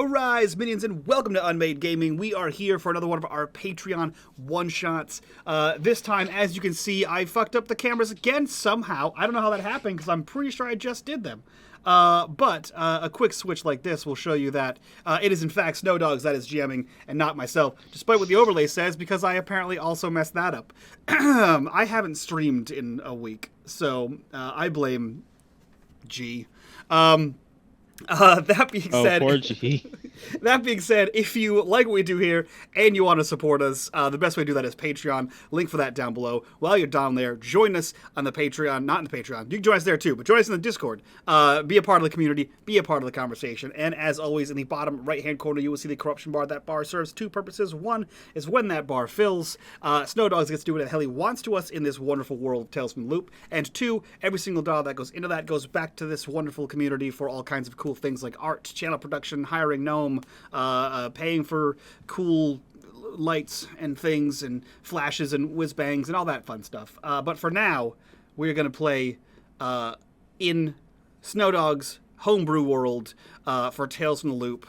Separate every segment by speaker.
Speaker 1: Arise, minions, and welcome to unMadeGaming. We are here for another one of our Patreon one-shots. This time, as you can see, I fucked up the cameras again somehow. I don't know how that happened, because I'm pretty sure I just did them. But a quick switch like this will show you that it is in fact Snowdogs that is GMing and not myself, despite what the overlay says, because I apparently also messed that up. I haven't streamed in a week, so I blame G. That being said,
Speaker 2: poor G.
Speaker 1: That being said, if you like what we do here and you want to support us, the best way to do that is Patreon. Link for that down below. While you're down there, join us on the Patreon. Not in the Patreon. You can join us there too, but join us in the Discord. Be a part of the community. Be a part of the conversation. And as always, in the bottom right-hand corner, you will see the corruption bar. That bar serves two purposes. One is when that bar fills, Snowdogs gets to do what the hell he wants to us in this wonderful world of Tales from the Loop. And two, every single dollar that goes into that goes back to this wonderful community for all kinds of cool things like art, channel production, hiring Gnome, paying for cool lights and things and flashes and whiz bangs and all that fun stuff. But for now, we're going to play in Snowdog's homebrew world for Tales from the Loop,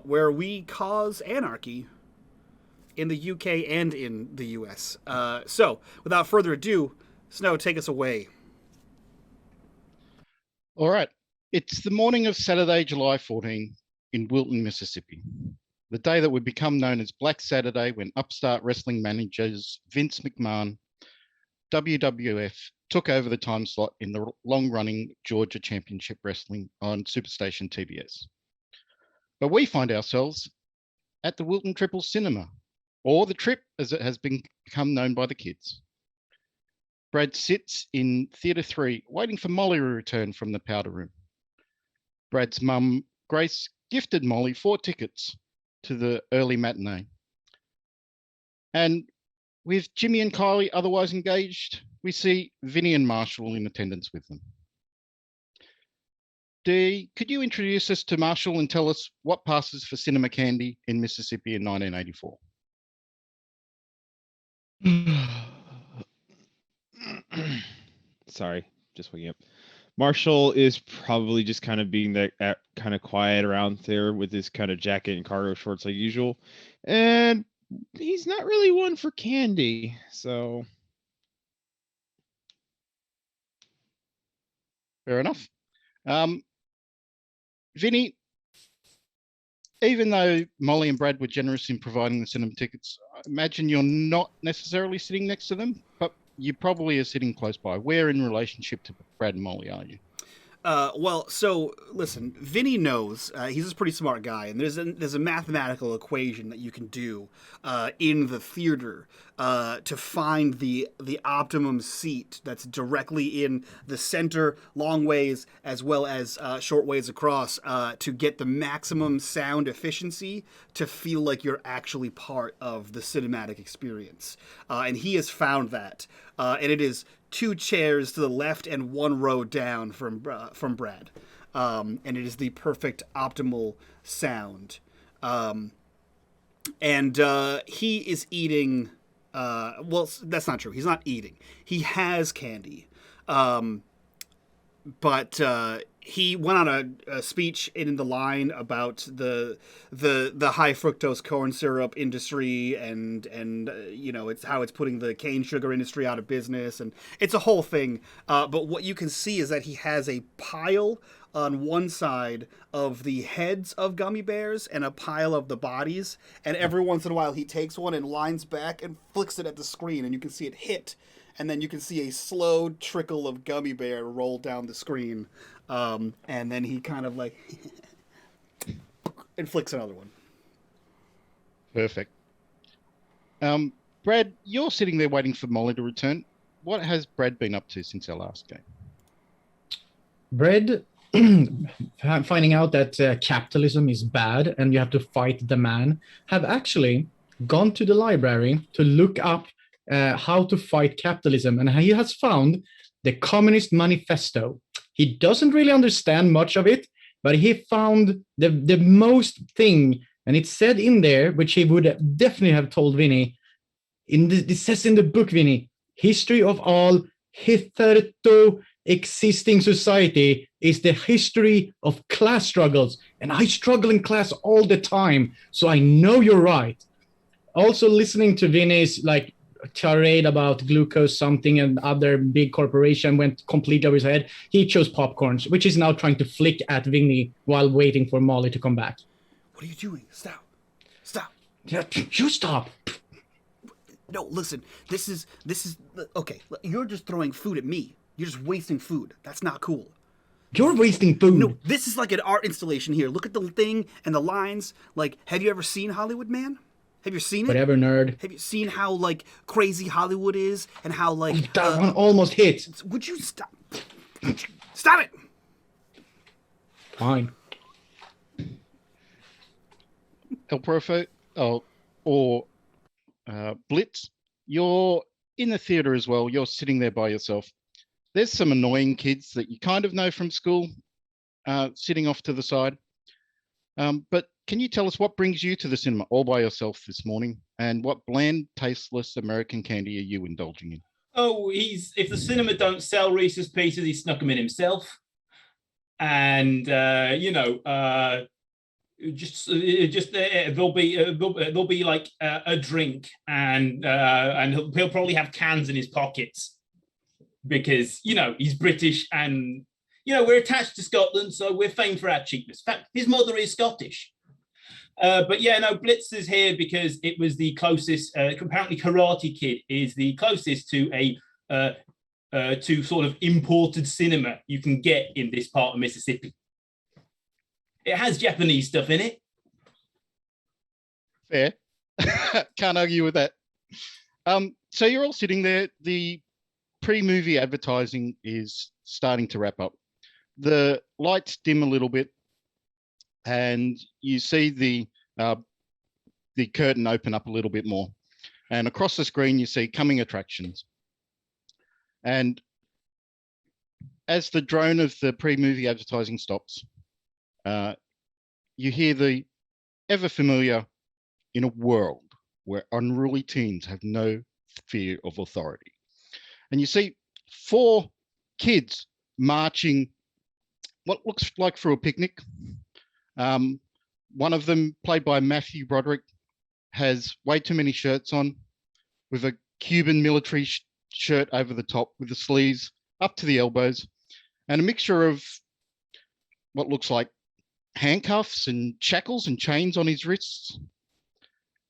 Speaker 1: where we cause anarchy in the UK and in the US. So, without further ado, Snow, take us away.
Speaker 3: All right. It's the morning of Saturday, July 14 in Wilton, Mississippi. The day that would become known as Black Saturday when upstart wrestling managers Vince McMahon, WWF, took over the time slot in the long-running Georgia Championship Wrestling on Superstation TBS. But we find ourselves at the Wilton Triple Cinema, or the Trip as it has become known by the kids. Brad sits in Theatre 3 waiting for Molly to return from the powder room. Brad's mum, Grace, gifted Molly 4 tickets to the early matinee. And with Jimmy and Kylie otherwise engaged, we see Vinny and Marshall in attendance with them. Dee, could you introduce us to Marshall and tell us what passes for cinema candy in Mississippi in 1984?
Speaker 2: Sorry, just waking up. Marshall is probably just kind of being that kind of quiet around there with his kind of jacket and cargo shorts like usual. And he's not really one for candy, so.
Speaker 3: Fair enough. Vinny, even though Molly and Brad were generous in providing the cinema tickets, I imagine you're not necessarily sitting next to them, but you probably are sitting close by. Where in relationship to Brad and Molly are you?
Speaker 1: Well, so listen, Vinny knows, he's a pretty smart guy, and there's a mathematical equation that you can do in the theater to find the optimum seat that's directly in the center, long ways as well as short ways across, to get the maximum sound efficiency to feel like you're actually part of the cinematic experience. And he has found that, and it is 2 chairs to the left and 1 row down from Brad, and it is the perfect optimal sound. And he is eating. Well, that's not true. He's not eating. He has candy, but he went on a speech in the line about the high fructose corn syrup industry and you know, it's how it's putting the cane sugar industry out of business, and it's a whole thing. But what you can see is that he has a pile on one side of the heads of gummy bears and a pile of the bodies, and every once in a while he takes one and lines back and flicks it at the screen, and you can see it hit, and then you can see a slow trickle of gummy bear roll down the screen. And then he kind of like and flicks another one.
Speaker 3: Perfect. Brad, you're sitting there waiting for Molly to return. What has Brad been up to since our last game?
Speaker 4: Brad, finding out that capitalism is bad and you have to fight the man, have actually gone to the library to look up how to fight capitalism, and he has found the Communist Manifesto. He doesn't really understand much of it, but he found the most thing, and it said in there, which he would definitely have told Vinny, it says in the book, Vinny, history of all hitherto existing society is the history of class struggles And I struggle in class all the time, so I know you're right. Also, listening to Vinny's like tirade about glucose something and other big corporation went completely over his head. He chose popcorns, which is now trying to flick at Vinny while waiting for Molly to come back.
Speaker 1: What are you doing? Stop. Stop.
Speaker 4: Yeah, you stop.
Speaker 1: No, listen. This is okay. You're just throwing food at me. You're just wasting food. That's not cool.
Speaker 4: You're wasting food.
Speaker 1: No, this is like an art installation here. Look at the thing and the lines. Like, have you ever seen Hollywood, man? Have you seen it?
Speaker 4: Whatever, nerd.
Speaker 1: Have you seen how like crazy Hollywood is and how like
Speaker 4: That one almost hit.
Speaker 1: Would you stop? Stop it!
Speaker 4: Fine.
Speaker 3: El Profe, or Blitz, you're in the theater as well. You're sitting there by yourself. There's some annoying kids that you kind of know from school sitting off to the side. But can you tell us what brings you to the cinema all by yourself this morning? And what bland, tasteless American candy are you indulging in?
Speaker 5: Oh, if the cinema don't sell Reese's Pieces, he snuck them in himself. And, there'll be like a drink and he'll probably have cans in his pockets because, he's British and, we're attached to Scotland, so we're famed for our cheapness. In fact, his mother is Scottish. Blitz is here because it was the closest. Apparently, Karate Kid is the closest to to sort of imported cinema you can get in this part of Mississippi. It has Japanese stuff in it.
Speaker 3: Fair. Can't argue with that. So you're all sitting there. The pre-movie advertising is starting to wrap up. The lights dim a little bit, and you see the curtain open up a little bit more. And across the screen, you see coming attractions. And as the drone of the pre-movie advertising stops, you hear the ever familiar, in a world where unruly teens have no fear of authority. And you see 4 kids marching what looks like through a picnic. One of them, played by Matthew Broderick, has way too many shirts on, with a Cuban military shirt over the top, with the sleeves up to the elbows, and a mixture of what looks like handcuffs and shackles and chains on his wrists.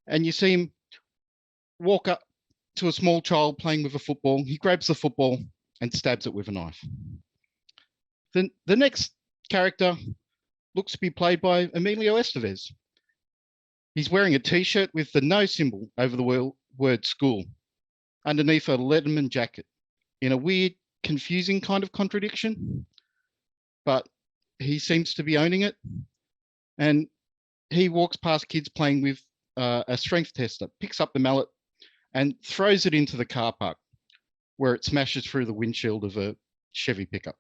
Speaker 3: And you see him walk up to a small child playing with a football. He grabs the football and stabs it with a knife. Then the next character looks to be played by Emilio Estevez. He's wearing a t-shirt with the no symbol over the word school, underneath a Letterman jacket, in a weird, confusing kind of contradiction. But he seems to be owning it. And he walks past kids playing with a strength tester, picks up the mallet and throws it into the car park, where it smashes through the windshield of a Chevy pickup.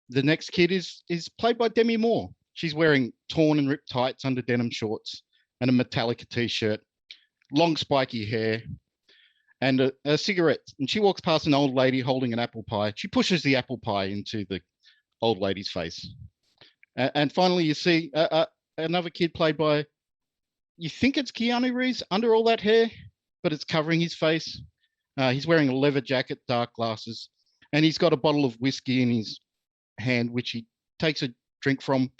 Speaker 3: The next kid is played by Demi Moore. She's wearing torn and ripped tights under denim shorts and a Metallica t-shirt, long spiky hair, and a cigarette. And she walks past an old lady holding an apple pie. She pushes the apple pie into the old lady's face. And finally, you see another kid played by, you think it's Keanu Reeves under all that hair, but it's covering his face. He's wearing a leather jacket, dark glasses, and he's got a bottle of whiskey in his hand, which he takes a drink from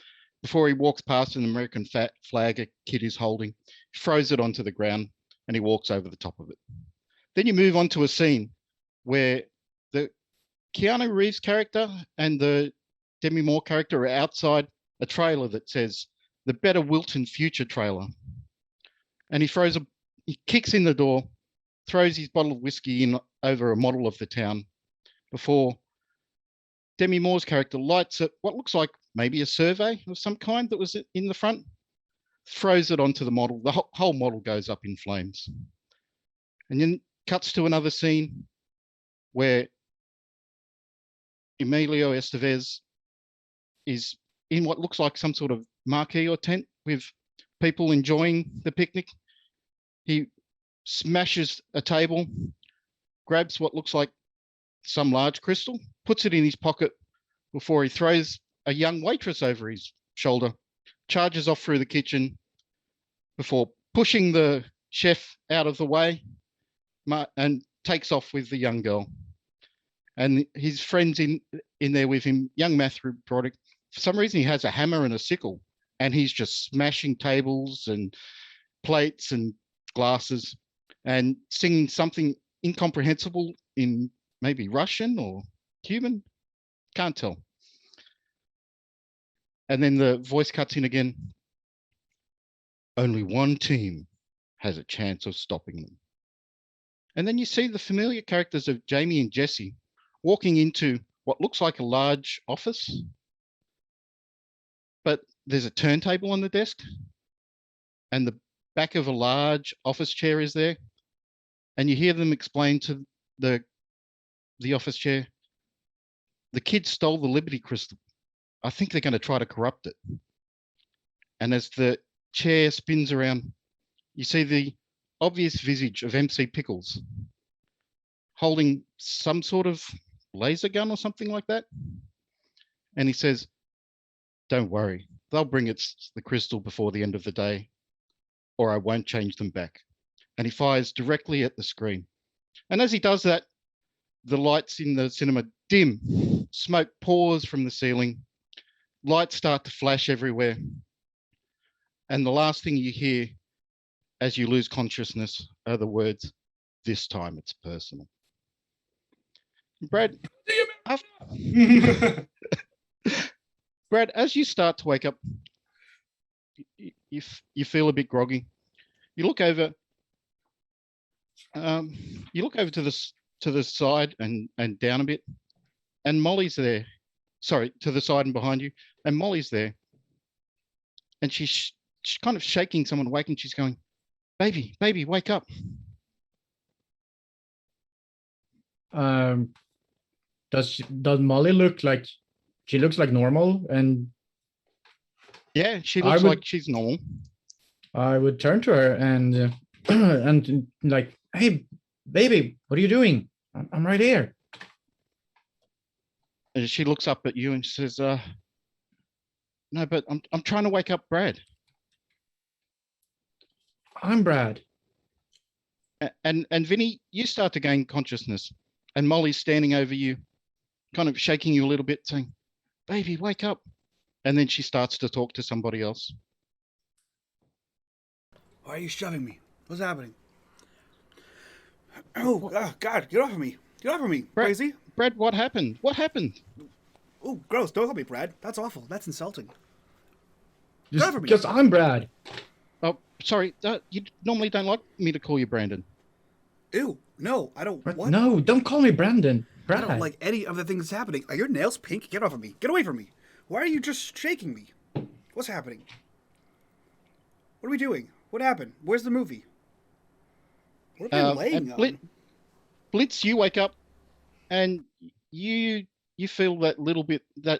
Speaker 3: before he walks past an American flag a kid is holding. He throws it onto the ground and he walks over the top of it. Then you move on to a scene where the Keanu Reeves character and the Demi Moore character are outside a trailer that says the Better Wilton Future trailer. And he kicks in the door, throws his bottle of whiskey in over a model of the town before Demi Moore's character lights at what looks like maybe a survey of some kind that was in the front, throws it onto the model. The whole model goes up in flames. And then cuts to another scene where Emilio Estevez is in what looks like some sort of marquee or tent with people enjoying the picnic. He smashes a table, grabs what looks like some large crystal, puts it in his pocket before he throws a young waitress over his shoulder, charges off through the kitchen before pushing the chef out of the way and takes off with the young girl. And his friend's in there with him, young Matthew Broderick. For some reason, he has a hammer and a sickle, and he's just smashing tables and plates and glasses and singing something incomprehensible in maybe Russian or Cuban. Can't tell. And then the voice cuts in again. Only one team has a chance of stopping them. And then you see the familiar characters of Jamie and Jesse walking into what looks like a large office, but there's a turntable on the desk, and the back of a large office chair is there, and you hear them explain to the office chair, the kids stole the Liberty Crystal. I think they're going to try to corrupt it. And as the chair spins around, you see the obvious visage of MC Pickles holding some sort of laser gun or something like that. And he says, don't worry, they'll bring the crystal before the end of the day, or I won't change them back. And he fires directly at the screen. And as he does that, the lights in the cinema dim, smoke pours from the ceiling, lights start to flash everywhere. And the last thing you hear as you lose consciousness are the words, this time it's personal. Brad, Brad, as you start to wake up, you feel a bit groggy. You look over. To the side and down a bit, and Molly's there. Sorry, to the side and behind you, and Molly's there, and she's kind of shaking someone awake, and she's going, "Baby, wake up."
Speaker 4: Does Molly look like she looks like normal? And
Speaker 3: yeah, she looks like she's normal.
Speaker 4: I would turn to her and and like, hey, baby, what are you doing? I'm right here.
Speaker 3: And she looks up at you and says, "No, but I'm trying to wake up Brad."
Speaker 4: I'm Brad.
Speaker 3: And Vinny, you start to gain consciousness, and Molly's standing over you, kind of shaking you a little bit, saying, "Baby, wake up." And then she starts to talk to somebody else.
Speaker 1: Why are you shoving me? What's happening? Oh, God, get off of me. Get off of me,
Speaker 3: Brad,
Speaker 1: crazy.
Speaker 3: Brad, what happened? What happened?
Speaker 1: Oh, gross. Don't call me Brad. That's awful. That's insulting.
Speaker 4: Because I'm Brad.
Speaker 3: Oh, sorry. You normally don't like me to call you Brandon.
Speaker 1: Ew. No, I don't. What?
Speaker 4: No, don't call me Brandon. Brad.
Speaker 1: I don't like any of the things that's happening. Are your nails pink? Get off of me. Get away from me. Why are you just shaking me? What's happening? What are we doing? What happened? Where's the movie? What are we laying on?
Speaker 3: Blitz, you wake up and you feel that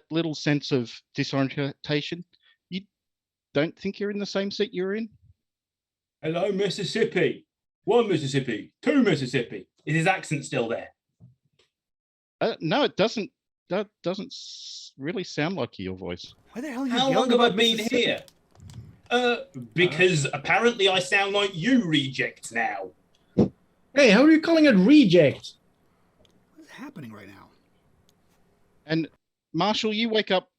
Speaker 3: little sense of disorientation. You don't think you're in the same seat you're in?
Speaker 5: Hello, Mississippi. 1 Mississippi, 2 Mississippi. Is his accent still there?
Speaker 3: No, it doesn't. That doesn't really sound like your voice.
Speaker 1: Why the hell are you
Speaker 5: How
Speaker 1: yelling
Speaker 5: long have I
Speaker 1: about
Speaker 5: been
Speaker 1: Mississippi?
Speaker 5: here? Because apparently I sound like you rejects now.
Speaker 4: Hey, how are you calling it reject?
Speaker 1: What is happening right now?
Speaker 3: And Marshall, you wake up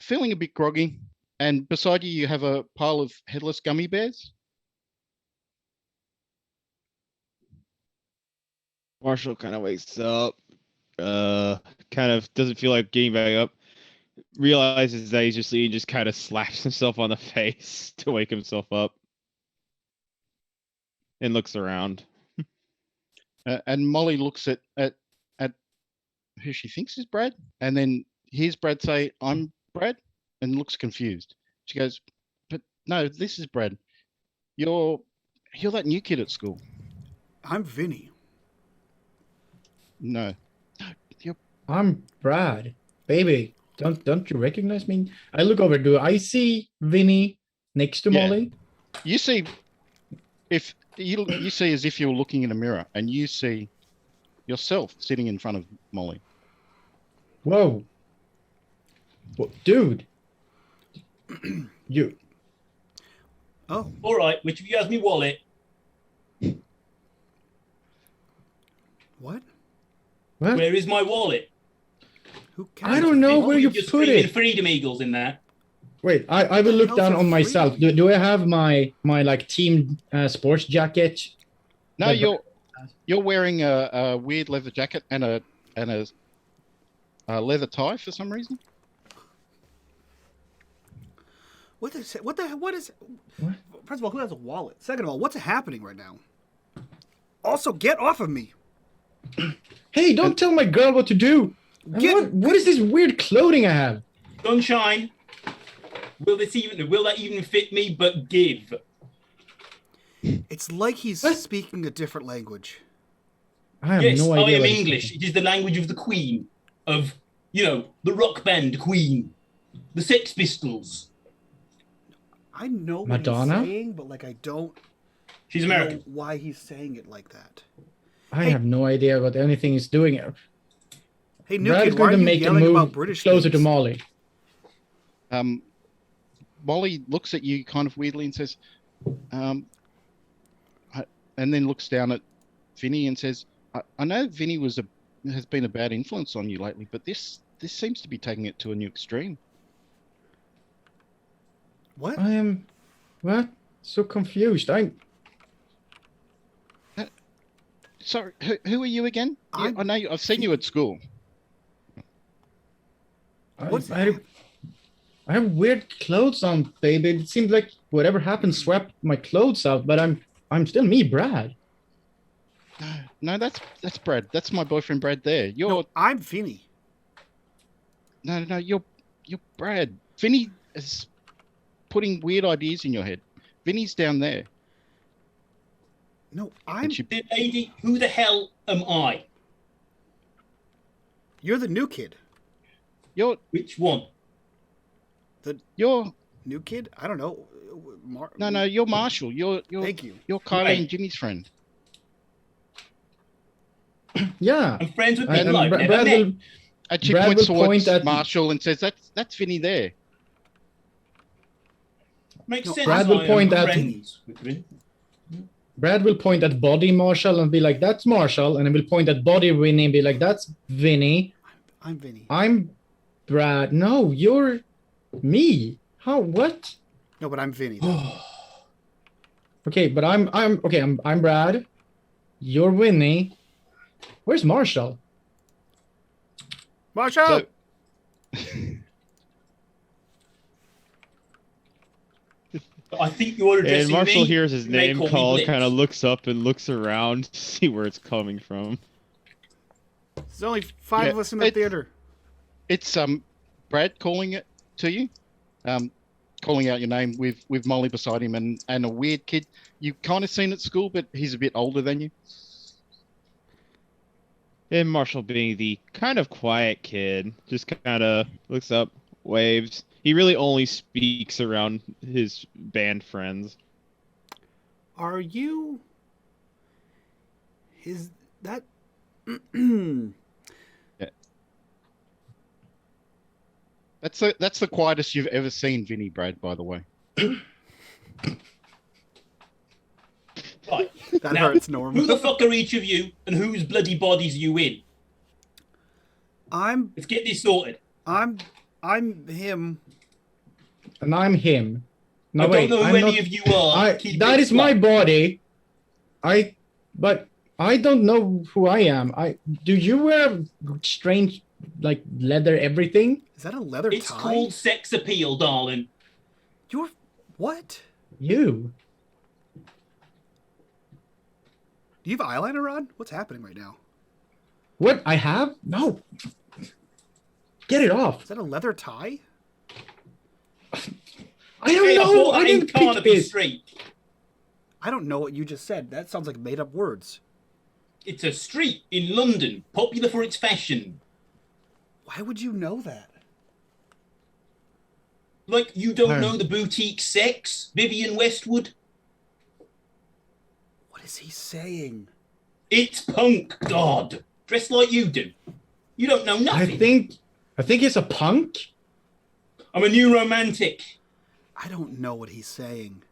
Speaker 3: feeling a bit groggy, and beside you have a pile of headless gummy bears.
Speaker 2: Marshall kind of wakes up, kind of doesn't feel like getting back up, realizes that he's just eating, just kind of slaps himself on the face to wake himself up, and looks around.
Speaker 3: And Molly looks at who she thinks is Brad, and then hears Brad say, "I'm Brad," and looks confused. She goes, "But no, this is Brad. You're that new kid at school."
Speaker 1: I'm Vinny.
Speaker 3: No,
Speaker 4: I'm Brad. Baby, don't you recognize me? I look over. Do I see Vinny next to
Speaker 3: Yeah.
Speaker 4: Molly?
Speaker 3: you see you see as if you're looking in a mirror, and you see yourself sitting in front of Molly.
Speaker 4: Whoa. Dude. You.
Speaker 1: Oh,
Speaker 5: All right, which of you has me wallet?
Speaker 1: what?
Speaker 4: What?
Speaker 5: Where is my wallet?
Speaker 1: Who cares?
Speaker 4: I don't know
Speaker 5: You're
Speaker 4: where you
Speaker 5: just
Speaker 4: put
Speaker 5: screaming
Speaker 4: it.
Speaker 5: Freedom Eagles in there.
Speaker 4: Wait, I will
Speaker 1: the
Speaker 4: look
Speaker 1: hell's
Speaker 4: down
Speaker 1: a
Speaker 4: on myself.
Speaker 1: freedom?
Speaker 4: Do I have my like team sports jacket?
Speaker 3: No,
Speaker 4: The-
Speaker 3: you're wearing a weird leather jacket and a leather tie for some reason.
Speaker 1: What is it? What the hell? What is?
Speaker 4: What?
Speaker 1: First of all, who has a wallet? Second of all, what's happening right now? Also, get off of me.
Speaker 4: Hey, don't tell my girl what to do. And
Speaker 1: Get-
Speaker 4: what is this weird clothing I have?
Speaker 5: Sunshine. Will that even fit me? But give.
Speaker 1: It's like he's
Speaker 4: What?
Speaker 1: speaking a different language.
Speaker 4: I have
Speaker 5: Yes,
Speaker 4: no
Speaker 5: I
Speaker 4: idea.
Speaker 5: am
Speaker 4: what he's
Speaker 5: English.
Speaker 4: saying.
Speaker 5: It is the language of the Queen, of the rock band Queen, the Sex Pistols.
Speaker 1: I know what
Speaker 4: Madonna?
Speaker 1: he's saying, but like I don't
Speaker 5: She's
Speaker 1: know
Speaker 5: American.
Speaker 1: why he's saying it like that.
Speaker 4: I
Speaker 1: Hey.
Speaker 4: have no idea what anything is doing.
Speaker 1: Hey, new
Speaker 4: Brad's
Speaker 1: kid, why are
Speaker 4: going to
Speaker 1: you
Speaker 4: make a
Speaker 1: yelling about
Speaker 4: move
Speaker 1: British
Speaker 4: closer to
Speaker 1: things?
Speaker 4: Molly.
Speaker 3: Molly looks at you kind of weirdly and says, and then looks down at Vinny and says, I know Vinny has been a bad influence on you lately, but this seems to be taking it to a new extreme.
Speaker 1: What?
Speaker 4: I am so confused.
Speaker 3: Sorry, who are you again?
Speaker 1: I'm-
Speaker 3: I know I've seen you at school.
Speaker 1: What's
Speaker 4: I have weird clothes on, baby. It seems like whatever happened swept my clothes out, but I'm still me, Brad.
Speaker 3: No, that's Brad. That's my boyfriend, Brad. There, you're
Speaker 1: No, I'm Vinny.
Speaker 3: no, you're Brad. Vinny is putting weird ideas in your head. Vinny's down there.
Speaker 1: No,
Speaker 3: And she,
Speaker 5: The lady, who the hell am I?
Speaker 1: you're the new kid.
Speaker 3: you're
Speaker 5: Which one?
Speaker 3: you're
Speaker 1: New kid? I don't know.
Speaker 3: no, you're Marshall. You're
Speaker 1: Thank you.
Speaker 3: You're Kylie
Speaker 5: Right.
Speaker 3: and Jimmy's friend.
Speaker 4: Yeah.
Speaker 5: I'm friends with
Speaker 4: And
Speaker 5: people I've
Speaker 4: Brad
Speaker 5: never met.
Speaker 4: will,
Speaker 3: And she
Speaker 4: Brad
Speaker 3: points
Speaker 4: will
Speaker 3: towards
Speaker 4: point at-
Speaker 3: Marshall and says, "That's Vinny there."
Speaker 5: Makes
Speaker 1: No,
Speaker 5: sense.
Speaker 4: Brad will
Speaker 5: I am
Speaker 4: point at-
Speaker 5: friends with Vinny.
Speaker 4: Brad will point at body Marshall and be like, "That's Marshall," and then will point at body Vinny and be like, "That's Vinny."
Speaker 1: I'm Vinny.
Speaker 4: I'm Brad. No, you're me. How? What?
Speaker 1: No, but I'm Vinny.
Speaker 4: Okay, but I'm okay. I'm Brad. You're Winnie. Where's Marshall?
Speaker 1: Marshall!
Speaker 3: So,
Speaker 5: I think you're addressing
Speaker 2: And Marshall
Speaker 5: me.
Speaker 2: hears his
Speaker 5: You may
Speaker 2: name
Speaker 5: call me
Speaker 2: called,
Speaker 5: Blitz.
Speaker 2: kind of looks up and looks around to see where it's coming from.
Speaker 1: There's only five
Speaker 3: Yeah,
Speaker 1: of us in the
Speaker 3: it's-
Speaker 1: theater.
Speaker 3: it's Brad calling it to you, calling out your name with Molly beside him and a weird kid you kind of seen at school, but he's a bit older than you.
Speaker 2: And Marshall, being the kind of quiet kid, just kind of looks up, waves. He really only speaks around his band friends.
Speaker 1: Are you? Is that?
Speaker 3: That's the quietest you've ever seen Vinny, Brad, by the way.
Speaker 5: Right.
Speaker 1: That
Speaker 5: Now,
Speaker 1: hurts,
Speaker 5: Who
Speaker 1: Norm.
Speaker 5: the fuck are each of you, and whose bloody bodies are you in?
Speaker 1: I'm
Speaker 5: Let's get this sorted.
Speaker 1: I'm him.
Speaker 4: And I'm him. No,
Speaker 5: I
Speaker 4: wait.
Speaker 5: don't know who
Speaker 4: I'm
Speaker 5: any
Speaker 4: not,
Speaker 5: of you are. Keep
Speaker 4: that
Speaker 5: it
Speaker 4: is my
Speaker 5: quiet.
Speaker 4: body. But I don't know who I am. Do you wear strange like leather everything?
Speaker 1: Is that a leather
Speaker 5: It's
Speaker 1: tie?
Speaker 5: called sex appeal, darling.
Speaker 1: You're what?
Speaker 4: You.
Speaker 1: Do you have eyeliner on? What's happening right now?
Speaker 4: What I have? No. Get it off.
Speaker 1: Is that a leather tie?
Speaker 4: I don't
Speaker 5: Hey, I
Speaker 4: know.
Speaker 5: thought
Speaker 4: I
Speaker 5: that in
Speaker 4: didn't pick
Speaker 5: Carnaby
Speaker 4: this.
Speaker 5: Street.
Speaker 1: I don't know what you just said. That sounds like made up words.
Speaker 5: It's a street in London, popular for its fashion.
Speaker 1: Why would you know that?
Speaker 5: Like, you don't
Speaker 4: No.
Speaker 5: know the boutique sex, Vivian Westwood?
Speaker 1: What is he saying?
Speaker 5: It's punk, God. Dressed like you do. You don't know
Speaker 4: I
Speaker 5: nothing.
Speaker 4: think it's a punk.
Speaker 5: I'm a new romantic.
Speaker 1: I don't know what he's saying.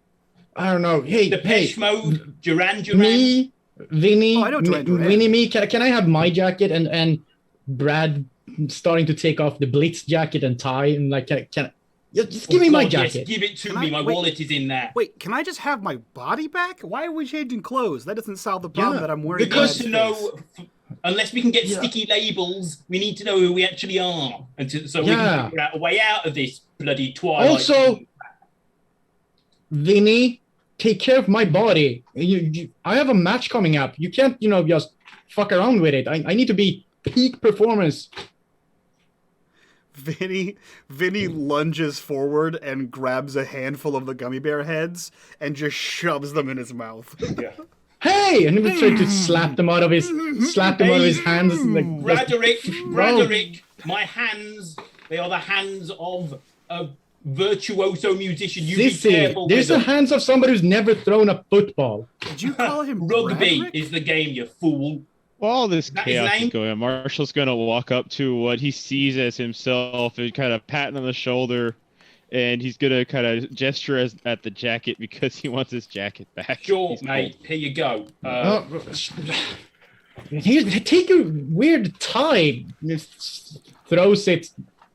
Speaker 4: I don't know. Hey,
Speaker 5: Depeche Mode, Duran Duran.
Speaker 4: me, Vinny,
Speaker 1: Oh, I know Duran Duran.
Speaker 4: Vinny, me. Can I have my jacket and Brad starting to take off the Blitz jacket and tie and like can just give me my
Speaker 5: God, yes,
Speaker 4: jacket.
Speaker 5: give it to
Speaker 1: Can
Speaker 5: me.
Speaker 1: I-
Speaker 5: My
Speaker 1: wait.
Speaker 5: wallet is in there.
Speaker 1: Wait, can I just have my body back? Why are we changing clothes? That doesn't solve the problem
Speaker 4: Yeah,
Speaker 1: that I'm wearing.
Speaker 5: We need
Speaker 4: because-
Speaker 5: to know, unless we can get
Speaker 4: Yeah.
Speaker 5: sticky labels, we need to know who we actually are, and so we
Speaker 4: Yeah.
Speaker 5: can figure out a way out of this bloody twilight.
Speaker 4: Also, Vinny, take care of my body. I have a match coming up. You can't, just fuck around with it. I need to be peak performance.
Speaker 1: Vinny lunges forward and grabs a handful of the gummy bear heads and just shoves them in his mouth.
Speaker 5: Yeah.
Speaker 4: Hey, and he was trying to slap them out of his hands. Like,
Speaker 5: Braderick, my hands, they are the hands of a virtuoso musician. You be careful
Speaker 4: there's
Speaker 5: with
Speaker 4: the
Speaker 5: them.
Speaker 4: hands of somebody who's never thrown a football.
Speaker 1: Did you call him
Speaker 5: Rugby
Speaker 1: Bradrick?
Speaker 5: is the game, you fool.
Speaker 2: While all this
Speaker 5: That his
Speaker 2: chaos
Speaker 5: name?
Speaker 2: is going on, Marshall's going to walk up to what he sees as himself and kind of pat him on the shoulder, and he's going to kind of gesture at the jacket because he wants his jacket back.
Speaker 5: Sure,
Speaker 2: He's
Speaker 5: mate.
Speaker 2: cold.
Speaker 5: Here you go.
Speaker 4: Here, take your weird tie. Throws it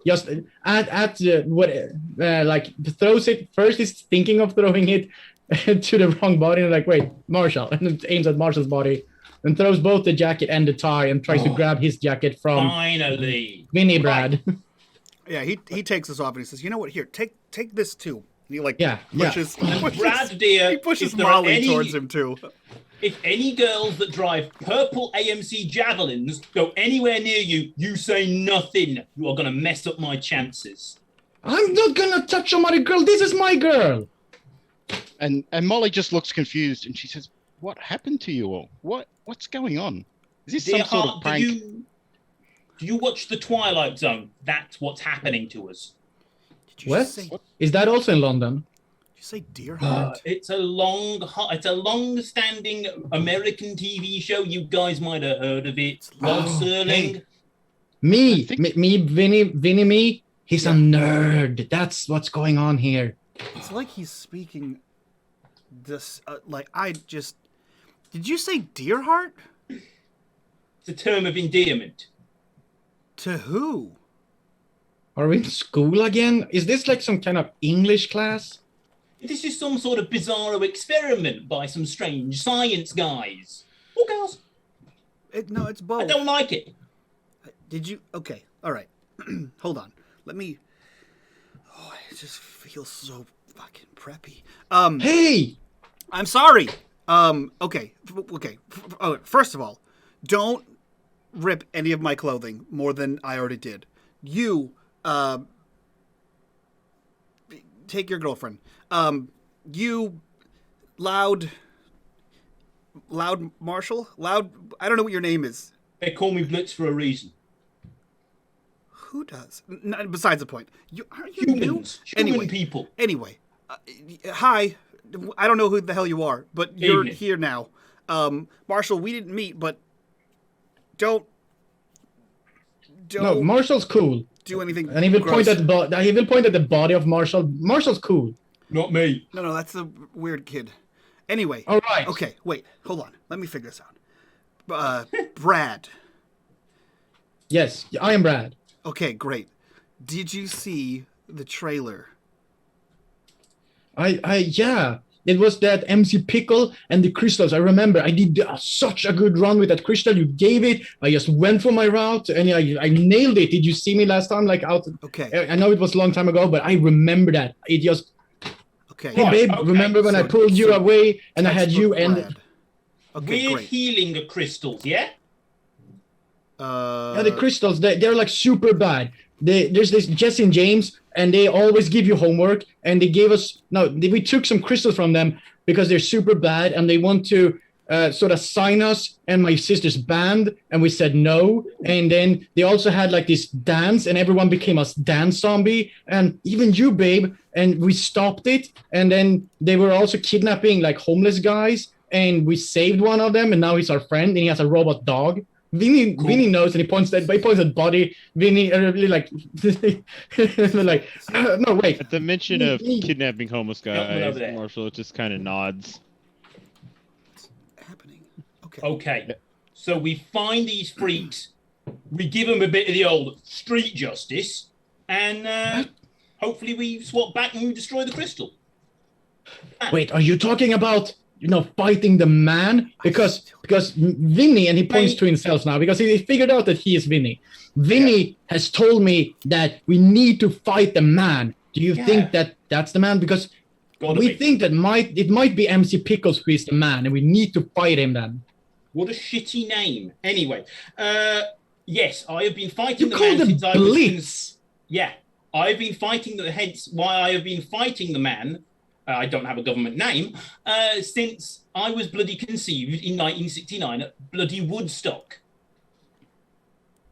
Speaker 4: just at throws it first. He's thinking of throwing it to the wrong body and like, wait, Marshall, and then aims at Marshall's body and throws both the jacket and the tie and tries to grab his jacket from
Speaker 5: Finally.
Speaker 4: Vinny Brad.
Speaker 1: Yeah, he takes this off and he says, "You know what? Here, take this too." And he like
Speaker 4: Yeah,
Speaker 1: pushes, pushes
Speaker 5: Brad, dear,
Speaker 1: he pushes
Speaker 5: if there are
Speaker 1: Molly
Speaker 5: any-
Speaker 1: towards him too.
Speaker 5: If any girls that drive purple AMC Javelins go anywhere near you, you say nothing. You are going to mess up my chances.
Speaker 4: I'm not gonna touch somebody, girl. This is my girl.
Speaker 3: And Molly just looks confused and she says, "What happened to you all? What's going on? Is this
Speaker 5: Dear
Speaker 3: some sort of
Speaker 5: heart,
Speaker 3: prank?"
Speaker 5: do you watch The Twilight Zone? That's what's happening to us.
Speaker 1: Did you
Speaker 4: What?
Speaker 1: say? Did
Speaker 4: Is that also in London?
Speaker 1: you say deer heart?
Speaker 5: It's a long-standing American TV show. You guys might have heard of it. Rod
Speaker 1: Oh,
Speaker 5: Serling.
Speaker 1: hey.
Speaker 4: Me,
Speaker 3: I
Speaker 4: me, Vinny, me. He's
Speaker 1: Yeah.
Speaker 4: a nerd. That's what's going on here.
Speaker 1: It's like he's speaking this. Like I just. Did you say deer heart?
Speaker 5: It's a term of endearment.
Speaker 1: To who?
Speaker 4: Are we in school again? Is this like some kind of English class?
Speaker 5: This is some sort of bizarro experiment by some strange science guys. Or girls.
Speaker 1: No, it's
Speaker 5: I
Speaker 1: both.
Speaker 5: don't like it.
Speaker 1: Did you? Okay, all right. Hold on. Let me. Oh, it just feels so fucking preppy.
Speaker 4: Hey,
Speaker 1: I'm sorry. Okay. Oh, first of all, don't rip any of my clothing more than I already did. You, take your girlfriend. You, loud Marshall? Loud, I don't know what your name is.
Speaker 5: They call me Blitz for a reason.
Speaker 1: Who does? Besides the point. Aren't you new?
Speaker 5: Humans. Human people.
Speaker 1: Anyway, hi. I don't know who the hell you are, but you're
Speaker 5: Evening.
Speaker 1: here now. Marshall, we didn't meet, but don't
Speaker 4: no, Marshall's cool,
Speaker 1: do anything.
Speaker 4: and he will
Speaker 1: gross.
Speaker 4: point at the body of Marshall. Marshall's cool.
Speaker 5: Not me.
Speaker 1: No, that's the weird kid. Anyway.
Speaker 4: All right.
Speaker 1: Okay, wait, hold on. Let me figure this out. Brad.
Speaker 4: Yes, I am Brad.
Speaker 1: Okay, great. Did you see the trailer?
Speaker 4: Yeah. It was that MC Pickle and the crystals. I remember I did such a good run with that crystal. You gave it. I just went for my route and I nailed it. Did you see me last time? Like out.
Speaker 1: Okay.
Speaker 4: I know it was a long time ago, but I remember that. It just.
Speaker 1: Okay.
Speaker 4: Hey,
Speaker 5: Right,
Speaker 4: babe,
Speaker 5: okay.
Speaker 4: remember when I
Speaker 1: So-
Speaker 4: pulled you
Speaker 1: so
Speaker 4: away and I had you
Speaker 1: Textbook
Speaker 4: and.
Speaker 1: Brad. Okay,
Speaker 5: Weird
Speaker 1: great.
Speaker 5: healing crystals, yeah?
Speaker 4: Yeah, the crystals, they're like super bad. There's this Jesse and James, and they always give you homework. And they gave us we took some crystals from them because they're super bad, and they want to sort of sign us and my sister's band, and we said no. And then they also had like this dance, and everyone became a dance zombie, and even you, babe. And we stopped it, and then they were also kidnapping like homeless guys, and we saved one of them, and now he's our friend, and he has a robot dog. Vinny knows, and he points at body. Vinny really like, like, no, wait.
Speaker 2: At the mention of
Speaker 4: Me.
Speaker 2: kidnapping homeless
Speaker 5: Gentleman
Speaker 2: guys,
Speaker 5: over there.
Speaker 2: Marshall just kind of nods.
Speaker 1: Happening. Okay.
Speaker 5: Okay, so we find these freaks, we give them a bit of the old street justice, and hopefully we swap back and we destroy the crystal.
Speaker 4: Wait, are you talking about fighting the man? Because Vinny, and he points to himself now because he figured out that he is Vinny. Vinny has told me that we need to fight the man. Do you think that that's the man? Because we think that it might be MC Pickles who is the man, and we need to fight him then.
Speaker 5: What a shitty name. Anyway, yes, I have been fighting
Speaker 4: You
Speaker 5: the
Speaker 4: called
Speaker 5: man
Speaker 4: him
Speaker 5: since I
Speaker 4: Blitz.
Speaker 5: was. Yeah, I've been fighting hence why I have been fighting the man. I don't have a government name since I was bloody conceived in 1969 at bloody Woodstock.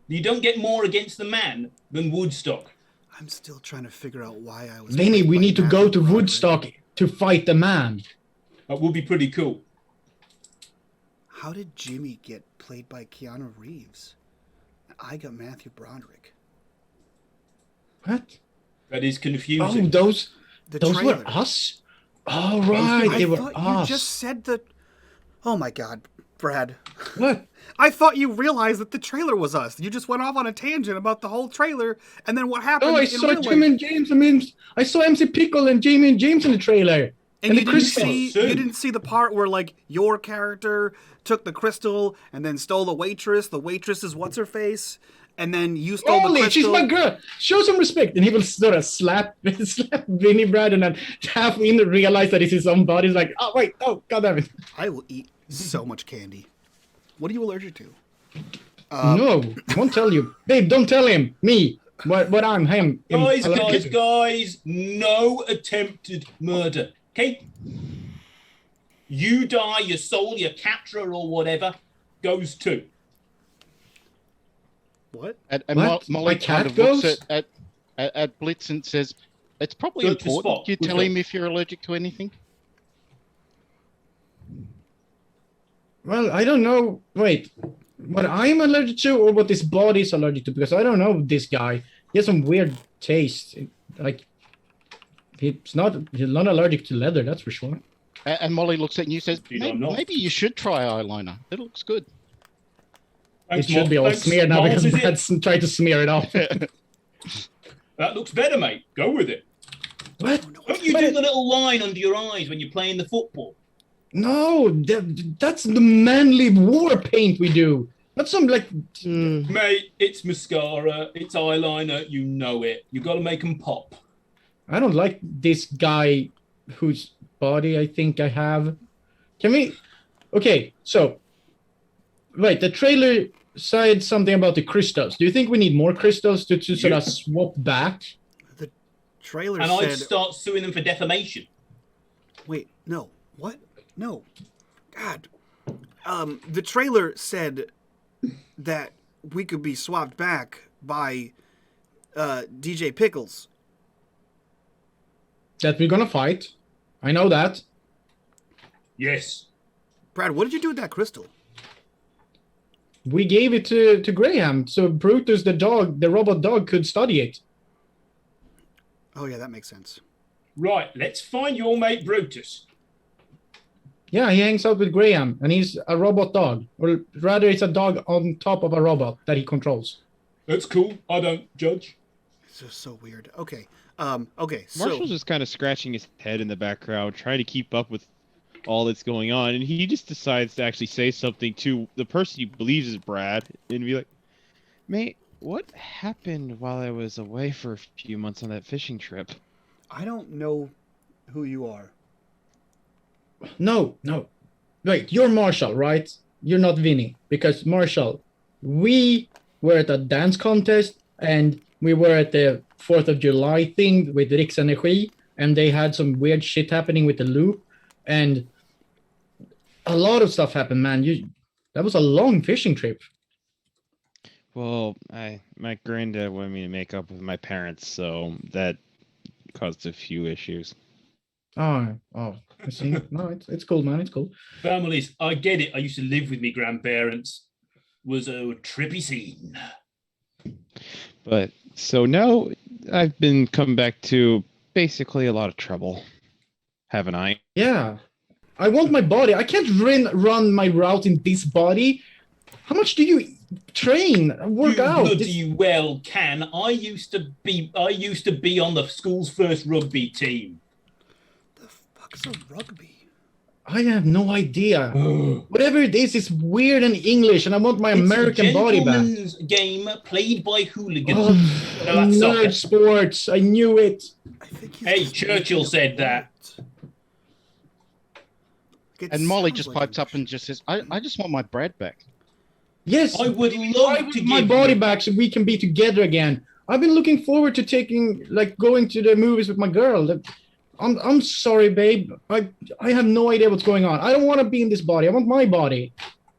Speaker 5: You don't get more against the man than Woodstock.
Speaker 1: I'm still trying to figure out why I was.
Speaker 4: Vinny, we
Speaker 1: played
Speaker 4: need
Speaker 1: by
Speaker 4: to go
Speaker 1: Matthew
Speaker 4: to
Speaker 1: Broderick.
Speaker 4: Woodstock to fight the man.
Speaker 5: That would be pretty cool.
Speaker 1: How did Jimmy get played by Keanu Reeves? I got Matthew Broderick.
Speaker 4: What?
Speaker 5: That is
Speaker 4: Oh,
Speaker 5: confusing.
Speaker 1: The
Speaker 4: those
Speaker 1: trailer.
Speaker 4: were us? Oh, right.
Speaker 1: I
Speaker 4: They were
Speaker 1: thought
Speaker 4: us.
Speaker 1: you just said that. Oh my God, Brad.
Speaker 4: What?
Speaker 1: I thought you realized that the trailer was us. You just went off on a tangent about the whole trailer, and then what happened?
Speaker 4: Oh, I
Speaker 1: in
Speaker 4: saw
Speaker 1: real
Speaker 4: Jim
Speaker 1: life.
Speaker 4: and James. I mean, I saw MC Pickle and Jamie and James in the trailer.
Speaker 1: And you
Speaker 4: the
Speaker 1: didn't
Speaker 4: crystal.
Speaker 1: see you didn't see the part where like your character took the crystal and then stole the waitress. The waitress is what's her face, and then you stole the
Speaker 4: Holy,
Speaker 1: crystal.
Speaker 4: she's my girl. Show some respect. And he will sort of slap Vinny Brad and then half in realize that it's his own body. He's like, oh, wait, oh, God damn it.
Speaker 1: I will eat so much candy. What are you allergic to?
Speaker 4: No, I won't tell you. Babe, don't tell him. Me. What I'm him.
Speaker 5: Guys, no attempted murder. Okay? You die, your soul, your capture or whatever goes too.
Speaker 1: What?
Speaker 3: And
Speaker 4: What?
Speaker 3: Molly
Speaker 4: My cat
Speaker 3: kind of looks
Speaker 4: goes?
Speaker 3: at Blitz and says, it's probably
Speaker 5: Go to
Speaker 3: important
Speaker 5: spot.
Speaker 3: you
Speaker 5: Who's
Speaker 3: tell
Speaker 5: that?
Speaker 3: him if you're allergic to anything.
Speaker 4: Well, I don't know. Wait, what I'm allergic to or what this body is allergic to? Because I don't know this guy. He has some weird taste. Like, he's not allergic to leather, that's for sure.
Speaker 3: And Molly looks at you and says,
Speaker 5: Dude, I'm not.
Speaker 3: maybe you should try eyeliner. It looks good.
Speaker 5: Thanks,
Speaker 4: It should be all
Speaker 5: Thanks,
Speaker 4: smeared now
Speaker 5: Mars,
Speaker 4: because
Speaker 5: is it?
Speaker 4: Brad's trying to smear it off.
Speaker 5: That looks better, mate. Go with it.
Speaker 4: What?
Speaker 5: Don't you
Speaker 4: But
Speaker 5: do
Speaker 4: it-
Speaker 5: the little line under your eyes when you're playing the football?
Speaker 4: No, that's the manly war paint we do. Not some like.
Speaker 5: Mate, it's mascara, it's eyeliner, you know it. You got to make them pop.
Speaker 4: I don't like this guy whose body I think I have. Can we? Okay, so. Right, the trailer said something about the crystals. Do you think we need more crystals to sort of swap back?
Speaker 1: The trailer
Speaker 5: And
Speaker 1: said.
Speaker 5: I'd start suing them for defamation.
Speaker 1: Wait, no. What? No. God. The trailer said that we could be swapped back by DJ Pickles.
Speaker 4: That we're gonna fight. I know that.
Speaker 5: Yes.
Speaker 1: Brad, what did you do with that crystal?
Speaker 4: We gave it to Graham, so Brutus the dog, the robot dog, could study it.
Speaker 1: Oh yeah, that makes sense.
Speaker 5: Right, let's find your mate Brutus.
Speaker 4: Yeah, he hangs out with Graham, and he's a robot dog, or rather, it's a dog on top of a robot that he controls.
Speaker 5: That's cool. I don't judge.
Speaker 1: It's just so weird. Okay. Okay. So
Speaker 2: Marshall's just kind of scratching his head in the background, trying to keep up with all that's going on, and he just decides to actually say something to the person he believes is Brad, and be like, "Mate, what happened while I was away for a few months on that fishing trip?"
Speaker 1: I don't know who you are.
Speaker 4: No. Wait, you're Marshall, right? You're not Vinny, because Marshall, we were at a dance contest, and we were at the 4th of July thing with Riksenergi, and they had some weird shit happening with the loop, and a lot of stuff happened, man. That was a long fishing trip.
Speaker 2: Well, my granddad wanted me to make up with my parents, so that caused a few issues.
Speaker 4: Oh, I see. No, it's cool, man. It's cool.
Speaker 5: Families, I get it. I used to live with me grandparents. was a trippy scene.
Speaker 2: But so now I've been coming back to basically a lot of trouble, haven't I?
Speaker 4: Yeah. I want my body. I can't run my route in this body. How much do you train, work
Speaker 5: You
Speaker 4: out?
Speaker 5: bloody well can. I used to be on the school's first rugby team.
Speaker 1: The fuck's a rugby?
Speaker 4: I have no idea. Whatever it is, it's weird in English, and I want my American body back.
Speaker 5: It's a gentleman's game played by hooligans.
Speaker 4: Oh,
Speaker 5: No, that's soccer.
Speaker 4: nerd sports. I knew it.
Speaker 1: I think he's
Speaker 5: Hey,
Speaker 1: just
Speaker 5: Churchill
Speaker 1: making a
Speaker 5: said that.
Speaker 1: point. It
Speaker 3: And Molly
Speaker 1: sounds
Speaker 3: just
Speaker 1: like
Speaker 3: pipes
Speaker 1: him.
Speaker 3: up and just says, I just want my Brad back.
Speaker 4: Yes,
Speaker 5: I would
Speaker 4: I
Speaker 5: love
Speaker 4: want
Speaker 5: to
Speaker 4: my
Speaker 5: give
Speaker 4: body
Speaker 5: you-
Speaker 4: back so we can be together again. I've been looking forward to going to the movies with my girl. I'm sorry, babe. I have no idea what's going on. I don't want to be in this body. I want my body.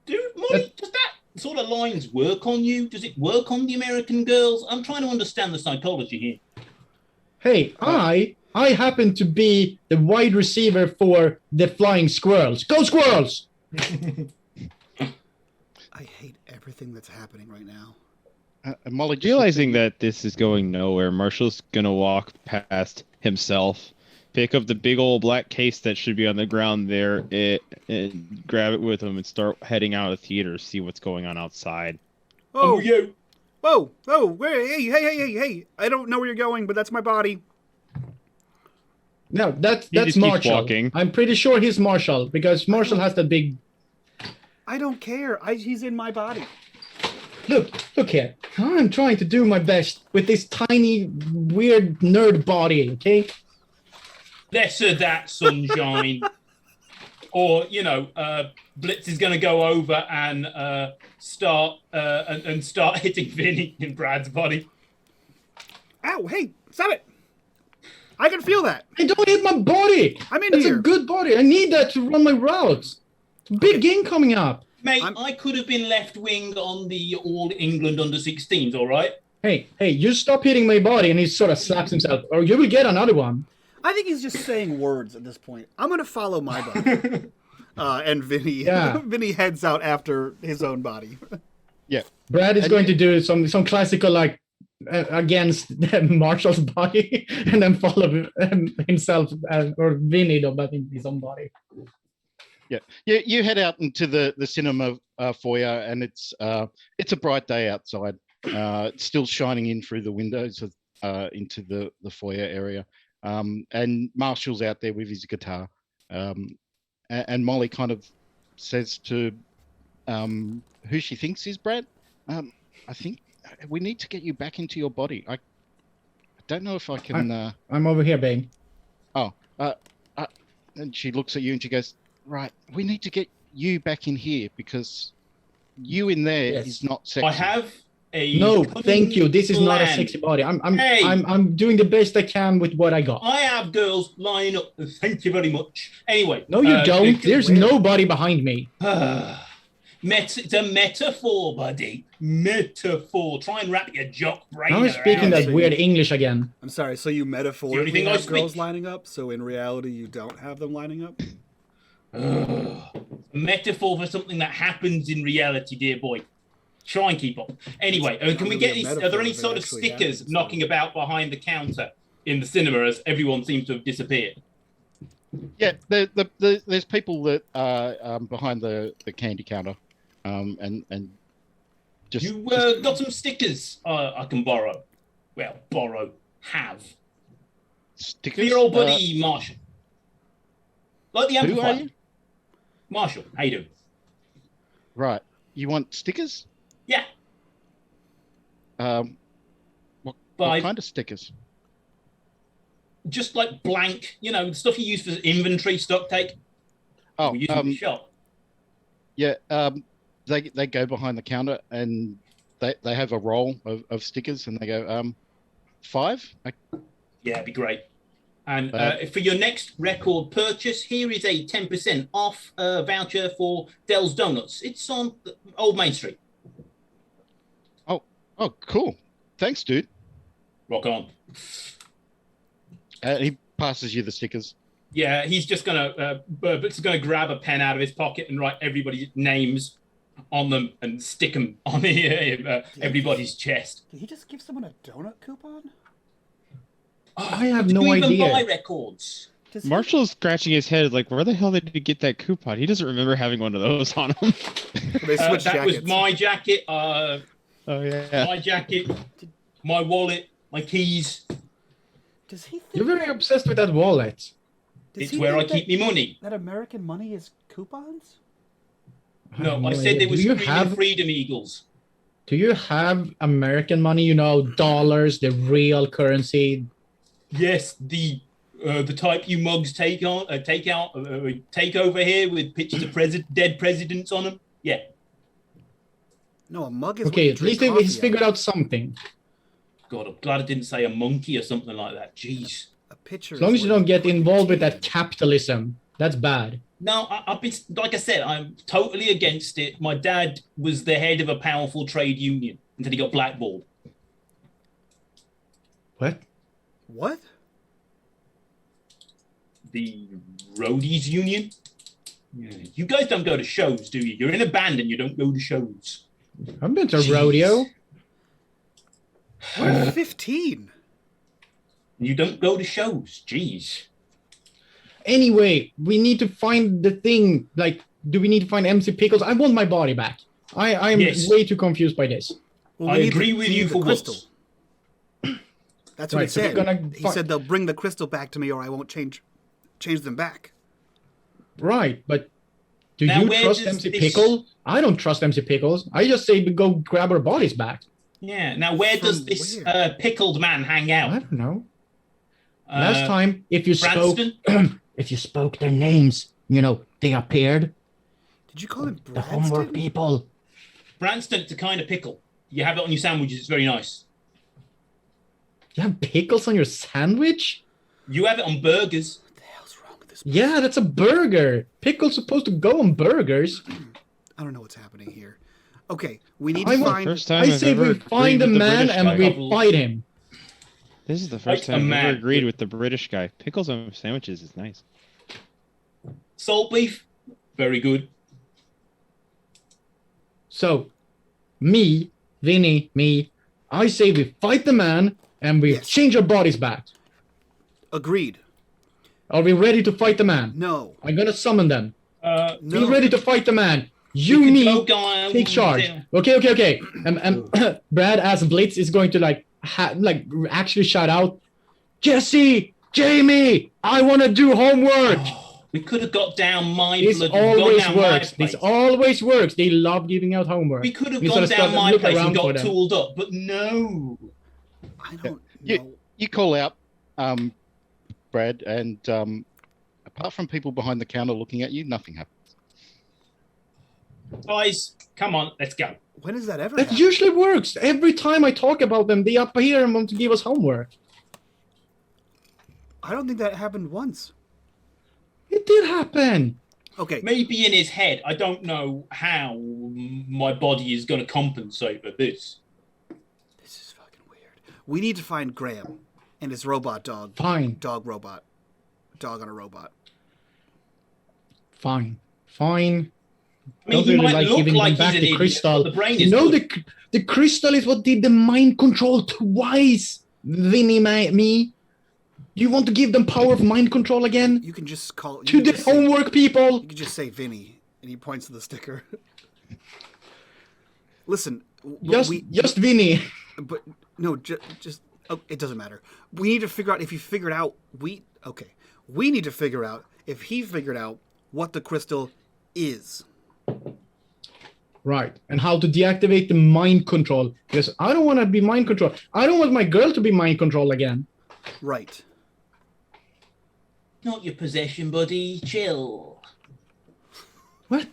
Speaker 5: Dude, Molly, does that sort of lines work on you? Does it work on the American girls? I'm trying to understand the psychology here.
Speaker 4: Hey, I happen to be the wide receiver for the Flying Squirrels. Go Squirrels!
Speaker 1: I hate everything that's happening right now.
Speaker 3: And Molly just
Speaker 2: Realizing that this is going nowhere, Marshall's gonna walk past himself, pick up the big old black case that should be on the ground there, and grab it with him and start heading out of the theater, see what's going on outside.
Speaker 1: Oh,
Speaker 5: yeah.
Speaker 1: whoa, hey! I don't know where you're going, but that's my body.
Speaker 4: No, that's
Speaker 2: just keeps
Speaker 4: Marshall.
Speaker 2: walking.
Speaker 4: I'm pretty sure he's Marshall because Marshall has the big.
Speaker 1: I don't care. He's in my body.
Speaker 4: Look here. I'm trying to do my best with this tiny, weird nerd body. Okay.
Speaker 5: Less of that, sunshine. Or, Blitz is going to go over and start hitting Vinny in Brad's body.
Speaker 1: Ow! Hey, stop it! I can feel that.
Speaker 4: I don't hit my body.
Speaker 1: I'm in
Speaker 4: It's
Speaker 1: here.
Speaker 4: a good body. I need that to run my routes. Big game coming up.
Speaker 5: Mate, I could have been left wing on the All England under-16s, all right?
Speaker 4: Hey, you stop hitting my body, and he sort of slaps himself, or you will get another one.
Speaker 1: I think he's just saying words at this point. I'm gonna follow my body. And Vinny,
Speaker 4: Yeah.
Speaker 1: Vinny heads out after his own body.
Speaker 3: Yeah.
Speaker 4: Brad is
Speaker 3: And
Speaker 4: going to do some classical against Marshall's body, and then follow himself or Vinny, though, but in his own body.
Speaker 3: Yeah, you head out into the cinema foyer, and it's a bright day outside. It's still shining in through the windows into the foyer area, and Marshall's out there with his guitar, and Molly kind of says to who she thinks is Brad, I think we need to get you back into your body. I don't know if I can.
Speaker 4: I'm over here, babe.
Speaker 3: And she looks at you and she goes, right, we need to get you back in here because you in there
Speaker 4: Yes.
Speaker 3: is not sexy.
Speaker 5: I have a...
Speaker 4: No, thank you. This is not a
Speaker 5: plan.
Speaker 4: sexy body.
Speaker 5: Hey.
Speaker 4: I'm doing the best I can with what I got.
Speaker 5: I have girls lining up. Thank you very much. Anyway.
Speaker 4: No, you don't. There's nobody behind me.
Speaker 5: It's a metaphor, buddy. Metaphor. Try and wrap your jock brain
Speaker 4: Now I'm speaking
Speaker 5: around
Speaker 4: that
Speaker 5: it.
Speaker 4: weird English again.
Speaker 1: I'm sorry. So you metaphorically
Speaker 5: anything I
Speaker 1: have girls
Speaker 5: speak?
Speaker 1: lining up, so in reality you don't have them lining up.
Speaker 5: Metaphor for something that happens in reality, dear boy. Try and keep up. Anyway,
Speaker 1: It's
Speaker 5: can we
Speaker 1: not
Speaker 5: get
Speaker 1: really a
Speaker 5: these? Are
Speaker 1: metaphor
Speaker 5: there any
Speaker 1: if it
Speaker 5: sort of
Speaker 1: actually
Speaker 5: stickers
Speaker 1: happens.
Speaker 5: knocking about behind the counter in the cinema as everyone seems to have disappeared?
Speaker 3: Yeah, there's people that are behind the candy counter, and just
Speaker 5: You
Speaker 3: just-
Speaker 5: got some stickers I can borrow. Well, have.
Speaker 3: stickers.
Speaker 5: For your old buddy Marshall. Like the
Speaker 3: who are
Speaker 5: amplifier.
Speaker 3: you?
Speaker 5: Marshall, how you doing?
Speaker 3: Right, you want stickers?
Speaker 5: Yeah.
Speaker 3: What
Speaker 5: Five.
Speaker 3: kind of stickers?
Speaker 5: Just like blank, stuff you use for inventory, stock take.
Speaker 3: Oh,
Speaker 5: We use in the shop.
Speaker 3: yeah. They go behind the counter and they have a roll of stickers and they go 5.
Speaker 5: Yeah, it'd be great. And
Speaker 3: Uh,
Speaker 5: for your next record purchase, here is a 10% off voucher for Dell's Donuts. It's on Old Main Street.
Speaker 3: Oh, cool. Thanks, dude.
Speaker 5: Rock on.
Speaker 3: He passes you the stickers.
Speaker 5: Yeah, he's just gonna grab a pen out of his pocket and write everybody's names on them and stick them on everybody's chest.
Speaker 1: Did he just give someone a donut coupon?
Speaker 4: I have
Speaker 5: Do
Speaker 4: no
Speaker 5: you even
Speaker 4: idea.
Speaker 5: buy records?
Speaker 1: Does he-
Speaker 2: Marshall's scratching his head like, where the hell did he get that coupon? He doesn't remember having one of those on him.
Speaker 1: They switched
Speaker 5: That
Speaker 1: jackets.
Speaker 5: was my jacket.
Speaker 2: Oh yeah.
Speaker 5: My jacket, my wallet, my keys.
Speaker 1: Does he think
Speaker 4: You're very obsessed with that wallet.
Speaker 1: does
Speaker 5: It's
Speaker 1: he
Speaker 5: where I
Speaker 1: think
Speaker 5: keep my money.
Speaker 1: that American money is coupons?
Speaker 5: No,
Speaker 4: have
Speaker 5: I
Speaker 4: no
Speaker 5: said
Speaker 4: idea.
Speaker 5: they were
Speaker 4: Do you
Speaker 5: screaming
Speaker 4: have
Speaker 5: freedom eagles.
Speaker 4: Do you have American money? You know, dollars, the real currency.
Speaker 5: Yes, the type you mugs take over here with pictures of dead presidents on them. Yeah.
Speaker 1: No, a mug is. what
Speaker 4: Okay,
Speaker 1: you
Speaker 4: at
Speaker 1: drink
Speaker 4: least
Speaker 1: coffee
Speaker 4: he's figured out something.
Speaker 5: God, I'm glad I didn't say a monkey or something like that. Jeez.
Speaker 1: A picture.
Speaker 4: As long
Speaker 1: is
Speaker 4: as you
Speaker 1: what
Speaker 4: don't get
Speaker 1: put
Speaker 4: involved with
Speaker 1: tea
Speaker 4: that
Speaker 1: in.
Speaker 4: capitalism, that's bad.
Speaker 5: No, I've been, like I said, I'm totally against it. My dad was the head of a powerful trade union until he got blackballed.
Speaker 4: What?
Speaker 1: What?
Speaker 5: The roadies union. Yeah. You guys don't go to shows, do you? You're in a band and you don't go to shows.
Speaker 4: I've been to a
Speaker 5: Jeez.
Speaker 4: rodeo.
Speaker 1: We're 15.
Speaker 5: You don't go to shows. Jeez.
Speaker 4: Anyway, we need to find the thing. Like, do we need to find MC Pickles? I want my body back. I'm
Speaker 5: Yes.
Speaker 4: way too confused by this.
Speaker 1: Well,
Speaker 5: I
Speaker 1: we need
Speaker 5: agree
Speaker 1: the-
Speaker 5: with
Speaker 1: we
Speaker 5: you
Speaker 1: need the
Speaker 5: for
Speaker 1: crystal.
Speaker 5: once.
Speaker 1: That's what
Speaker 4: Right,
Speaker 1: he
Speaker 4: so we're
Speaker 1: said.
Speaker 4: gonna
Speaker 1: He
Speaker 4: fi-
Speaker 1: said they'll bring the crystal back to me, or I won't change them back.
Speaker 4: Right, but do
Speaker 5: Now,
Speaker 4: you
Speaker 5: where
Speaker 4: trust
Speaker 5: does
Speaker 4: MC
Speaker 5: this-
Speaker 4: Pickle? I don't trust MC Pickles. I just say we go grab our bodies back.
Speaker 5: Yeah. Now, where
Speaker 1: From
Speaker 5: does this
Speaker 1: where?
Speaker 5: pickled man hang
Speaker 4: I
Speaker 5: out?
Speaker 4: don't know. Last
Speaker 5: Uh,
Speaker 4: time, if you spoke,
Speaker 5: Branston?
Speaker 4: if you spoke their names, you know, they appeared.
Speaker 1: Did you call him
Speaker 4: The homework
Speaker 1: Branston?
Speaker 4: people.
Speaker 5: Branston's a kind of pickle. You have it on your sandwiches. It's very nice.
Speaker 4: You have pickles on your sandwich?
Speaker 5: You have it on burgers.
Speaker 1: What the hell's wrong with this?
Speaker 4: Yeah, that's a burger. Pickles supposed to go on burgers.
Speaker 1: I don't know what's happening here. Okay, we need
Speaker 4: I
Speaker 1: to
Speaker 4: want-
Speaker 1: find.
Speaker 2: First time
Speaker 4: I
Speaker 2: I've
Speaker 4: say
Speaker 2: ever
Speaker 4: we find a
Speaker 2: agreed with the
Speaker 4: man
Speaker 2: British
Speaker 4: and
Speaker 2: guy.
Speaker 4: we fight him.
Speaker 2: This is the first
Speaker 5: Like a
Speaker 2: time I've
Speaker 5: man
Speaker 2: ever agreed
Speaker 5: with-
Speaker 2: with the British guy. Pickles on sandwiches is nice.
Speaker 5: Salt beef. Very good.
Speaker 4: So, Vinny, I say we fight the man and we
Speaker 1: Yes.
Speaker 4: change our bodies back.
Speaker 1: Agreed.
Speaker 4: Are we ready to fight the man?
Speaker 1: No.
Speaker 4: I'm gonna summon them.
Speaker 1: No.
Speaker 4: Be ready to fight the man. You,
Speaker 5: We could
Speaker 4: me,
Speaker 5: go down-
Speaker 4: take charge. Okay. And Brad as Blitz is going to like actually shout out, Jesse, Jamie, I want to do homework.
Speaker 5: We could have got down my
Speaker 4: This
Speaker 5: blood.
Speaker 4: always
Speaker 5: gone down my
Speaker 4: works. This
Speaker 5: place.
Speaker 4: always works. They love giving out homework.
Speaker 5: We could have
Speaker 4: We
Speaker 5: gone
Speaker 4: sort of
Speaker 5: down
Speaker 4: started
Speaker 5: my
Speaker 4: look
Speaker 5: place
Speaker 4: around
Speaker 5: and
Speaker 4: for
Speaker 5: got
Speaker 4: them.
Speaker 5: tooled up, but no.
Speaker 1: I don't
Speaker 3: You-
Speaker 1: know.
Speaker 3: You call out, Brad, and apart from people behind the counter looking at you, nothing happens.
Speaker 5: Guys, come on, let's go.
Speaker 1: When has that ever
Speaker 4: That
Speaker 1: happened?
Speaker 4: usually works. Every time I talk about them, they appear and want to give us homework.
Speaker 1: I don't think that happened once.
Speaker 4: It did happen.
Speaker 1: Okay,
Speaker 5: Maybe in his head. I don't know how my body is going to compensate for this.
Speaker 1: this is fucking weird. We need to find Graham and his robot dog.
Speaker 4: Fine.
Speaker 1: Dog robot. Dog on a robot.
Speaker 4: Fine.
Speaker 5: I mean,
Speaker 4: Don't
Speaker 5: he
Speaker 4: really
Speaker 5: might
Speaker 4: like
Speaker 5: look
Speaker 4: giving
Speaker 5: like
Speaker 4: them back
Speaker 5: he's an
Speaker 4: the
Speaker 5: idiot,
Speaker 4: crystal.
Speaker 5: but the brain
Speaker 4: You
Speaker 5: is
Speaker 4: know,
Speaker 5: good.
Speaker 4: the crystal is what did the mind control twice. Vinny, me. You want to give them power of mind control again?
Speaker 1: You can just call. You
Speaker 4: To
Speaker 1: can
Speaker 4: the
Speaker 1: just say-
Speaker 4: homework people.
Speaker 1: You can just say Vinny, and he points to the sticker. Listen,
Speaker 4: Just Vinny.
Speaker 1: but no, just oh, it doesn't matter. We need to figure out if he figured out we need to figure out if he figured out what the crystal is.
Speaker 4: Right. And how to deactivate the mind control. Because I don't want to be mind controlled. I don't want my girl to be mind controlled again.
Speaker 1: Right.
Speaker 5: Not your possession, buddy. Chill.
Speaker 4: What?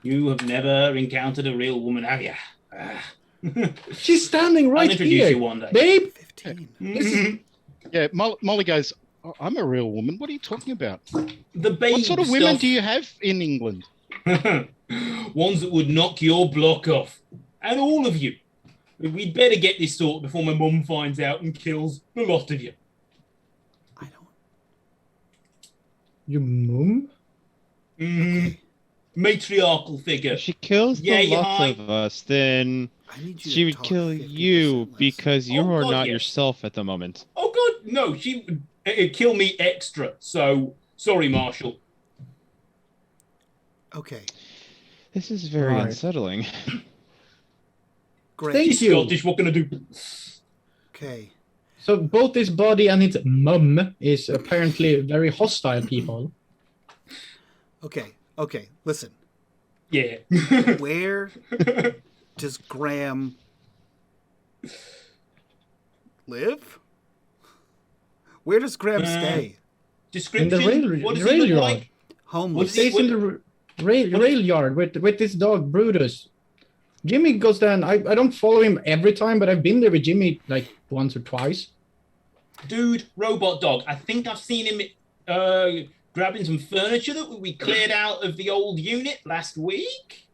Speaker 5: You have never encountered a real woman, have you?
Speaker 4: She's standing
Speaker 5: I'll
Speaker 4: right
Speaker 5: introduce
Speaker 4: here.
Speaker 5: you one day.
Speaker 4: Babe,
Speaker 1: 15.
Speaker 3: Yeah, Molly goes, I'm a real woman. What are you talking about?
Speaker 5: The babe
Speaker 3: What sort of women
Speaker 5: stuff-
Speaker 3: do you have in England?
Speaker 5: Ones that would knock your block off. And all of you. We'd better get this sorted before my mum finds out and kills the lot of you.
Speaker 1: I don't.
Speaker 4: your mum?
Speaker 5: Mm. matriarchal figure.
Speaker 2: If she kills the
Speaker 5: Yay,
Speaker 2: lots
Speaker 5: hi.
Speaker 2: of us, then
Speaker 1: I need you
Speaker 2: she
Speaker 1: to
Speaker 2: would
Speaker 1: talk
Speaker 2: kill
Speaker 1: 50%
Speaker 2: you
Speaker 1: less.
Speaker 2: because you
Speaker 5: Oh,
Speaker 2: are
Speaker 5: God,
Speaker 2: not
Speaker 5: yes.
Speaker 2: yourself at the moment.
Speaker 5: Oh God, no, she would kill me extra. So sorry, Marshall.
Speaker 1: Okay,
Speaker 2: This is very
Speaker 4: Right.
Speaker 2: unsettling.
Speaker 1: great.
Speaker 4: Thank
Speaker 5: She's
Speaker 4: you.
Speaker 5: Scottish. What can I do?
Speaker 1: Okay.
Speaker 4: So both this body and its mum is apparently very hostile people.
Speaker 1: Okay. Okay. Listen.
Speaker 5: Yeah.
Speaker 1: Where does Graham live? Where does Graham stay?
Speaker 4: In
Speaker 5: Description.
Speaker 4: the
Speaker 5: What does
Speaker 4: rail
Speaker 5: he look
Speaker 4: yard.
Speaker 5: like?
Speaker 4: He
Speaker 1: Homeless.
Speaker 5: What is
Speaker 4: stays in the rail yard with this dog Brutus. Jimmy goes down. I don't follow him every time, but I've been there with Jimmy like once or twice.
Speaker 5: Dude, robot dog. I think I've seen him grabbing some furniture that we cleared out of the old unit last week.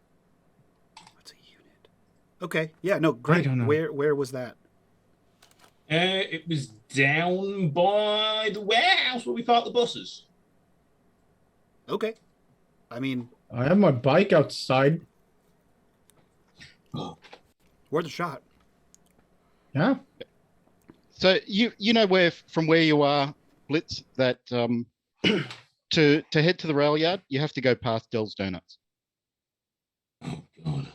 Speaker 1: What's a unit? Okay. Yeah. No. Great.
Speaker 4: don't know.
Speaker 1: Where was that?
Speaker 5: It was down by the warehouse where we park the buses.
Speaker 1: Okay. I mean,
Speaker 4: I have my bike outside.
Speaker 1: worth a shot.
Speaker 4: Yeah.
Speaker 3: So you know where from where you are, Blitz, that to head to the rail yard, you have to go past Dell's Donuts.
Speaker 5: Oh God.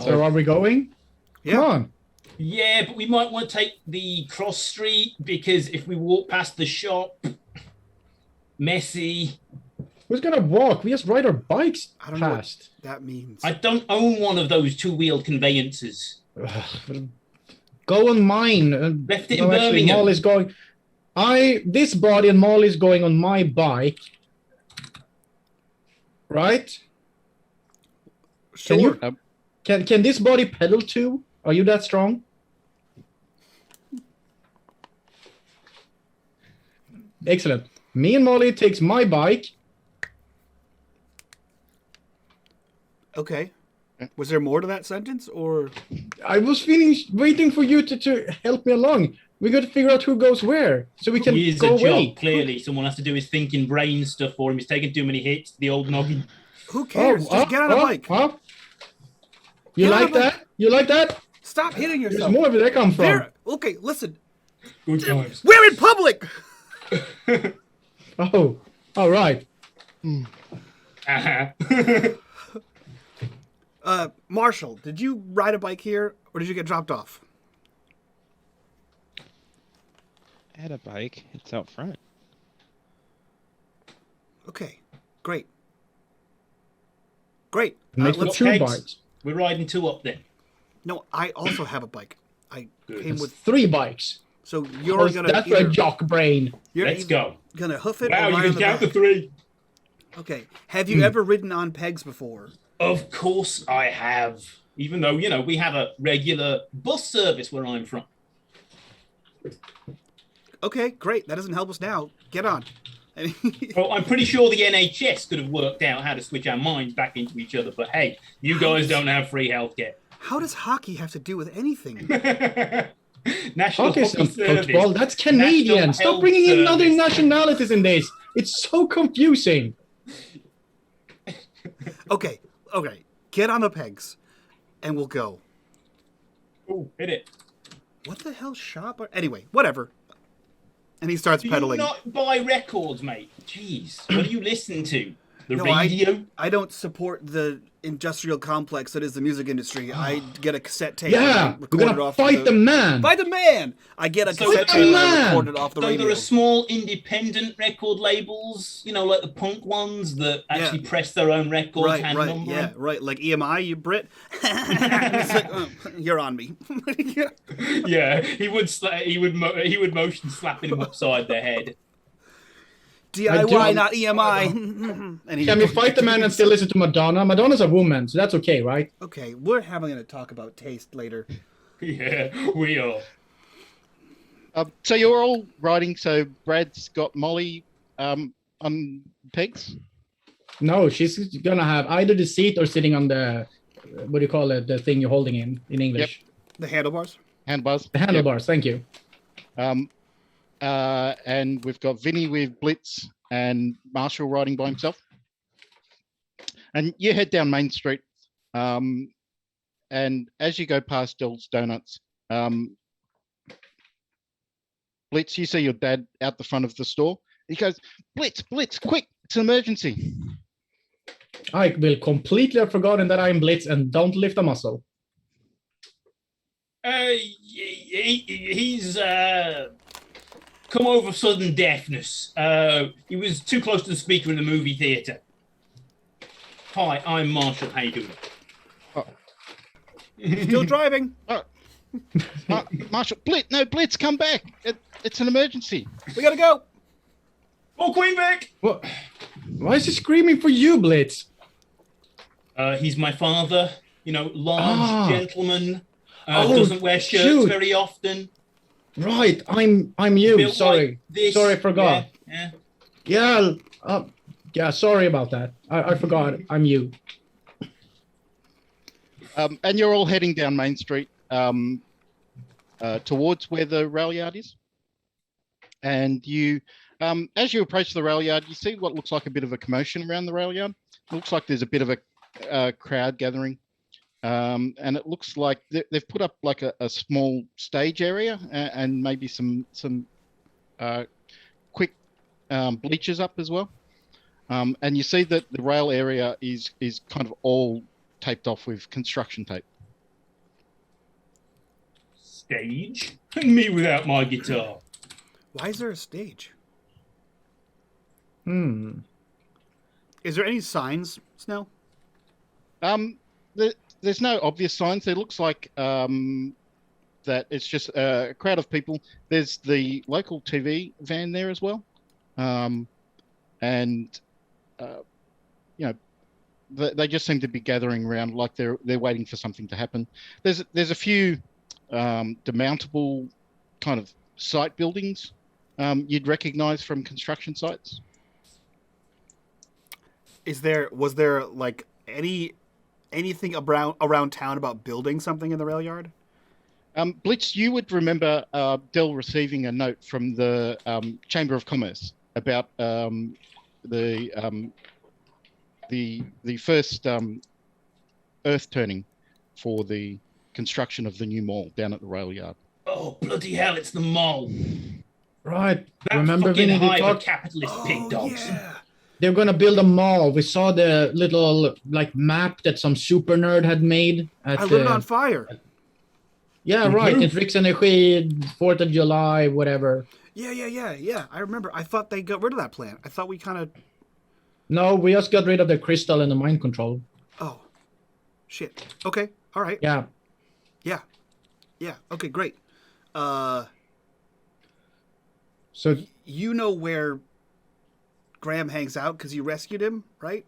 Speaker 4: So are we going?
Speaker 1: Yeah.
Speaker 4: Come on.
Speaker 5: Yeah, but we might want to take the cross street because if we walk past the shop, messy.
Speaker 4: Who's gonna walk? We just ride our bikes
Speaker 1: I don't know what
Speaker 4: past.
Speaker 1: that means.
Speaker 5: I don't own one of those two-wheeled conveyances.
Speaker 4: Go on mine.
Speaker 5: Left it in
Speaker 4: Actually,
Speaker 5: Birmingham.
Speaker 4: Molly's going. This body and Molly's going on my bike. Right?
Speaker 1: Sure.
Speaker 4: Can this body pedal too? Are you that strong? Excellent. Me and Molly takes my bike.
Speaker 1: Okay. Was there more to that sentence, or
Speaker 4: I was waiting for you to help me along. We got to figure out who goes where, so we can
Speaker 5: He is
Speaker 4: go
Speaker 5: a job,
Speaker 4: away.
Speaker 5: clearly. Someone has to do his thinking brain stuff for him. He's taking too many hits, the old noggin.
Speaker 1: who cares? Just get on a bike.
Speaker 4: You
Speaker 1: Get on
Speaker 4: like
Speaker 1: a bike.
Speaker 4: that? You like that?
Speaker 1: Stop hitting
Speaker 4: There's
Speaker 1: yourself.
Speaker 4: more where that come from.
Speaker 1: There. Okay. Listen.
Speaker 5: Good times.
Speaker 1: We're in public.
Speaker 4: Oh, all right.
Speaker 5: Uh-huh.
Speaker 1: Marshall, did you ride a bike here, or did you get dropped off?
Speaker 2: I had a bike. It's out front.
Speaker 1: Okay. Great. Great.
Speaker 4: Makes for
Speaker 1: let's-
Speaker 4: two
Speaker 5: Kegs.
Speaker 4: bikes.
Speaker 5: We're riding two up then.
Speaker 1: No, I also have a bike. I came
Speaker 4: It's
Speaker 1: with.
Speaker 4: 3 bikes.
Speaker 1: So you're gonna.
Speaker 4: That's for a
Speaker 1: either-
Speaker 4: jock brain.
Speaker 1: You're
Speaker 5: Let's
Speaker 1: either
Speaker 5: go.
Speaker 1: Gonna hoof it.
Speaker 5: Wow,
Speaker 1: or
Speaker 5: you
Speaker 1: ride
Speaker 5: can
Speaker 1: on the
Speaker 5: count to
Speaker 1: back.
Speaker 5: 3.
Speaker 1: Okay. Have you ever ridden on pegs before?
Speaker 5: Of course I have. Even though, we have a regular bus service where I'm from.
Speaker 1: Okay, great. That doesn't help us now. Get on.
Speaker 5: Well, I'm pretty sure the NHS could have worked out how to switch our minds back into each other. But hey, you guys don't have free healthcare.
Speaker 1: How does hockey have to do with anything?
Speaker 5: National
Speaker 4: Hockey's
Speaker 5: Hockey
Speaker 4: not
Speaker 5: Service.
Speaker 4: football. That's Canadian.
Speaker 5: National
Speaker 4: Stop
Speaker 5: Health
Speaker 4: bringing in other
Speaker 5: Service.
Speaker 4: nationalities in this. It's so confusing.
Speaker 1: Okay, okay. Get on the pegs, and we'll go.
Speaker 5: Ooh, hit it.
Speaker 1: What the hell shop? Anyway, whatever. And he starts
Speaker 5: Do
Speaker 1: pedaling.
Speaker 5: you not buy records, mate? Jeez, what do you listen to? The
Speaker 1: No,
Speaker 5: radio?
Speaker 1: I don't support the industrial complex that is the music industry. I get a cassette tape.
Speaker 4: Yeah,
Speaker 1: and
Speaker 4: we're
Speaker 1: record it
Speaker 4: gonna
Speaker 1: off
Speaker 4: fight the man.
Speaker 1: Fight the man. I get a
Speaker 5: So
Speaker 1: cassette
Speaker 5: the
Speaker 1: tape and
Speaker 4: man!
Speaker 1: I record it off the
Speaker 5: So
Speaker 1: radio.
Speaker 5: there are small independent record labels, like the punk ones that actually press their own records,
Speaker 1: Right,
Speaker 5: hand
Speaker 1: right,
Speaker 5: number
Speaker 1: yeah,
Speaker 5: them.
Speaker 1: right. Like EMI, you Brit. It's like, you're on me.
Speaker 5: Yeah, he would motion slapping him upside the head.
Speaker 1: DIY, not EMI. And he-
Speaker 4: Can we fight the man and still listen to Madonna? Madonna's a woman, so that's okay, right?
Speaker 1: Okay, we're having a talk about taste later.
Speaker 5: Yeah, we are.
Speaker 3: So you're all riding. So Brad's got Molly on pegs.
Speaker 4: No, she's gonna have either the seat or sitting on the what do you call it? The thing you're holding in English.
Speaker 1: The handlebars.
Speaker 3: Handbars.
Speaker 4: The handlebars. Thank you.
Speaker 3: and we've got Vinny with Blitz and Marshall riding by himself. And you head down Main Street, and as you go past Dell's Donuts, Blitz, you see your dad out the front of the store. He goes, Blitz, quick, it's an emergency.
Speaker 4: I will completely have forgotten that I'm Blitz and don't lift a muscle.
Speaker 5: He's come over sudden deafness. He was too close to the speaker in the movie theater. Hi, I'm Marshall. How you doing?
Speaker 1: Still driving.
Speaker 3: Marshall, Blitz, come back. It's an emergency.
Speaker 1: We gotta go.
Speaker 5: Oh, Queen Vic!
Speaker 4: What? Why is he screaming for you, Blitz?
Speaker 5: He's my father. You know, large gentleman.
Speaker 4: Oh,
Speaker 5: doesn't wear shirts
Speaker 4: shoot.
Speaker 5: very often.
Speaker 4: Right, I'm you.
Speaker 5: Built
Speaker 4: Sorry,
Speaker 5: like this.
Speaker 4: sorry, I forgot.
Speaker 5: Yeah.
Speaker 4: Yeah, sorry about that. I forgot. I'm you.
Speaker 3: And you're all heading down Main Street towards where the rail yard is. And you, as you approach the rail yard, you see what looks like a bit of a commotion around the rail yard. It looks like there's a bit of a crowd gathering. And it looks like they've put up like a small stage area and maybe some quick bleachers up as well. And you see that the rail area is kind of all taped off with construction tape.
Speaker 5: Stage? Me without my guitar.
Speaker 1: Why is there a stage?
Speaker 4: Is
Speaker 1: there any signs, Snell?
Speaker 3: There's no obvious signs. It looks like that it's just a crowd of people. There's the local TV van there as well. They just seem to be gathering around like they're waiting for something to happen. There's a few demountable kind of site buildings you'd recognize from construction sites.
Speaker 1: Was there like anything around town about building something in the rail yard?
Speaker 3: Blitz, you would remember Dell receiving a note from the Chamber of Commerce about the first earth turning for the construction of the new mall down at the rail yard.
Speaker 5: Oh, bloody hell, it's the mall.
Speaker 4: Right.
Speaker 5: That
Speaker 4: Remember
Speaker 5: fucking
Speaker 4: Vinny, they
Speaker 5: hive of
Speaker 4: talked
Speaker 5: capitalist pig dogs.
Speaker 1: Yeah.
Speaker 4: they're gonna build a mall. We saw the little like map that some super nerd had made.
Speaker 1: I lit it on fire.
Speaker 4: Yeah, right. It's Riks Energy, 4th of July, whatever.
Speaker 1: Yeah. I remember. I thought they got rid of that plan. I thought we kind of...
Speaker 4: No, we just got rid of the crystal and the mind control.
Speaker 1: Oh, shit. Okay. All right.
Speaker 4: Yeah.
Speaker 1: Okay, great.
Speaker 4: So
Speaker 1: you know where Graham hangs out because you rescued him, right?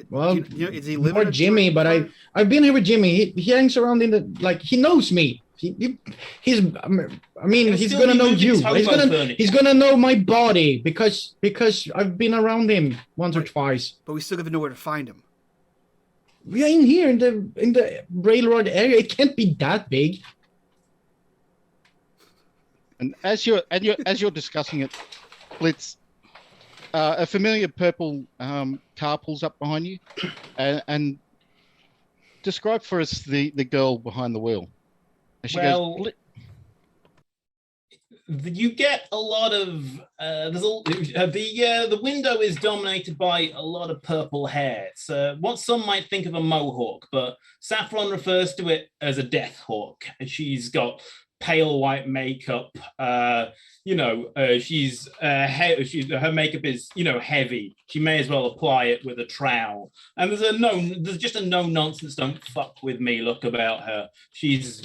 Speaker 4: Well,
Speaker 1: is he living?
Speaker 4: more Jimmy, but I've been here with Jimmy. He hangs around in the he knows me. He's gonna know you. He's gonna know my body because I've been around him once or twice.
Speaker 1: But we still got to know where to find him.
Speaker 4: We are in here in the railroad area. It can't be that big.
Speaker 3: And as you're discussing it, Blitz, a familiar purple car pulls up behind you, and describe for us the girl behind the wheel. And she goes,
Speaker 5: you get a lot of the window is dominated by a lot of purple hair. It's what some might think of a mohawk, but Saffron refers to it as a death hawk. And she's got pale white makeup. She's her makeup is heavy. She may as well apply it with a trowel. And there's just a no nonsense, don't fuck with me look about her. She's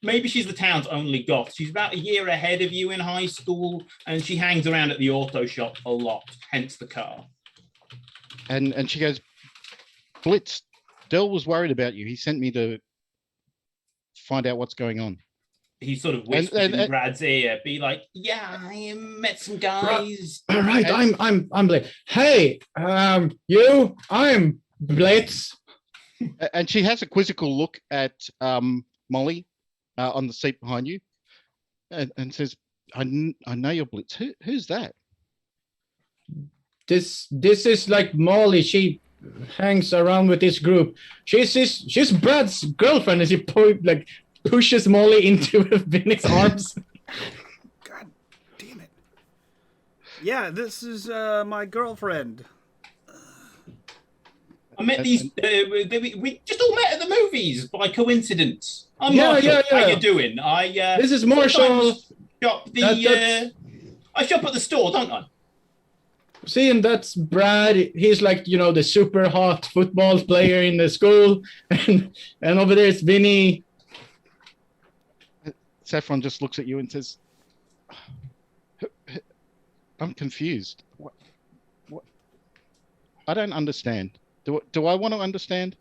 Speaker 5: maybe she's the town's only goth. She's about a year ahead of you in high school, and she hangs around at the auto shop a lot. Hence the car.
Speaker 3: And she goes, Blitz, Dell was worried about you. He sent me to find out what's going on.
Speaker 5: He sort of whispers in Brad's ear, be like, "Yeah, I met some guys."
Speaker 4: Right, I'm Blitz. Hey, I'm Blitz.
Speaker 3: And she has a quizzical look at Molly on the seat behind you, and says, I know you're Blitz. Who's that?
Speaker 4: This is like Molly. She hangs around with this group. She's Brad's girlfriend, and she pushes Molly into Vinny's arms.
Speaker 1: God damn it. Yeah, this is my girlfriend.
Speaker 5: I met these. We just all met at the movies by coincidence. I'm
Speaker 4: Yeah,
Speaker 5: Marshall.
Speaker 4: yeah,
Speaker 5: How
Speaker 4: yeah.
Speaker 5: you doing?
Speaker 4: This is Marshall.
Speaker 5: I shop at the store, don't I?
Speaker 4: See, and that's Brad. He's like, the super hot football player in the school, and over there it's Vinny.
Speaker 3: Saffron just looks at you and says, "I'm confused. What? I don't understand. Do I want to understand?"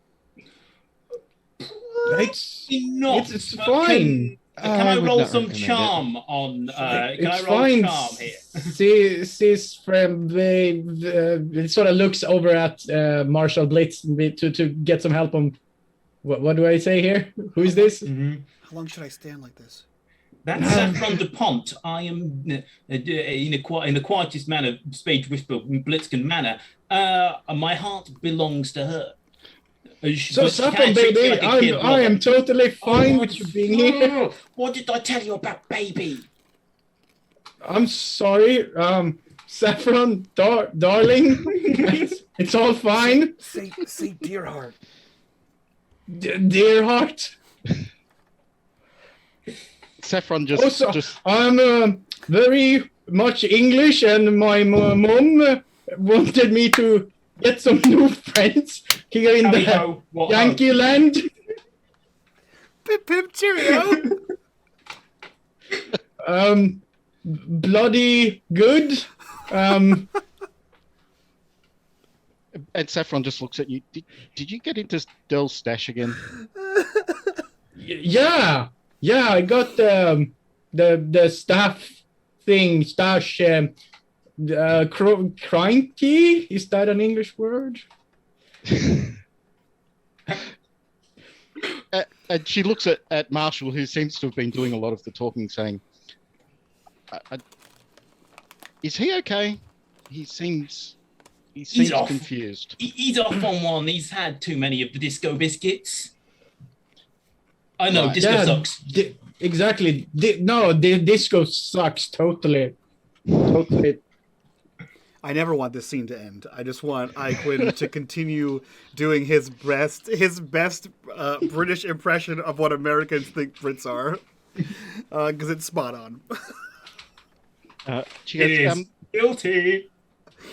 Speaker 4: It's
Speaker 5: Not.
Speaker 4: it's
Speaker 5: but
Speaker 4: Fine.
Speaker 5: Can I
Speaker 2: would
Speaker 5: roll
Speaker 2: not
Speaker 5: some
Speaker 2: recommend
Speaker 5: charm on? Can I
Speaker 4: It's
Speaker 5: roll
Speaker 4: fine.
Speaker 5: charm here?
Speaker 4: She's from it sort of looks over at Marshall Blitz to get some help on what do I say here? Who is this?
Speaker 1: How long should I stand like this?
Speaker 5: That's Saffron DuPont. I am in the quietest manner, speech whisper, Blitzkin manner. My heart belongs to her.
Speaker 4: So Saffron, baby, I am totally fine with you being here.
Speaker 5: What did I tell you about baby?
Speaker 4: I'm sorry, Saffron, darling. It's all fine.
Speaker 1: Say dear heart.
Speaker 4: Dear heart.
Speaker 3: Saffron just
Speaker 4: I'm very much English, and my mom wanted me to get some new friends here in the Yankee land.
Speaker 1: Pip pip cheerio.
Speaker 4: Bloody good.
Speaker 3: and Saffron just looks at you. Did you get into Dell's stash again?
Speaker 4: Yeah, I got the staff thing, stash. Cranky? Is that an English word?
Speaker 3: And she looks at Marshall, who seems to have been doing a lot of the talking, saying, "Is he okay? He seems confused."
Speaker 5: He's off on one. He's had too many of the disco biscuits. I know,
Speaker 3: Right.
Speaker 5: disco sucks.
Speaker 4: Exactly. The disco sucks totally.
Speaker 1: I never want this scene to end. I just want Iquin to continue doing his best British impression of what Americans think Brits are, because it's spot on.
Speaker 3: She goes,
Speaker 5: Guilty.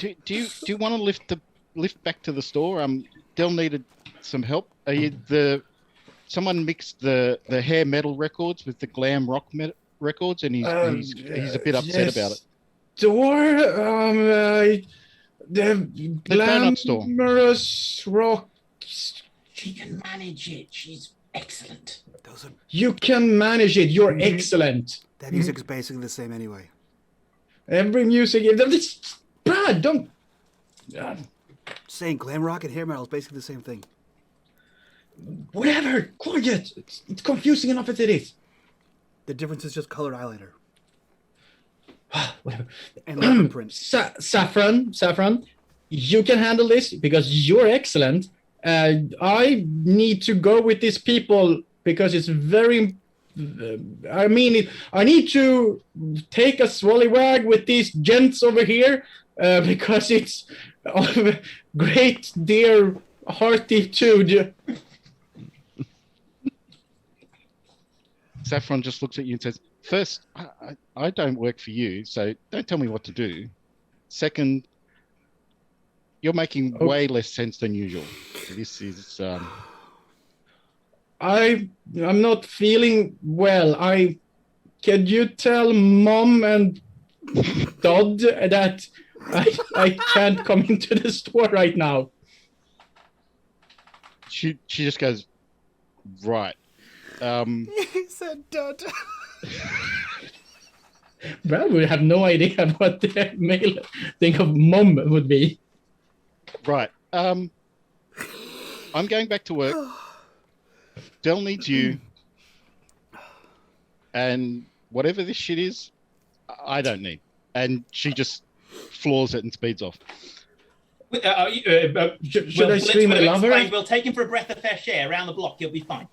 Speaker 3: do you want to lift back to the store? Dell needed some help. Are you someone mixed the hair metal records with the glam rock records, and he's a bit upset about it.
Speaker 4: Door, the
Speaker 3: donut store.
Speaker 4: glamorous rock.
Speaker 5: She can manage it. She's excellent.
Speaker 4: You can manage it. You're excellent.
Speaker 1: That music's basically the same anyway.
Speaker 4: Every music. Brad, don't.
Speaker 1: Saying glam rock and hair metal is basically the same thing.
Speaker 4: Whatever. Quiet. It's confusing enough as it is.
Speaker 1: The difference is just colored eyeliner.
Speaker 4: Whatever.
Speaker 1: And leopard print.
Speaker 4: Saffron, you can handle this because you're excellent. I need to go with these people because it's very. I need to take a swallywag with these gents over here because it's great, dear, hearty Tude.
Speaker 3: Saffron just looks at you and says, "First, I don't work for you, so don't tell me what to do. Second, you're making way less sense than usual. This is
Speaker 4: I'm not feeling well. Could you tell Mom and Dodd that I can't come into the store right now?"
Speaker 3: She just goes, "Right."
Speaker 1: He said dud.
Speaker 4: Brad would have no idea what the male thing of Mom would be.
Speaker 3: Right. I'm going back to work. Dell needs you. And whatever this shit is, I don't need. And she just floors it and speeds off.
Speaker 4: Should I scream I love her?
Speaker 5: We'll take him for a breath of fresh air around the block. He'll be fine.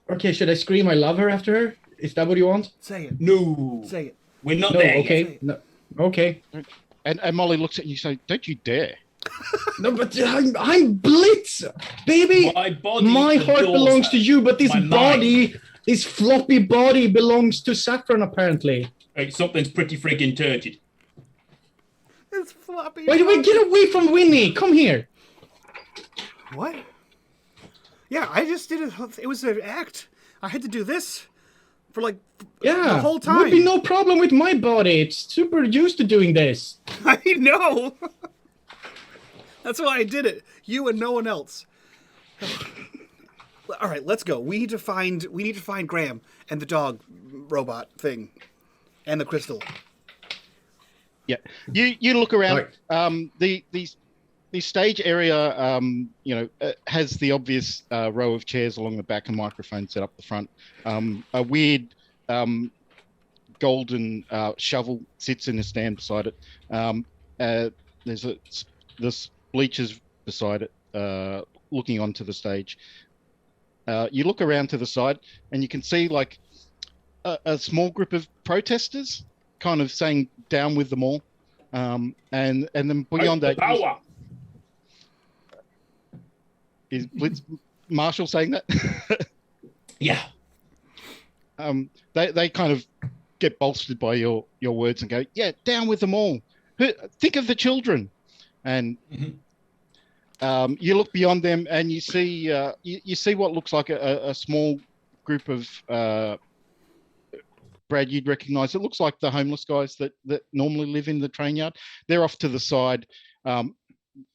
Speaker 4: Okay, should I scream I love her after her? Is that what you want?
Speaker 1: Say it.
Speaker 5: No.
Speaker 1: Say it.
Speaker 5: We're not
Speaker 4: No,
Speaker 5: there
Speaker 4: okay.
Speaker 5: yet.
Speaker 4: No, okay.
Speaker 3: And Molly looks at you and says, don't you dare.
Speaker 4: No, but I'm Blitz, baby. My heart belongs to you, but this this floppy body belongs to Saffron, apparently.
Speaker 5: Hey, something's pretty friggin' turgid.
Speaker 1: It's floppy.
Speaker 4: Why do we get away from Winnie? Come here.
Speaker 1: What? Yeah, I just did it. It was an act. I had to do this for like the whole time.
Speaker 4: Would be no problem with my body. It's super used to doing this.
Speaker 1: I know. That's why I did it. You and no one else. All right, let's go. We need to find Graham and the dog robot thing and the crystal.
Speaker 3: Yeah, you look around. Right. The stage area, has the obvious row of chairs along the back and microphone set up the front. A weird golden shovel sits in a stand beside it. There's bleachers beside it, looking onto the stage. You look around to the side, and you can see like a small group of protesters, kind of saying "down with them all," and then beyond that.
Speaker 5: Power.
Speaker 3: Is Blitz Marshall saying that?
Speaker 5: Yeah.
Speaker 3: They kind of get bolstered by your words and go, yeah, down with them all. Think of the children. And you look beyond them and you see you see what looks like a small group of Brad, you'd recognize. It looks like the homeless guys that normally live in the train yard. They're off to the side.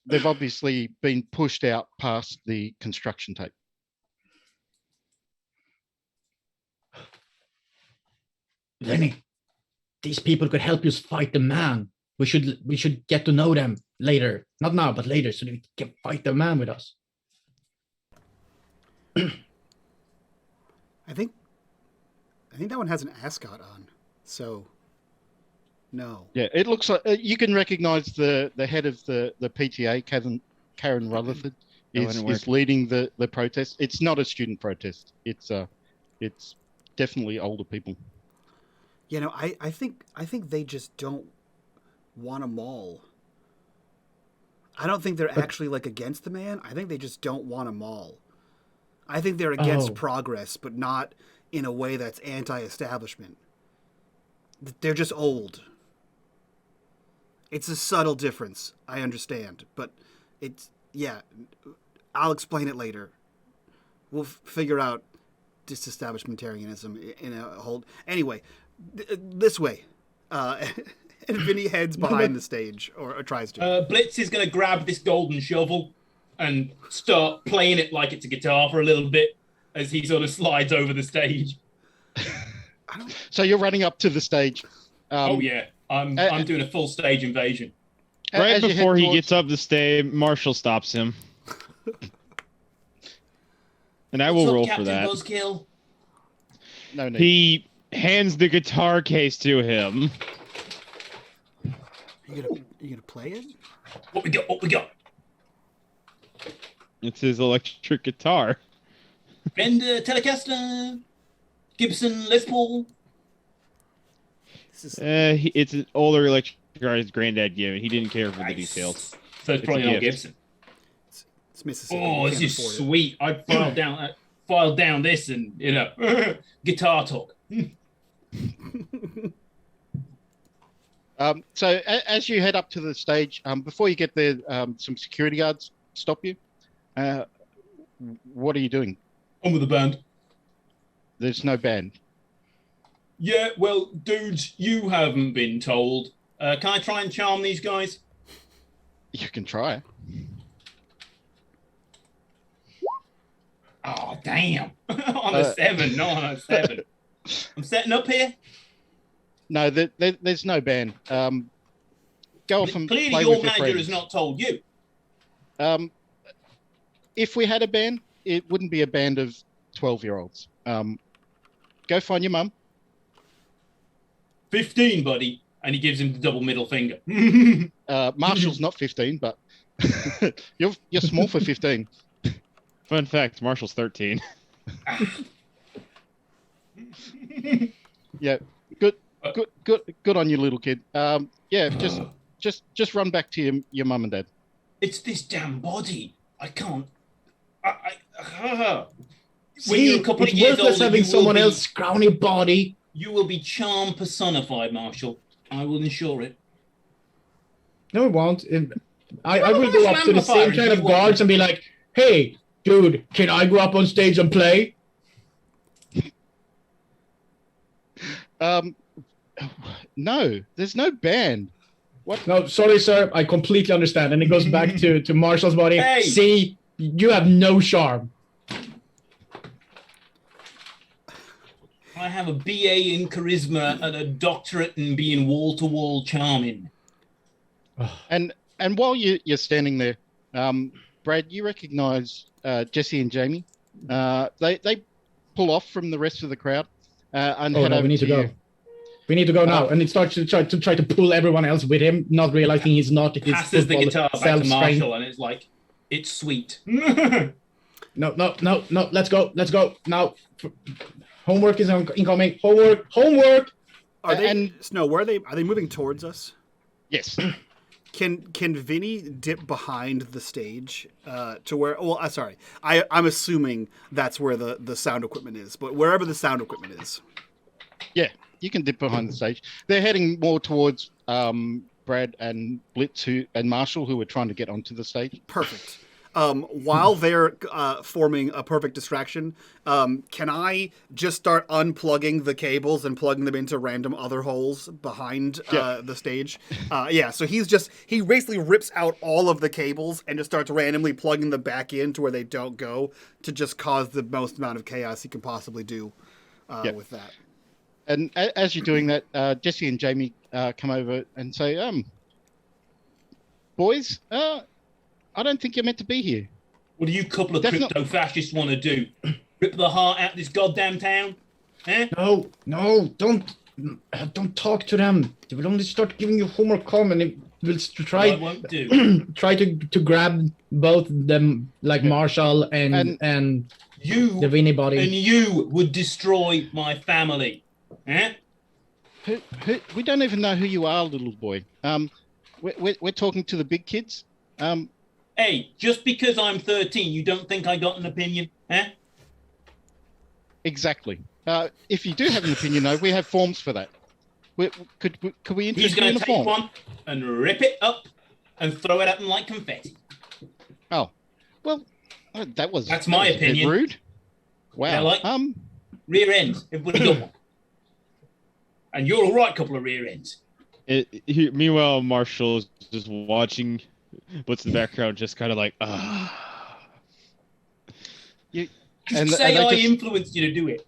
Speaker 3: They've obviously been pushed out past the construction tape.
Speaker 4: Lenny, these people could help us fight the man. We should get to know them later. Not now, but later, so they can fight the man with us.
Speaker 1: I think that one has an ascot on, so no.
Speaker 3: Yeah, it looks like you can recognise the head of the PTA, Karen Rutherford, is leading the protest. It's not a student protest. It's definitely older people.
Speaker 1: You know, I think they just don't want a mall. I don't think they're actually like against the man. I think they just don't want a mall. I think they're against progress, but not in a way that's anti-establishment. They're just old. It's a subtle difference, I understand, but I'll explain it later. We'll figure out disestablishmentarianism in a whole... Anyway, this way. And Vinny heads behind the stage, or tries to.
Speaker 5: Blitz is going to grab this golden shovel and start playing it like it's a guitar for a little bit as he sort of slides over the stage.
Speaker 3: So you're running up to the stage.
Speaker 5: Oh yeah, I'm doing a full stage invasion.
Speaker 2: Right before he gets up the stage, Marshall stops him. And I will roll for that.
Speaker 5: Buzzkill?
Speaker 3: No need.
Speaker 2: He hands the guitar case to him.
Speaker 1: You gonna play it?
Speaker 5: What we got?
Speaker 2: It's his electric guitar.
Speaker 5: Fender Telecaster, Gibson Les Paul.
Speaker 2: It's an older electric guitar his granddad gave him. He didn't care for the details.
Speaker 5: So it's probably not Gibson.
Speaker 1: It's Mississippi.
Speaker 5: Oh, this is sweet. I filed down this and guitar talk.
Speaker 3: So as you head up to the stage, before you get there, some security guards stop you. What are you doing?
Speaker 5: On with the band.
Speaker 3: There's no band.
Speaker 5: Yeah, well, dudes, you haven't been told. Can I try and charm these guys?
Speaker 3: You can try.
Speaker 5: Oh, damn. On a 7, not on a 7. I'm setting up here.
Speaker 3: No, there's no band. Go off and
Speaker 5: clearly
Speaker 3: play
Speaker 5: your
Speaker 3: with
Speaker 5: manager
Speaker 3: your
Speaker 5: has
Speaker 3: friends.
Speaker 5: not told you.
Speaker 3: If we had a band, it wouldn't be a band of 12-year-olds. Go find your mum.
Speaker 5: 15, buddy. And he gives him the double middle finger.
Speaker 3: Marshall's not 15, but you're small for 15.
Speaker 2: Fun fact: Marshall's 13.
Speaker 3: Yeah, good on you, little kid. Yeah, just run back to your mum and dad.
Speaker 5: It's this damn body. I can't. When
Speaker 4: See,
Speaker 5: you're a couple of
Speaker 4: it's
Speaker 5: years
Speaker 4: worthless
Speaker 5: older,
Speaker 4: having
Speaker 5: you will
Speaker 4: someone
Speaker 5: be-
Speaker 4: else's scrawny body.
Speaker 5: You will be charm personified, Marshall. I will ensure it.
Speaker 4: No, it won't. I will go up to the same
Speaker 5: Flammifier,
Speaker 4: kind of
Speaker 5: you
Speaker 4: guards and be like, "Hey, dude, can I go up on stage and play?"
Speaker 3: No, there's no band. What?
Speaker 4: No, sorry, sir. I completely understand. And it goes back to Marshall's body.
Speaker 5: Hey!
Speaker 4: See, you have no charm.
Speaker 5: I have a BA in charisma and a doctorate in being wall-to-wall charming.
Speaker 3: And while you're standing there, Brad, you recognise Jesse and Jamie. They pull off from the rest of the crowd and head over
Speaker 4: we need to go.
Speaker 3: you.
Speaker 4: We need to go now. And it starts to try to pull everyone else with him, not realizing he's not his
Speaker 5: Passes the
Speaker 4: football
Speaker 5: guitar back to
Speaker 4: self-strength.
Speaker 5: Marshall, and it's like, it's sweet.
Speaker 4: No. Let's go now. Homework is incoming. Homework.
Speaker 1: Are they?
Speaker 3: And-
Speaker 1: Snow, where are they? Are they moving towards us?
Speaker 3: Yes.
Speaker 1: Can Vinny dip behind the stage to where? Well, sorry, I'm assuming that's where the sound equipment is, but wherever the sound equipment is.
Speaker 3: Yeah, you can dip behind the stage. They're heading more towards Brad and Blitz and Marshall, who are trying to get onto the stage.
Speaker 1: Perfect. While they're forming a perfect distraction, can I just start unplugging the cables and plugging them into random other holes behind the stage? So he basically rips out all of the cables and just starts randomly plugging them back in to where they don't go to just cause the most amount of chaos he can possibly do with that.
Speaker 3: And as you're doing that, Jesse and Jamie come over and say, boys, I don't think you're meant to be here.
Speaker 5: What do you couple of
Speaker 3: Definitely.
Speaker 5: crypto fascists want to do? Rip the heart out of this goddamn town? Eh?
Speaker 4: No, don't talk to them. They will only start giving you homework come and it will
Speaker 5: I won't do.
Speaker 4: try to grab both them, like Marshall and
Speaker 5: You
Speaker 4: the Vinny body.
Speaker 5: and you would destroy my family. Eh?
Speaker 3: We don't even know who you are, little boy. We're talking to the big kids.
Speaker 5: Hey, just because I'm 13, you don't think I got an opinion? Eh?
Speaker 3: Exactly. If you do have an opinion, though, we have forms for that. Could we
Speaker 5: He's
Speaker 3: interest you
Speaker 5: going
Speaker 3: in
Speaker 5: to
Speaker 3: a
Speaker 5: take
Speaker 3: form?
Speaker 5: one and rip it up and throw it at them like confetti.
Speaker 3: Oh, well,
Speaker 5: That's my
Speaker 3: a bit
Speaker 5: opinion.
Speaker 3: rude. Wow.
Speaker 5: Yeah, like- Rear end. Everybody got one. And you're all right, couple of rear ends.
Speaker 2: Meanwhile, Marshall is just watching what's in the background, just kind of like,
Speaker 3: And
Speaker 5: Say
Speaker 3: they
Speaker 5: I
Speaker 3: just-
Speaker 5: influenced you to do it.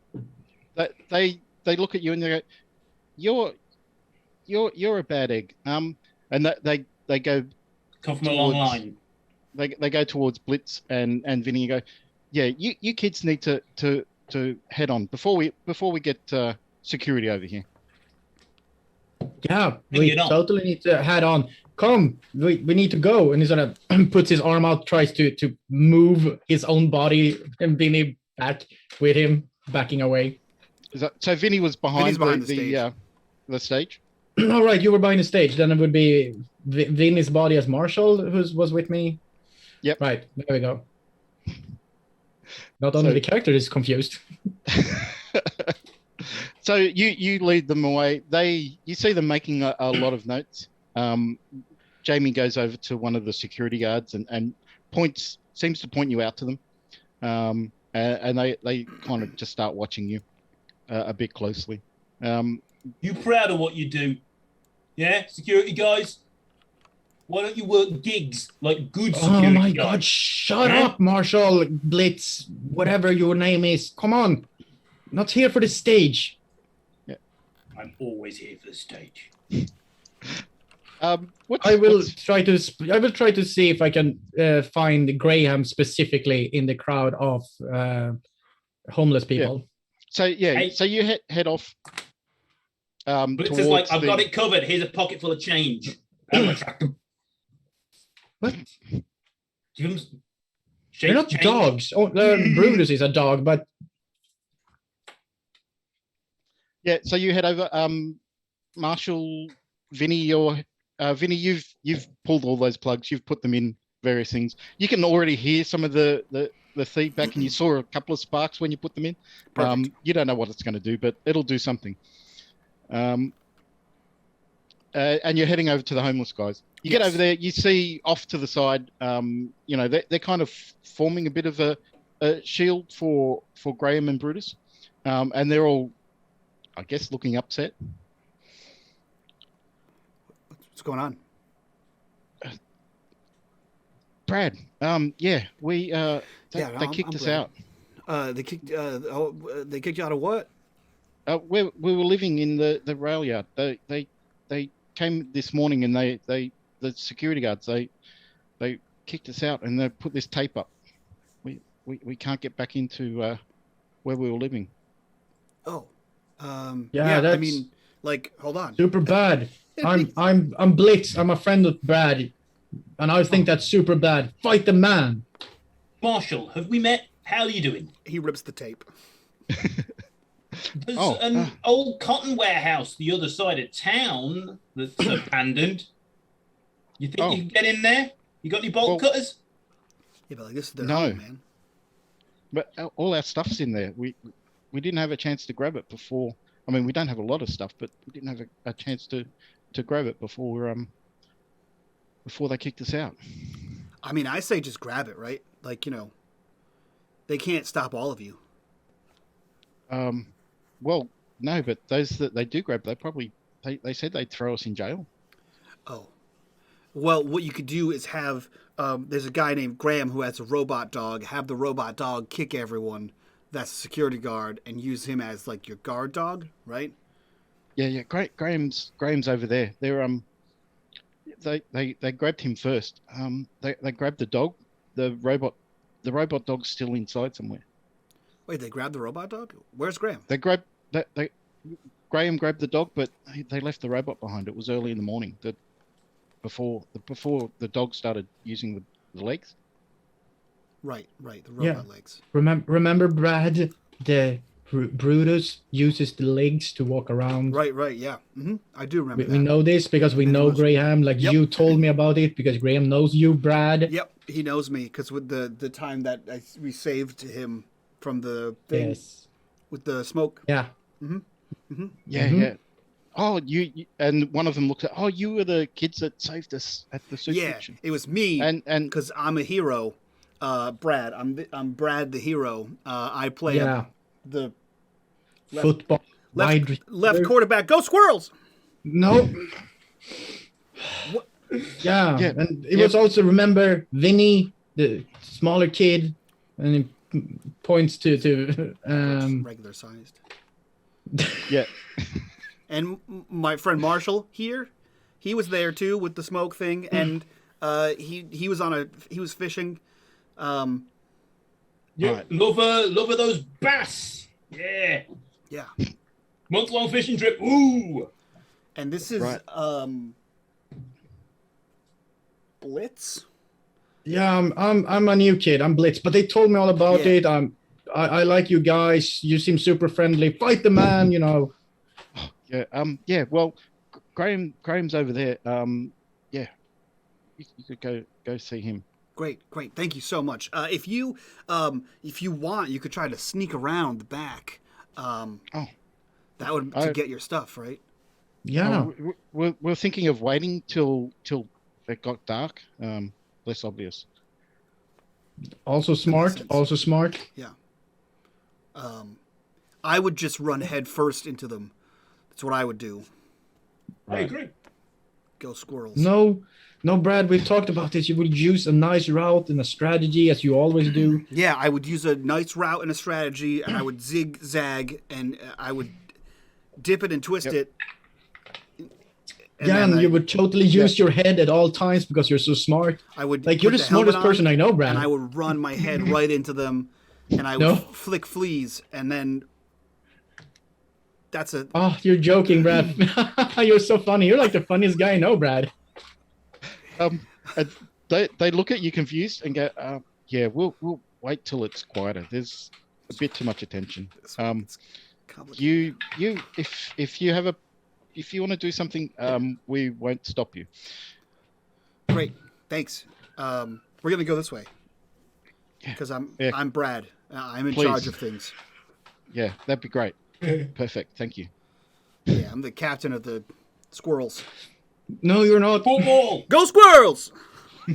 Speaker 3: They look at you and they go, you're a bad egg. And they go
Speaker 5: Come from a long
Speaker 3: towards-
Speaker 5: line.
Speaker 3: they go towards Blitz and Vinny and go, yeah, you kids need to head on before we get security over here.
Speaker 4: Yeah,
Speaker 5: Bring
Speaker 4: we
Speaker 5: it on.
Speaker 4: totally need to head on. Come, we need to go. And he sort of puts his arm out, tries to move his own body and Vinny back with him, backing away.
Speaker 3: So Vinny was behind,
Speaker 1: Vinny's behind
Speaker 3: the stage.
Speaker 4: All right, you were behind the stage. Then it would be Vinny's body as Marshall, who was with me.
Speaker 3: Yep.
Speaker 4: Right, there we go. Not only
Speaker 3: So-
Speaker 4: the character is confused.
Speaker 3: So you lead them away. You see them making a lot of notes. Jamie goes over to one of the security guards and seems to point you out to them. And they kind of just start watching you a bit closely.
Speaker 5: You proud of what you do? Yeah, security guys? Why don't you work gigs like good security
Speaker 4: Oh my
Speaker 5: guys?
Speaker 4: God, shut
Speaker 5: Huh?
Speaker 4: up, Marshall, Blitz, whatever your name is. Come on. Not here for the stage.
Speaker 5: I'm always here for the stage.
Speaker 4: I will try to see if I can find Graham specifically in the crowd of homeless people.
Speaker 3: So
Speaker 5: Hey.
Speaker 3: so you head off.
Speaker 5: Blitz is like, I've got it covered. Here's a pocket full of change. I'm gonna track them.
Speaker 4: What?
Speaker 5: Give them
Speaker 4: They're not
Speaker 5: change.
Speaker 4: dogs. Oh, Brutus is a dog, but
Speaker 3: Yeah, so you head over. Marshall, Vinny, Vinny, you've pulled all those plugs. You've put them in various things. You can already hear some of the feedback, and you saw a couple of sparks when you put them in. You don't know what it's going to do, but it'll do something. And you're heading over to the homeless guys. You get over there. You see off to the side. They're kind of forming a bit of a shield for Graham and Brutus, and they're all, I guess, looking upset.
Speaker 1: What's going on?
Speaker 3: Brad, we they kicked us out.
Speaker 1: They kicked you out of what?
Speaker 3: We were living in the rail yard. They came this morning, and the security guards they kicked us out, and they put this tape up. We can't get back into where we were living.
Speaker 1: Oh,
Speaker 4: yeah,
Speaker 1: I mean, like, hold on.
Speaker 4: super bad. I'm Blitz. I'm a friend of Brad, and I think that's super bad. Fight the man.
Speaker 5: Marshall, have we met? How are you doing?
Speaker 1: He rips the tape.
Speaker 5: There's an old cotton warehouse the other side of town that's abandoned. You think you can get in there? You got any bolt cutters?
Speaker 1: Yeah, but like, this is their
Speaker 3: No.
Speaker 1: home, man.
Speaker 3: But all our stuff's in there. We didn't have a chance to grab it before. I mean, we don't have a lot of stuff, but we didn't have a chance to grab it before they kicked us out.
Speaker 1: I mean, I say just grab it, right? Like, they can't stop all of you.
Speaker 3: Well, no, but those that they do grab, they said they'd throw us in jail.
Speaker 1: Oh. Well, what you could do is have, there's a guy named Graham who has a robot dog, have the robot dog kick everyone that's a security guard and use him as, like, your guard dog, right?
Speaker 3: Yeah. Graham's over there. They're they grabbed him first. They grabbed the dog. The robot dog's still inside somewhere.
Speaker 1: Wait, they grabbed the robot dog? Where's Graham?
Speaker 3: Graham grabbed the dog, but they left the robot behind. It was early in the morning. Before the dog started using the legs.
Speaker 1: Right, the robot legs.
Speaker 4: Remember, Brad? The Brutus uses the legs to walk around.
Speaker 1: Right, yeah. I do remember
Speaker 4: We know this because we know Graham. Like, you told me about it because Graham knows you, Brad.
Speaker 1: Yep, he knows me because with the time that we saved him from the thing with the smoke.
Speaker 4: Yeah.
Speaker 3: Yeah. Oh, you and one of them looked at. Oh, you were the kids that saved us at the soup kitchen.
Speaker 1: It was me.
Speaker 3: And
Speaker 1: because I'm a hero, Brad. I'm Brad the hero. I play the
Speaker 4: football
Speaker 1: left quarterback. Go Squirrels!
Speaker 4: No.
Speaker 1: What?
Speaker 4: Yeah, and it was also, remember, Vinny, the smaller kid, and he points to
Speaker 1: regular sized.
Speaker 3: Yeah.
Speaker 1: And my friend Marshall here, he was there too with the smoke thing, and he was fishing.
Speaker 5: Yeah,
Speaker 3: Right.
Speaker 5: love those bass. Yeah. Month-long fishing trip. Ooh.
Speaker 1: And this is
Speaker 3: Right.
Speaker 1: Blitz.
Speaker 4: Yeah, I'm a new kid. I'm Blitz, but they told me all about it. I like you guys. You seem super friendly. Fight the man,
Speaker 3: Yeah. Well, Graham's over there. Yeah. You could go see him.
Speaker 1: Great. Thank you so much. If you want, you could try to sneak around the back. That would to get your stuff, right?
Speaker 4: Yeah.
Speaker 3: We're thinking of waiting till it got dark. Less obvious.
Speaker 4: Also smart.
Speaker 1: Yeah. I would just run head first into them. That's what I would do.
Speaker 5: I agree.
Speaker 1: Go Squirrels.
Speaker 4: No, Brad, we've talked about this. You would use a nice route and a strategy, as you always do.
Speaker 1: Yeah, I would use a nice route and a strategy, and I would zigzag, and I would dip it and twist it.
Speaker 4: And you would totally use your head at all times because you're so smart.
Speaker 1: I would
Speaker 4: you're the smartest person I know, Brad.
Speaker 1: And I would run my head right into them, and I would flick fleas, and then That's a
Speaker 4: Oh, you're joking, Brad. You're so funny. You're like the funniest guy I know, Brad.
Speaker 3: And they look at you confused and go, "Yeah, we'll wait till it's quieter. There's a bit too much attention.
Speaker 1: it's complicated.
Speaker 3: If you want to do something, we won't stop you."
Speaker 1: Great, thanks. We're gonna go this way because I'm Brad. I'm in
Speaker 3: Please.
Speaker 1: charge of things.
Speaker 3: Yeah, that'd be great. Perfect. Thank you.
Speaker 1: Yeah, I'm the captain of the squirrels.
Speaker 4: No, you're not.
Speaker 5: Football.
Speaker 1: Go squirrels!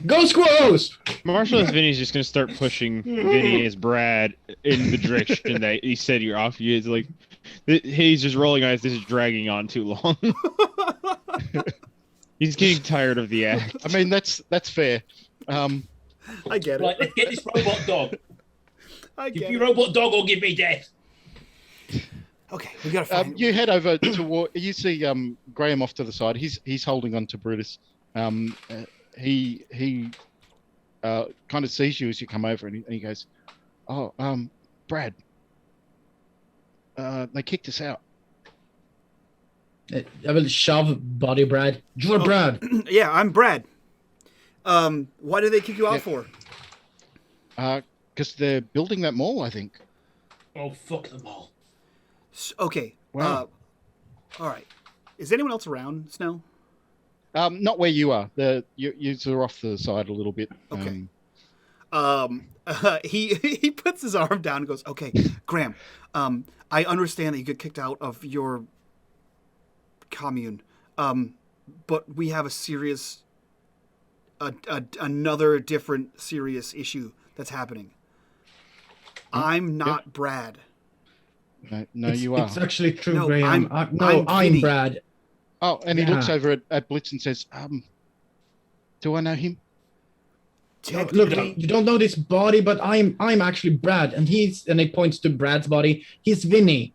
Speaker 4: Go Squirrels!
Speaker 2: Marshall as Vinny's just gonna start pushing Vinny as Brad in the direction that he said you're off. He's like, he's just rolling eyes. This is dragging on too long. He's getting tired of the act.
Speaker 3: I mean, that's fair.
Speaker 1: I get it.
Speaker 5: Right, let's get this robot dog.
Speaker 1: I
Speaker 5: Give
Speaker 1: get
Speaker 5: me
Speaker 1: it.
Speaker 5: robot dog or give me death.
Speaker 1: Okay, we gotta find.
Speaker 3: You head over to you see Graham off to the side. He's holding on to Brutus. He kind of sees you as you come over, and he goes, "Oh, Brad, they kicked us out."
Speaker 4: I will shove body Brad. You're Brad.
Speaker 1: Yeah, I'm Brad. Why did they kick you out for?
Speaker 3: Because they're building that mall, I think.
Speaker 5: Oh, fuck them all.
Speaker 1: Okay.
Speaker 3: Wow.
Speaker 1: All right. Is anyone else around, Snow?
Speaker 3: Not where you are. You are off to the side a little bit.
Speaker 1: Okay. He puts his arm down and goes, "Okay, Graham. I understand that you get kicked out of your commune, but we have a serious, another different serious issue that's happening. I'm not Brad.
Speaker 3: No, you are.
Speaker 4: It's actually true,
Speaker 1: No,
Speaker 4: Graham.
Speaker 1: I'm
Speaker 4: I'm
Speaker 1: Vinny.
Speaker 4: Brad.
Speaker 3: Oh, and he
Speaker 4: Yeah.
Speaker 3: looks over at Blitz and says, "Do I know him?"
Speaker 4: Look,
Speaker 1: Technically,
Speaker 4: you don't know this body, but I'm actually Brad, and he points to Brad's body. He's Vinny.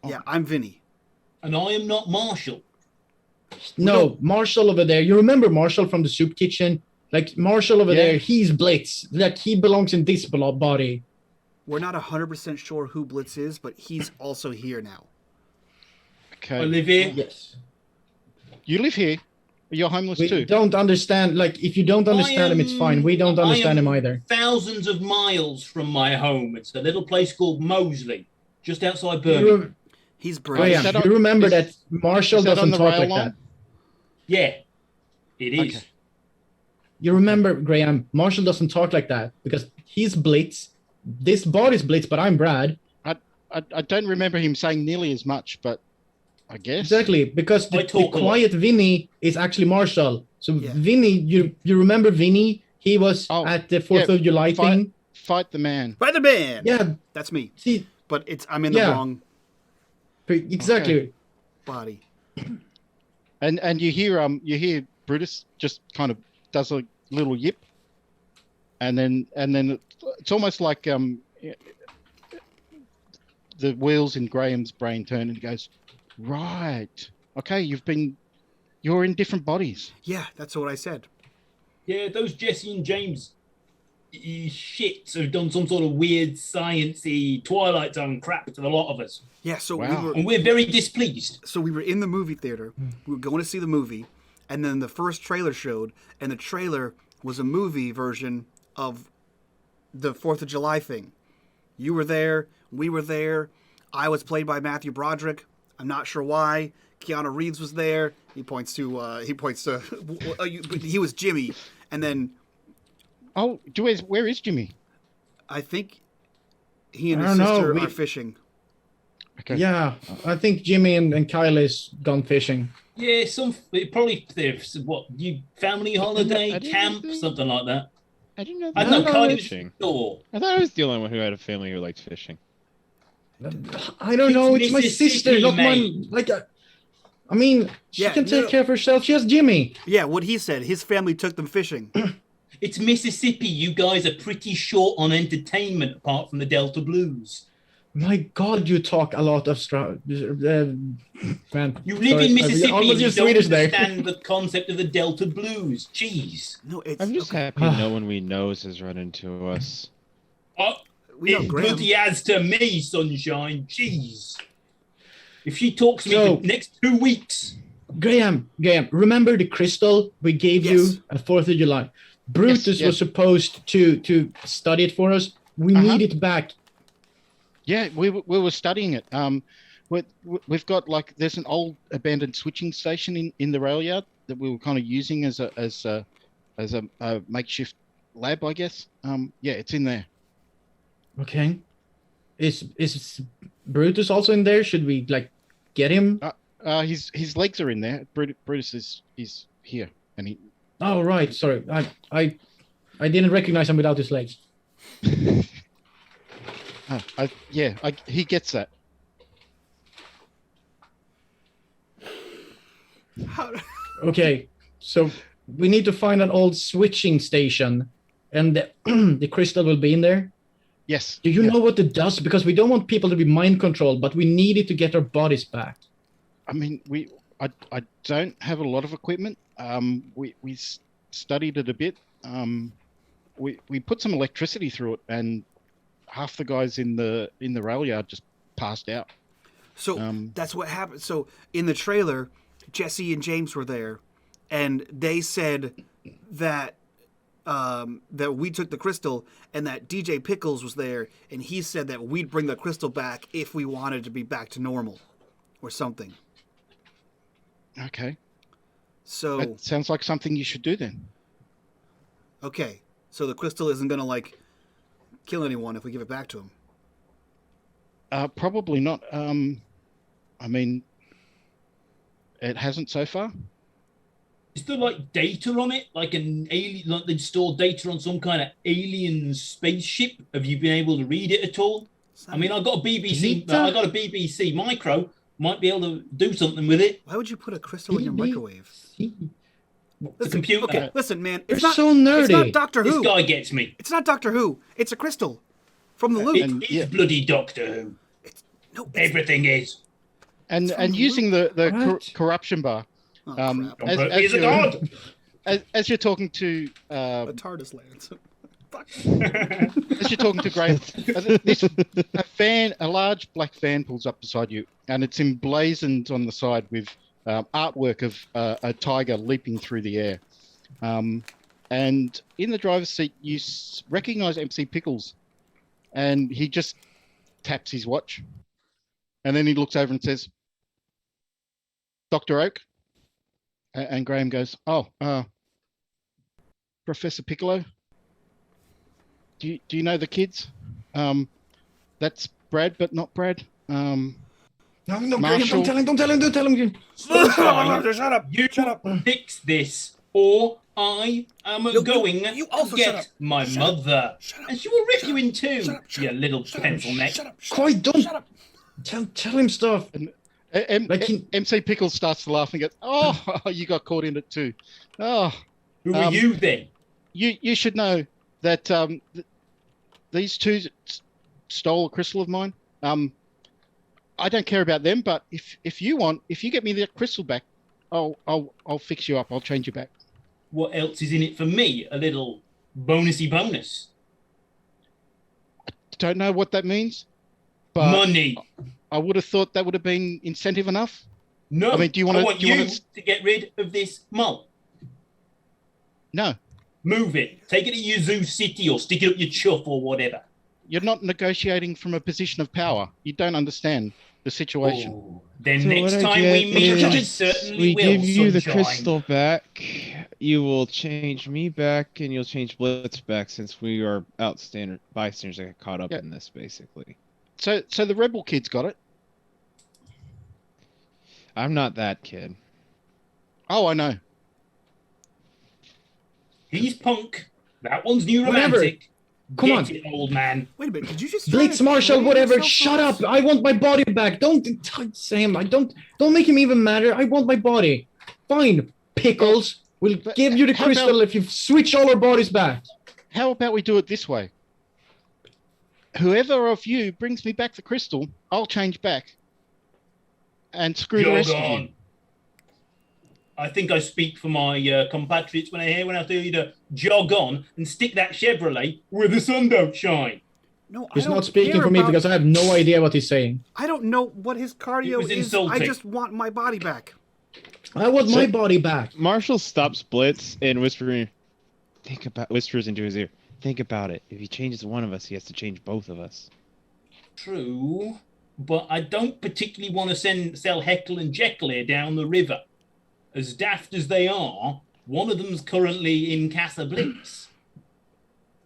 Speaker 1: yeah, I'm Vinny.
Speaker 5: And I am not Marshall.
Speaker 4: No, Marshall over there. You remember Marshall from the soup kitchen? Like Marshall over there, he's Blitz. Like he belongs in this body.
Speaker 1: We're not 100% sure who Blitz is, but he's also here now.
Speaker 3: Okay.
Speaker 5: I live here.
Speaker 4: Yes.
Speaker 3: You live here. You're homeless
Speaker 4: We
Speaker 3: too.
Speaker 4: don't understand. Like if you don't understand him, it's fine. We don't understand him either.
Speaker 5: Thousands of miles from my home. It's a little place called Moseley, just outside
Speaker 4: You,
Speaker 5: Birmingham.
Speaker 4: rem-
Speaker 1: He's
Speaker 3: Is
Speaker 1: British.
Speaker 3: that
Speaker 4: Graham,
Speaker 3: on-
Speaker 4: you remember
Speaker 3: is-
Speaker 4: that Marshall
Speaker 3: is that on
Speaker 4: doesn't
Speaker 3: the
Speaker 4: talk
Speaker 3: rail
Speaker 4: like
Speaker 3: line?
Speaker 4: that.
Speaker 5: Yeah, it is.
Speaker 3: Okay.
Speaker 4: You remember, Graham, Marshall doesn't talk like that because he's Blitz. This body's Blitz, but I'm Brad.
Speaker 3: I don't remember him saying nearly as much, but I guess.
Speaker 4: Exactly, because
Speaker 5: I
Speaker 4: the
Speaker 5: talk a lot.
Speaker 4: quiet Vinny is actually Marshall. So
Speaker 1: Yeah.
Speaker 4: Vinny, you remember Vinny? He was
Speaker 3: Oh,
Speaker 4: at the 4th
Speaker 3: yeah,
Speaker 4: of July thing.
Speaker 3: Fight the man.
Speaker 1: Spider-Man!
Speaker 4: Yeah,
Speaker 1: That's me.
Speaker 4: see,
Speaker 1: But I'm in the
Speaker 4: Yeah.
Speaker 1: wrong
Speaker 4: exactly.
Speaker 1: body.
Speaker 3: And you hear Brutus just kind of does a little yip, and then it's almost like the wheels in Graham's brain turn, and he goes, "Right, okay, you're in different bodies."
Speaker 1: Yeah, that's what I said.
Speaker 5: Yeah, those Jesse and James shits have done some sort of weird, sciencey Twilight Zone crap to the lot of us,
Speaker 1: Yeah, so
Speaker 3: Wow.
Speaker 5: and we're very displeased.
Speaker 1: we were in the movie theater. We were going to see the movie, and then the first trailer showed, and the trailer was a movie version of the 4th of July thing. You were there, we were there. I was played by Matthew Broderick. I'm not sure why. Keanu Reeves was there. He points to he was Jimmy, and then
Speaker 3: Oh, where is Jimmy?
Speaker 1: I think he and
Speaker 4: I
Speaker 1: his
Speaker 4: don't know,
Speaker 1: sister
Speaker 4: we-
Speaker 1: are fishing.
Speaker 3: Okay.
Speaker 4: Yeah, I think Jimmy and Kyle is gone fishing.
Speaker 5: Yeah, probably there's what you family holiday
Speaker 2: I didn't
Speaker 5: camp,
Speaker 2: know.
Speaker 5: something like that.
Speaker 2: I didn't know.
Speaker 5: I
Speaker 2: that
Speaker 5: don't know.
Speaker 4: No,
Speaker 5: Cardi was
Speaker 2: fishing.
Speaker 5: store.
Speaker 2: I thought I was the only one who had a family who liked fishing.
Speaker 4: I don't know. It's my sister,
Speaker 5: Mississippi,
Speaker 4: not my
Speaker 5: mate.
Speaker 4: like. I mean, she
Speaker 1: Yeah,
Speaker 4: can take
Speaker 1: no.
Speaker 4: care of herself. She has Jimmy.
Speaker 1: Yeah, what he said. His family took them fishing.
Speaker 5: It's Mississippi. You guys are pretty short on entertainment, apart from the Delta Blues.
Speaker 4: My God, you talk a lot of man.
Speaker 5: You live
Speaker 4: sorry,
Speaker 5: in
Speaker 4: I
Speaker 5: Mississippi.
Speaker 4: almost
Speaker 5: And you
Speaker 4: used
Speaker 5: don't
Speaker 4: Swedish there.
Speaker 5: understand the concept of the Delta Blues. Jeez.
Speaker 1: No, it's
Speaker 2: I'm just
Speaker 1: okay.
Speaker 2: happy no one we knows has run into us.
Speaker 5: Oh,
Speaker 1: We know
Speaker 5: it
Speaker 1: Graham.
Speaker 5: bloody has to me, sunshine. Jeez. If she talks to me
Speaker 4: So-
Speaker 5: for the next 2 weeks,
Speaker 4: Graham, remember the crystal we gave
Speaker 1: Yes.
Speaker 4: you at 4th of July? Brutus
Speaker 3: yes.
Speaker 4: was supposed to study it for us. We
Speaker 3: Uh-huh.
Speaker 4: need it back.
Speaker 3: Yeah, we were studying it. We've got like there's an old abandoned switching station in the rail yard that we were kind of using as a makeshift lab, I guess. Yeah, it's in there.
Speaker 4: Okay. Is Brutus also in there? Should we like get him?
Speaker 3: His legs are in there. Brutus is here, and he.
Speaker 4: Oh right, sorry. I didn't recognize him without his legs.
Speaker 3: He gets that.
Speaker 1: How,
Speaker 4: Okay, so we need to find an old switching station, and the crystal will be in there.
Speaker 3: Yes.
Speaker 4: Do you
Speaker 3: yes.
Speaker 4: know what it does? Because we don't want people to be mind controlled, but we need it to get our bodies back.
Speaker 3: I mean, I don't have a lot of equipment. We studied it a bit. We put some electricity through it, and half the guys in the rail yard just passed out.
Speaker 1: so that's what happened. So in the trailer, Jesse and James were there, and they said that that we took the crystal, and that DJ Pickles was there, and he said that we'd bring the crystal back if we wanted to be back to normal, or something.
Speaker 3: Okay.
Speaker 1: So
Speaker 3: That sounds like something you should do then.
Speaker 1: okay, so the crystal isn't gonna like kill anyone if we give it back to him.
Speaker 3: Probably not. I mean, it hasn't so far.
Speaker 5: is there like data on it? Like an alien, like they'd store data on some kind of alien spaceship? Have you been able to read it at all? I mean, I got a BBC.
Speaker 4: Data?
Speaker 5: I got a BBC Micro. Might be able to do something with it.
Speaker 1: Why would you put a crystal in your microwave?
Speaker 5: The computer.
Speaker 1: Okay, listen, man.
Speaker 4: You're
Speaker 1: It's not
Speaker 4: so nerdy.
Speaker 1: It's not Doctor
Speaker 5: This
Speaker 1: Who.
Speaker 5: guy gets me.
Speaker 1: It's not Doctor Who. It's a crystal from the loop.
Speaker 5: It
Speaker 3: And-
Speaker 5: is
Speaker 3: yeah.
Speaker 5: bloody Doctor Who.
Speaker 1: No, it's,
Speaker 5: Everything is.
Speaker 3: And
Speaker 1: It's from the
Speaker 3: using the
Speaker 4: What?
Speaker 3: corruption bar.
Speaker 1: oh,
Speaker 3: Um,
Speaker 1: crap.
Speaker 3: as,
Speaker 5: But
Speaker 3: as
Speaker 5: he's a
Speaker 3: you're,
Speaker 5: god.
Speaker 3: as you're talking to
Speaker 1: A TARDIS lands. Fuck.
Speaker 3: as you're talking to Graham, a large black van pulls up beside you, and it's emblazoned on the side with artwork of a tiger leaping through the air. And in the driver's seat, you recognize MC Pickles, and he just taps his watch, and then he looks over and says, "Dr. Oak," and Graham goes, "Oh, Professor Piccolo. Do you know the kids? That's Brad, but not Brad.
Speaker 4: No, Graham,
Speaker 3: Marshall.
Speaker 4: don't tell him.
Speaker 1: Shut up.
Speaker 5: You
Speaker 1: Shut up.
Speaker 5: fix this, or I am going
Speaker 1: you
Speaker 5: to
Speaker 1: also shut up.
Speaker 5: get my
Speaker 1: Shut up.
Speaker 5: mother,
Speaker 1: Shut up.
Speaker 5: and she will rip
Speaker 1: Shut
Speaker 5: you
Speaker 1: up.
Speaker 5: in two,
Speaker 1: Shut up. Shut
Speaker 5: you
Speaker 1: up.
Speaker 5: little
Speaker 1: Shut up.
Speaker 5: pencil neck.
Speaker 1: Shut up.
Speaker 4: Quite don't.
Speaker 1: Shut up.
Speaker 4: Tell him stuff. Like he-
Speaker 3: MC Pickles starts to laugh and goes, "Oh, you got caught in it too. Oh,
Speaker 5: Who are you then?
Speaker 3: you should know that these two stole a crystal of mine. I don't care about them, but if you get me the crystal back, I'll fix you up. I'll change you back."
Speaker 5: What else is in it for me? A little bonusy bonus.
Speaker 3: Don't know what that means, but
Speaker 5: Money.
Speaker 3: I would have thought that would have been incentive enough.
Speaker 5: No.
Speaker 3: I mean, do you wanna-
Speaker 5: I want
Speaker 3: do you
Speaker 5: you
Speaker 3: wanna-
Speaker 5: to get rid of this mole.
Speaker 3: No,
Speaker 5: Move it. Take it to your zoo city or stick it up your chuff or whatever.
Speaker 3: you're not negotiating from a position of power. You don't understand the situation.
Speaker 5: Oh, then
Speaker 2: So
Speaker 5: next
Speaker 2: what I
Speaker 5: time
Speaker 2: get
Speaker 5: we meet, I
Speaker 2: is
Speaker 5: certainly
Speaker 2: we
Speaker 5: will.
Speaker 2: give you the
Speaker 5: sunshine.
Speaker 2: crystal back. You will change me back, and you'll change Blitz back, since we are bystanders that got caught up
Speaker 3: Yeah.
Speaker 2: in this, basically.
Speaker 3: So the rebel kids got it.
Speaker 2: I'm not that kid.
Speaker 3: Oh, I know.
Speaker 5: He's punk. That one's new
Speaker 4: Whatever.
Speaker 5: romantic.
Speaker 4: Come
Speaker 5: Get
Speaker 4: on.
Speaker 5: it, old man.
Speaker 1: Wait a minute. Did you just
Speaker 4: Blitz
Speaker 1: try to
Speaker 4: Marshall,
Speaker 1: play
Speaker 4: whatever.
Speaker 1: yourself
Speaker 4: Shut
Speaker 1: off?
Speaker 4: up. I want my body back. Don't say him. Don't make him even matter. I want my body. Fine. Pickles. We'll
Speaker 3: But
Speaker 4: give you the
Speaker 3: how
Speaker 4: crystal if you switch all our bodies back.
Speaker 3: How about we do it this way? Whoever of you brings me back the crystal, I'll change back. And screw the
Speaker 5: Jog
Speaker 3: rest of you.
Speaker 5: on. I think I speak for my compatriots when I tell you to jog on and stick that Chevrolet where the sun don't shine.
Speaker 1: No,
Speaker 4: He's
Speaker 1: I don't
Speaker 4: not speaking
Speaker 1: care
Speaker 4: for me
Speaker 1: about-
Speaker 4: because I have no idea what he's saying.
Speaker 1: I don't know what his cardio
Speaker 5: was
Speaker 1: is.
Speaker 5: insulting.
Speaker 1: I just want my body back.
Speaker 4: I want my body back.
Speaker 2: Marshall stops Blitz and whispers into his ear. Think about it. If he changes one of us, he has to change both of us.
Speaker 5: True, but I don't particularly want to sell Heckle and Jekyll here down the river. As daft as they are, one of them's currently in Casa Blitz.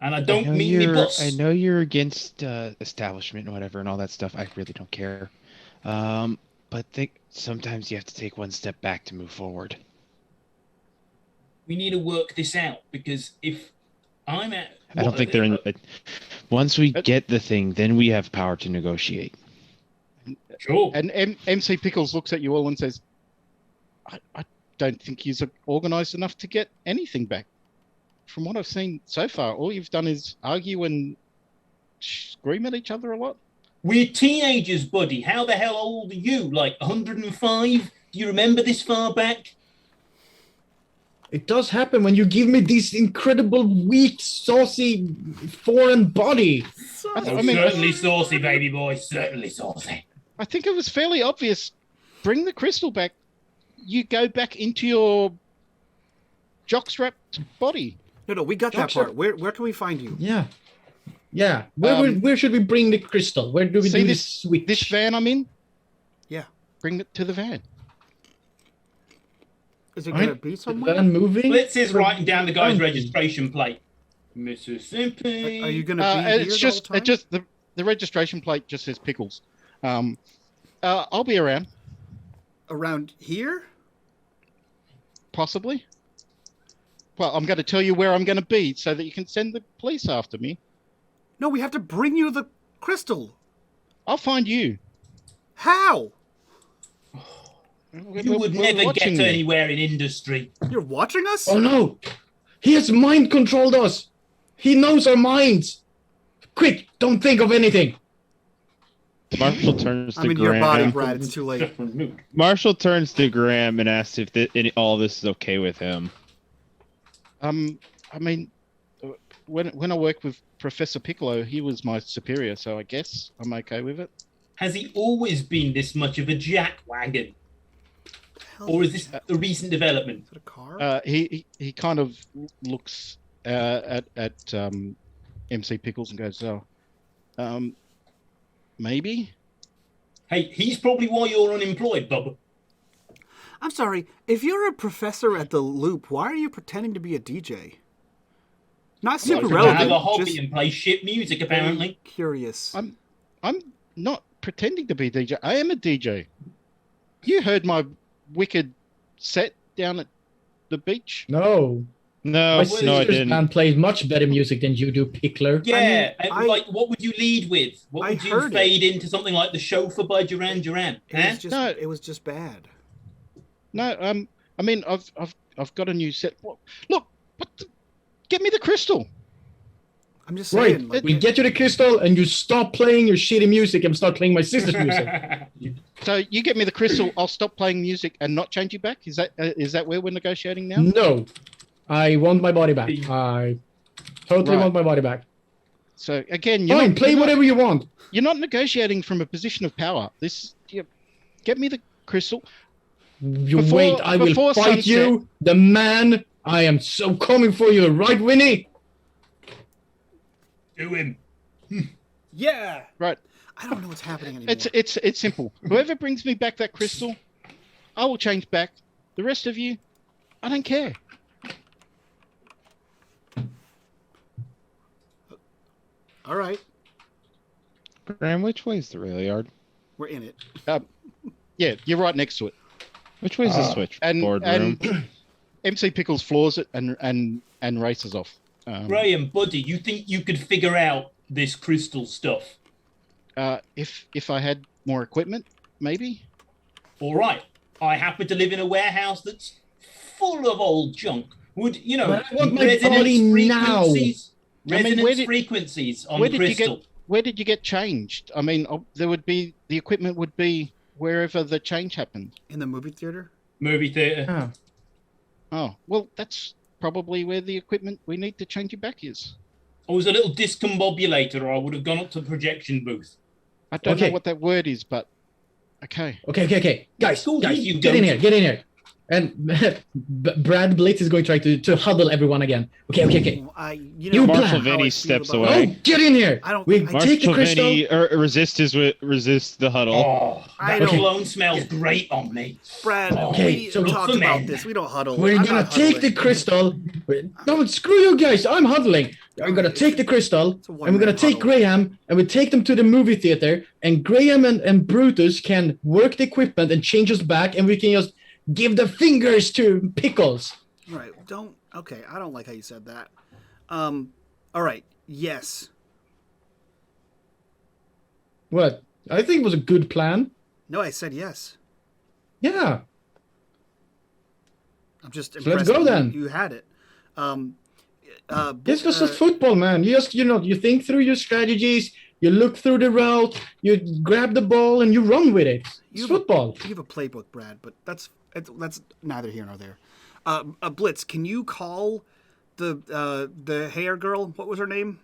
Speaker 5: And I don't mean me boss.
Speaker 2: I know you're against establishment and whatever and all that stuff. I really don't care. But sometimes you have to take one step back to move forward.
Speaker 5: We need to work this out because if I'm at...
Speaker 2: I don't think they're in... Once we get the thing, then we have power to negotiate.
Speaker 5: Sure.
Speaker 3: And MC Pickles looks at you all and says, I don't think he's organized enough to get anything back. From what I've seen so far, all you've done is argue and scream at each other a lot.
Speaker 5: We're teenagers, buddy. How the hell old are you? Like 105? Do you remember this far back?
Speaker 4: It does happen when you give me this incredible, weak, saucy, foreign body.
Speaker 3: I mean,
Speaker 5: Certainly saucy, baby boy. Certainly saucy.
Speaker 3: I think it was fairly obvious. Bring the crystal back. You go back into your jockstrapped body.
Speaker 1: No, we got that part. Where can we find you?
Speaker 4: Yeah. Where should we bring the crystal? Where do we
Speaker 3: See
Speaker 4: do
Speaker 3: this
Speaker 4: switch?
Speaker 3: This van I'm in?
Speaker 1: Yeah.
Speaker 3: Bring it to the van.
Speaker 1: Is it going to be
Speaker 4: The
Speaker 1: somewhere?
Speaker 4: van moving?
Speaker 5: Blitz is writing down the guy's
Speaker 4: Monkey.
Speaker 5: registration plate. Mississippi.
Speaker 1: Are you going to be here
Speaker 3: It's
Speaker 1: the whole
Speaker 3: just
Speaker 1: time?
Speaker 3: the registration plate just says Pickles. I'll be around,
Speaker 1: Around here?
Speaker 3: possibly. Well, I'm going to tell you where I'm going to be so that you can send the police after me.
Speaker 1: No, we have to bring you the crystal.
Speaker 3: I'll find you.
Speaker 1: How?
Speaker 5: You would
Speaker 3: We're
Speaker 5: never get
Speaker 3: watching you.
Speaker 5: anywhere in industry.
Speaker 1: You're watching us?
Speaker 4: Oh no! He has mind controlled us! He knows our minds! Quick, don't think of anything!
Speaker 2: Marshall turns to
Speaker 1: I'm in your body,
Speaker 2: Graham.
Speaker 1: Brad. It's too late.
Speaker 5: Different mood.
Speaker 2: Marshall turns to Graham and asks if all this is okay with him.
Speaker 3: I mean, when I worked with Professor Piccolo, he was my superior, so I guess I'm okay with it.
Speaker 5: Has he always been this much of a jackwagon? Or is this a recent development?
Speaker 1: Is it a car?
Speaker 3: He kind of looks at MC Pickles and goes, "Oh, maybe."
Speaker 5: Hey, he's probably why you're unemployed, Bubba.
Speaker 1: I'm sorry. If you're a professor at the Loop, why are you pretending to be a DJ? Not super
Speaker 5: To
Speaker 1: relevant.
Speaker 5: have a hobby
Speaker 1: just
Speaker 5: and play shit music, apparently.
Speaker 1: curious.
Speaker 3: I'm not pretending to be a DJ. I am a DJ. You heard my wicked set down at the beach.
Speaker 4: No.
Speaker 2: No,
Speaker 4: My
Speaker 2: no, I
Speaker 4: sister's
Speaker 2: didn't.
Speaker 4: band plays much better music than you do, Pickler.
Speaker 5: Yeah,
Speaker 1: I-
Speaker 5: like what would you lead with? What
Speaker 1: I
Speaker 5: would you
Speaker 1: heard
Speaker 5: fade into something like the chauffeur by Duran Duran?
Speaker 1: It was just bad.
Speaker 3: No, I mean I've got a new set. Look, get me the crystal.
Speaker 1: I'm just
Speaker 4: Right,
Speaker 1: saying. Like,
Speaker 4: we get you the crystal and you stop playing your shitty music and start playing my sister's music.
Speaker 3: So you get me the crystal, I'll stop playing music and not change you back. Is that where we're negotiating now?
Speaker 4: No. I want my body back. I totally
Speaker 3: Right.
Speaker 4: want my body back.
Speaker 3: So again,
Speaker 4: Fine, play whatever you want.
Speaker 3: You're not negotiating from a position of power. Get me the crystal.
Speaker 4: You
Speaker 3: Before-
Speaker 4: wait, I will
Speaker 3: before
Speaker 4: fight you, the man. I am so coming for you, right, Winnie?
Speaker 5: Do him.
Speaker 1: yeah.
Speaker 3: Right.
Speaker 1: I don't know what's happening anymore.
Speaker 3: It's simple. Whoever brings me back that crystal, I will change back. The rest of you, I don't care.
Speaker 1: All right.
Speaker 2: Graham, which way is the rail yard?
Speaker 1: We're in it.
Speaker 3: Yeah, you're right next to it.
Speaker 2: Which way is the switchboard room?
Speaker 3: And MC Pickles floors it and races off.
Speaker 5: Graham, buddy, you think you could figure out this crystal stuff?
Speaker 3: If I had more equipment, maybe.
Speaker 5: All right. I happen to live in a warehouse that's full of old junk. Would you know?
Speaker 4: But I want my
Speaker 5: resonance
Speaker 4: body now.
Speaker 5: frequencies,
Speaker 3: I mean,
Speaker 5: resonance frequencies on
Speaker 3: where
Speaker 5: the
Speaker 3: did you
Speaker 5: crystal.
Speaker 3: Where did you get changed? I mean, there would be the equipment would be wherever the change happened.
Speaker 1: In the movie theater?
Speaker 5: Movie theater.
Speaker 4: Ah,
Speaker 3: Oh, well, that's probably where the equipment we need to change you back is.
Speaker 5: I was a little discombobulator, or I would have gone up to the projection booth.
Speaker 3: I don't
Speaker 4: Okay.
Speaker 3: know what that word is, but okay.
Speaker 4: Okay. Guys,
Speaker 5: Cool,
Speaker 4: guys,
Speaker 5: you
Speaker 4: get in
Speaker 5: don't.
Speaker 4: here. And Brad Blitz is going to try to huddle everyone again. Okay.
Speaker 1: You
Speaker 4: You
Speaker 1: know
Speaker 4: plan.
Speaker 2: Marshall
Speaker 1: how I
Speaker 2: Vinny
Speaker 1: feel
Speaker 2: steps
Speaker 1: about-
Speaker 2: away.
Speaker 4: No, get in here.
Speaker 1: I don't-
Speaker 4: We
Speaker 1: I-
Speaker 4: take the
Speaker 2: Marshall
Speaker 4: crystal.
Speaker 2: Vinny resist the huddle.
Speaker 5: Oh,
Speaker 1: I
Speaker 5: that
Speaker 1: don't-
Speaker 5: cologne smells great on me.
Speaker 1: Brad,
Speaker 4: Okay,
Speaker 1: we
Speaker 4: so-
Speaker 1: talked
Speaker 5: For
Speaker 1: about
Speaker 5: men.
Speaker 1: this. We don't huddle.
Speaker 4: We're
Speaker 1: I'm
Speaker 4: gonna
Speaker 1: not
Speaker 4: take the
Speaker 1: huddling.
Speaker 4: crystal. No, screw you guys. I'm huddling. We're gonna take the crystal,
Speaker 1: It's a
Speaker 4: and we're gonna
Speaker 1: one-man
Speaker 4: take
Speaker 1: huddle.
Speaker 4: Graham, and we take them to the movie theater. And Graham and Brutus can work the equipment and change us back, and we can just give the fingers to Pickles.
Speaker 1: Right. Don't. Okay. I don't like how you said that. All right. Yes.
Speaker 4: What? I think it was a good plan.
Speaker 1: No, I said yes.
Speaker 4: Yeah.
Speaker 1: I'm just
Speaker 4: So
Speaker 1: impressed.
Speaker 4: let's go
Speaker 1: that
Speaker 4: then.
Speaker 1: You had it.
Speaker 4: It's just football, man. You just, you think through your strategies, you look through the route, you grab the ball, and you run with it. It's
Speaker 1: You have a-
Speaker 4: football.
Speaker 1: You have a playbook, Brad, but that's neither here nor there. Blitz, can you call the hair girl? What was her name?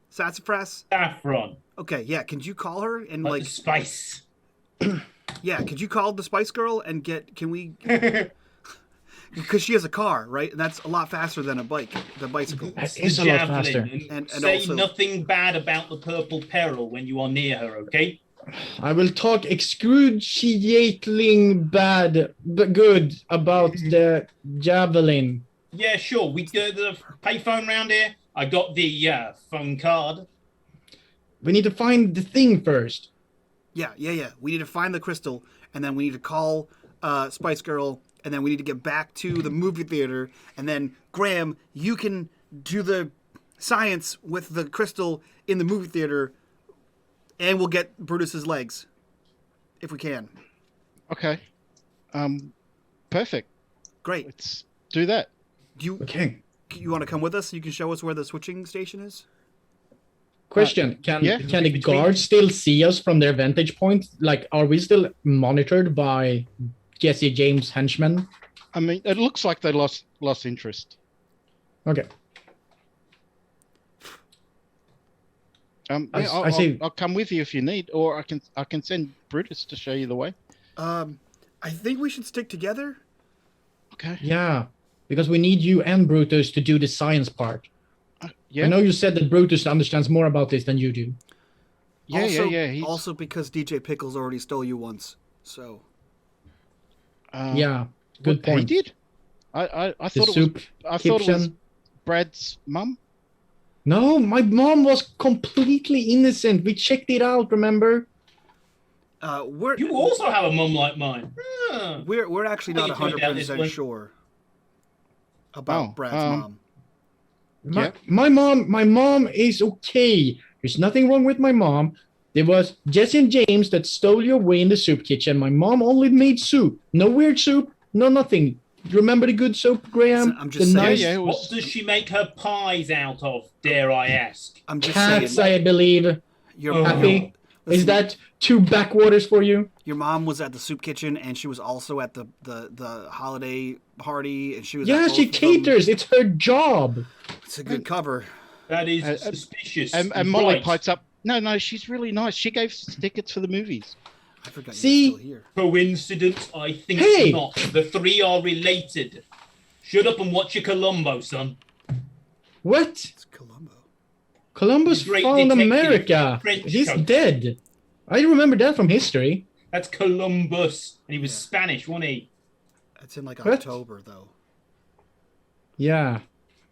Speaker 1: Sassafras.
Speaker 5: Saffron,
Speaker 1: Okay, yeah. Could you call her and
Speaker 5: like
Speaker 1: like,
Speaker 5: the spice.
Speaker 1: yeah? Could you call the Spice Girl and get? Can we? Because she has a car, right? And that's a lot faster than the bicycle.
Speaker 4: That
Speaker 5: The
Speaker 4: is a lot
Speaker 5: javelin,
Speaker 4: faster.
Speaker 5: And
Speaker 1: And
Speaker 5: say
Speaker 1: also-
Speaker 5: nothing bad about the purple peril when you are near her, okay?
Speaker 4: I will talk excruciating bad but good about the javelin.
Speaker 5: Yeah, sure. We go to the payphone round here. I got the phone card.
Speaker 4: We need to find the thing first.
Speaker 1: Yeah. We need to find the crystal, and then we need to call Spice Girl, and then we need to get back to the movie theater, and then Graham, you can do the science with the crystal in the movie theater, and we'll get Brutus's legs, if we can.
Speaker 3: Okay. Perfect.
Speaker 1: Great.
Speaker 3: Let's do that.
Speaker 1: Do you
Speaker 4: Okay.
Speaker 1: want to come with us? You can show us where the switching station is.
Speaker 4: Question: Can
Speaker 3: yeah.
Speaker 4: the guards still see us from their vantage point? Like, are we still monitored by Jesse James henchmen?
Speaker 3: I mean, it looks like they lost interest.
Speaker 4: Okay.
Speaker 3: Yeah,
Speaker 4: I see.
Speaker 3: I'll come with you if you need, or I can send Brutus to show you the way.
Speaker 1: I think we should stick together.
Speaker 3: Okay.
Speaker 4: Yeah, because we need you and Brutus to do the science part.
Speaker 3: Yeah.
Speaker 4: I know you said that Brutus understands more about this than you do.
Speaker 3: Yeah. He's,
Speaker 1: Also because DJ Pickles already stole you once, so
Speaker 4: Yeah, good
Speaker 3: He
Speaker 4: point.
Speaker 3: did. I
Speaker 4: The
Speaker 3: thought it was.
Speaker 4: soup
Speaker 3: I thought it was
Speaker 4: kitchen.
Speaker 3: Brad's mum.
Speaker 4: No, my mom was completely innocent. We checked it out, remember?
Speaker 1: we're
Speaker 5: You also have a mum like mine. Ah.
Speaker 1: we're actually
Speaker 5: Well,
Speaker 1: not
Speaker 5: you turned out this
Speaker 1: 100%
Speaker 5: way.
Speaker 1: sure about
Speaker 3: Oh,
Speaker 1: Brad's mom.
Speaker 3: Yeah.
Speaker 4: My mom is okay. There's nothing wrong with my mom. There was Jesse and James that stole you away in the soup kitchen. My mom only made soup. No weird soup, no nothing. Remember the good soup, Graham?
Speaker 1: I'm just
Speaker 4: the
Speaker 1: saying.
Speaker 4: nice
Speaker 3: Yeah, it
Speaker 5: What
Speaker 3: was.
Speaker 5: does she make her pies out of, dare I ask?
Speaker 1: I'm just
Speaker 4: cats,
Speaker 1: saying.
Speaker 4: I believe.
Speaker 1: Your,
Speaker 4: Happy?
Speaker 1: listen,
Speaker 4: Is that two backwaters for you?
Speaker 1: your mom was at the soup kitchen and she was also at the holiday party and she was.
Speaker 4: Yeah,
Speaker 1: at
Speaker 4: she
Speaker 1: both of them.
Speaker 4: caters. It's her job.
Speaker 1: It's a good cover.
Speaker 5: That is
Speaker 3: Uh,
Speaker 5: suspicious.
Speaker 3: And Molly
Speaker 5: Right.
Speaker 3: pipes up. No, she's really nice. She gave us tickets for the movies.
Speaker 1: I forgot
Speaker 4: See?
Speaker 1: you were still here.
Speaker 5: Coincidence? I think
Speaker 4: Hey!
Speaker 5: not. The three are related. Shut up and watch your Columbo, son.
Speaker 4: What?
Speaker 1: It's Columbo.
Speaker 4: Columbus
Speaker 5: The great
Speaker 4: found
Speaker 5: detective,
Speaker 4: America.
Speaker 5: French
Speaker 4: He's
Speaker 5: coach.
Speaker 4: dead. I remember that from history.
Speaker 5: That's Columbus. And he was
Speaker 1: Yeah.
Speaker 5: Spanish, wasn't he?
Speaker 1: It's in like
Speaker 4: What?
Speaker 1: October though.
Speaker 4: Yeah.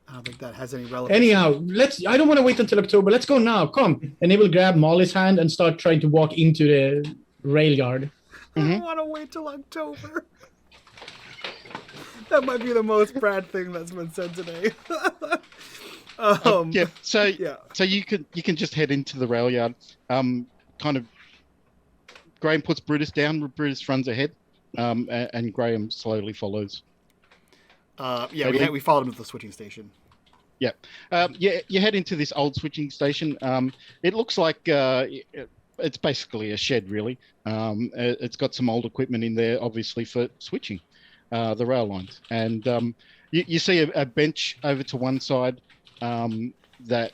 Speaker 1: I don't think that has any relevance.
Speaker 4: Anyhow, I don't want to wait until October. Let's go now. Come. And they will grab Molly's hand and start trying to walk into the rail yard.
Speaker 1: I don't want to wait till October. That might be the most Brad thing that's been said today.
Speaker 3: Yeah. So
Speaker 1: yeah.
Speaker 3: so you can just head into the rail yard. Kind of. Graham puts Brutus down. Brutus runs ahead. And Graham slowly follows.
Speaker 1: Yeah,
Speaker 3: Okay.
Speaker 1: we followed him to the switching station.
Speaker 3: Yeah, you head into this old switching station. It looks like it's basically a shed, really. It's got some old equipment in there, obviously for switching the rail lines. And you see a bench over to one side, that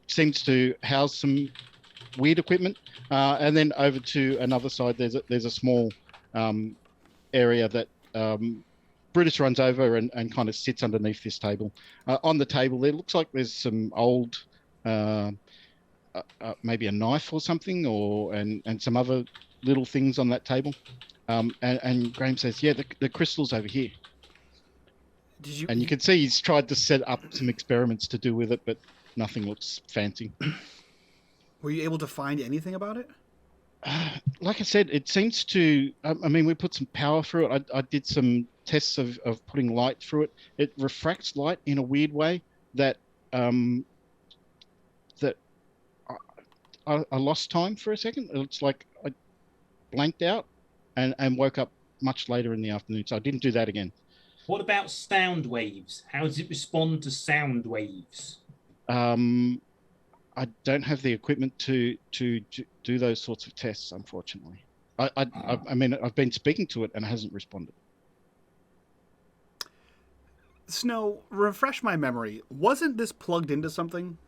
Speaker 3: seems to house some weird equipment, and then over to another side. There's a small area that Brutus runs over and kind of sits underneath this table. On the table, there looks like there's some old, maybe a knife or something, and some other little things on that table. And Graham says, "Yeah, the crystal's over here."
Speaker 1: Did you?
Speaker 3: And you can see he's tried to set up some experiments to do with it, but nothing looks fancy.
Speaker 1: Were you able to find anything about it?
Speaker 3: Like I said, it seems to. I mean, we put some power through it. I did some tests of putting light through it. It refracts light in a weird way that I lost time for a second. It's like I blanked out and woke up much later in the afternoon. So I didn't do that again.
Speaker 5: What about sound waves? How does it respond to sound waves?
Speaker 3: I don't have the equipment to do those sorts of tests, unfortunately. I mean, I've been speaking to it and it hasn't responded.
Speaker 1: Snow, refresh my memory. Wasn't this plugged into something?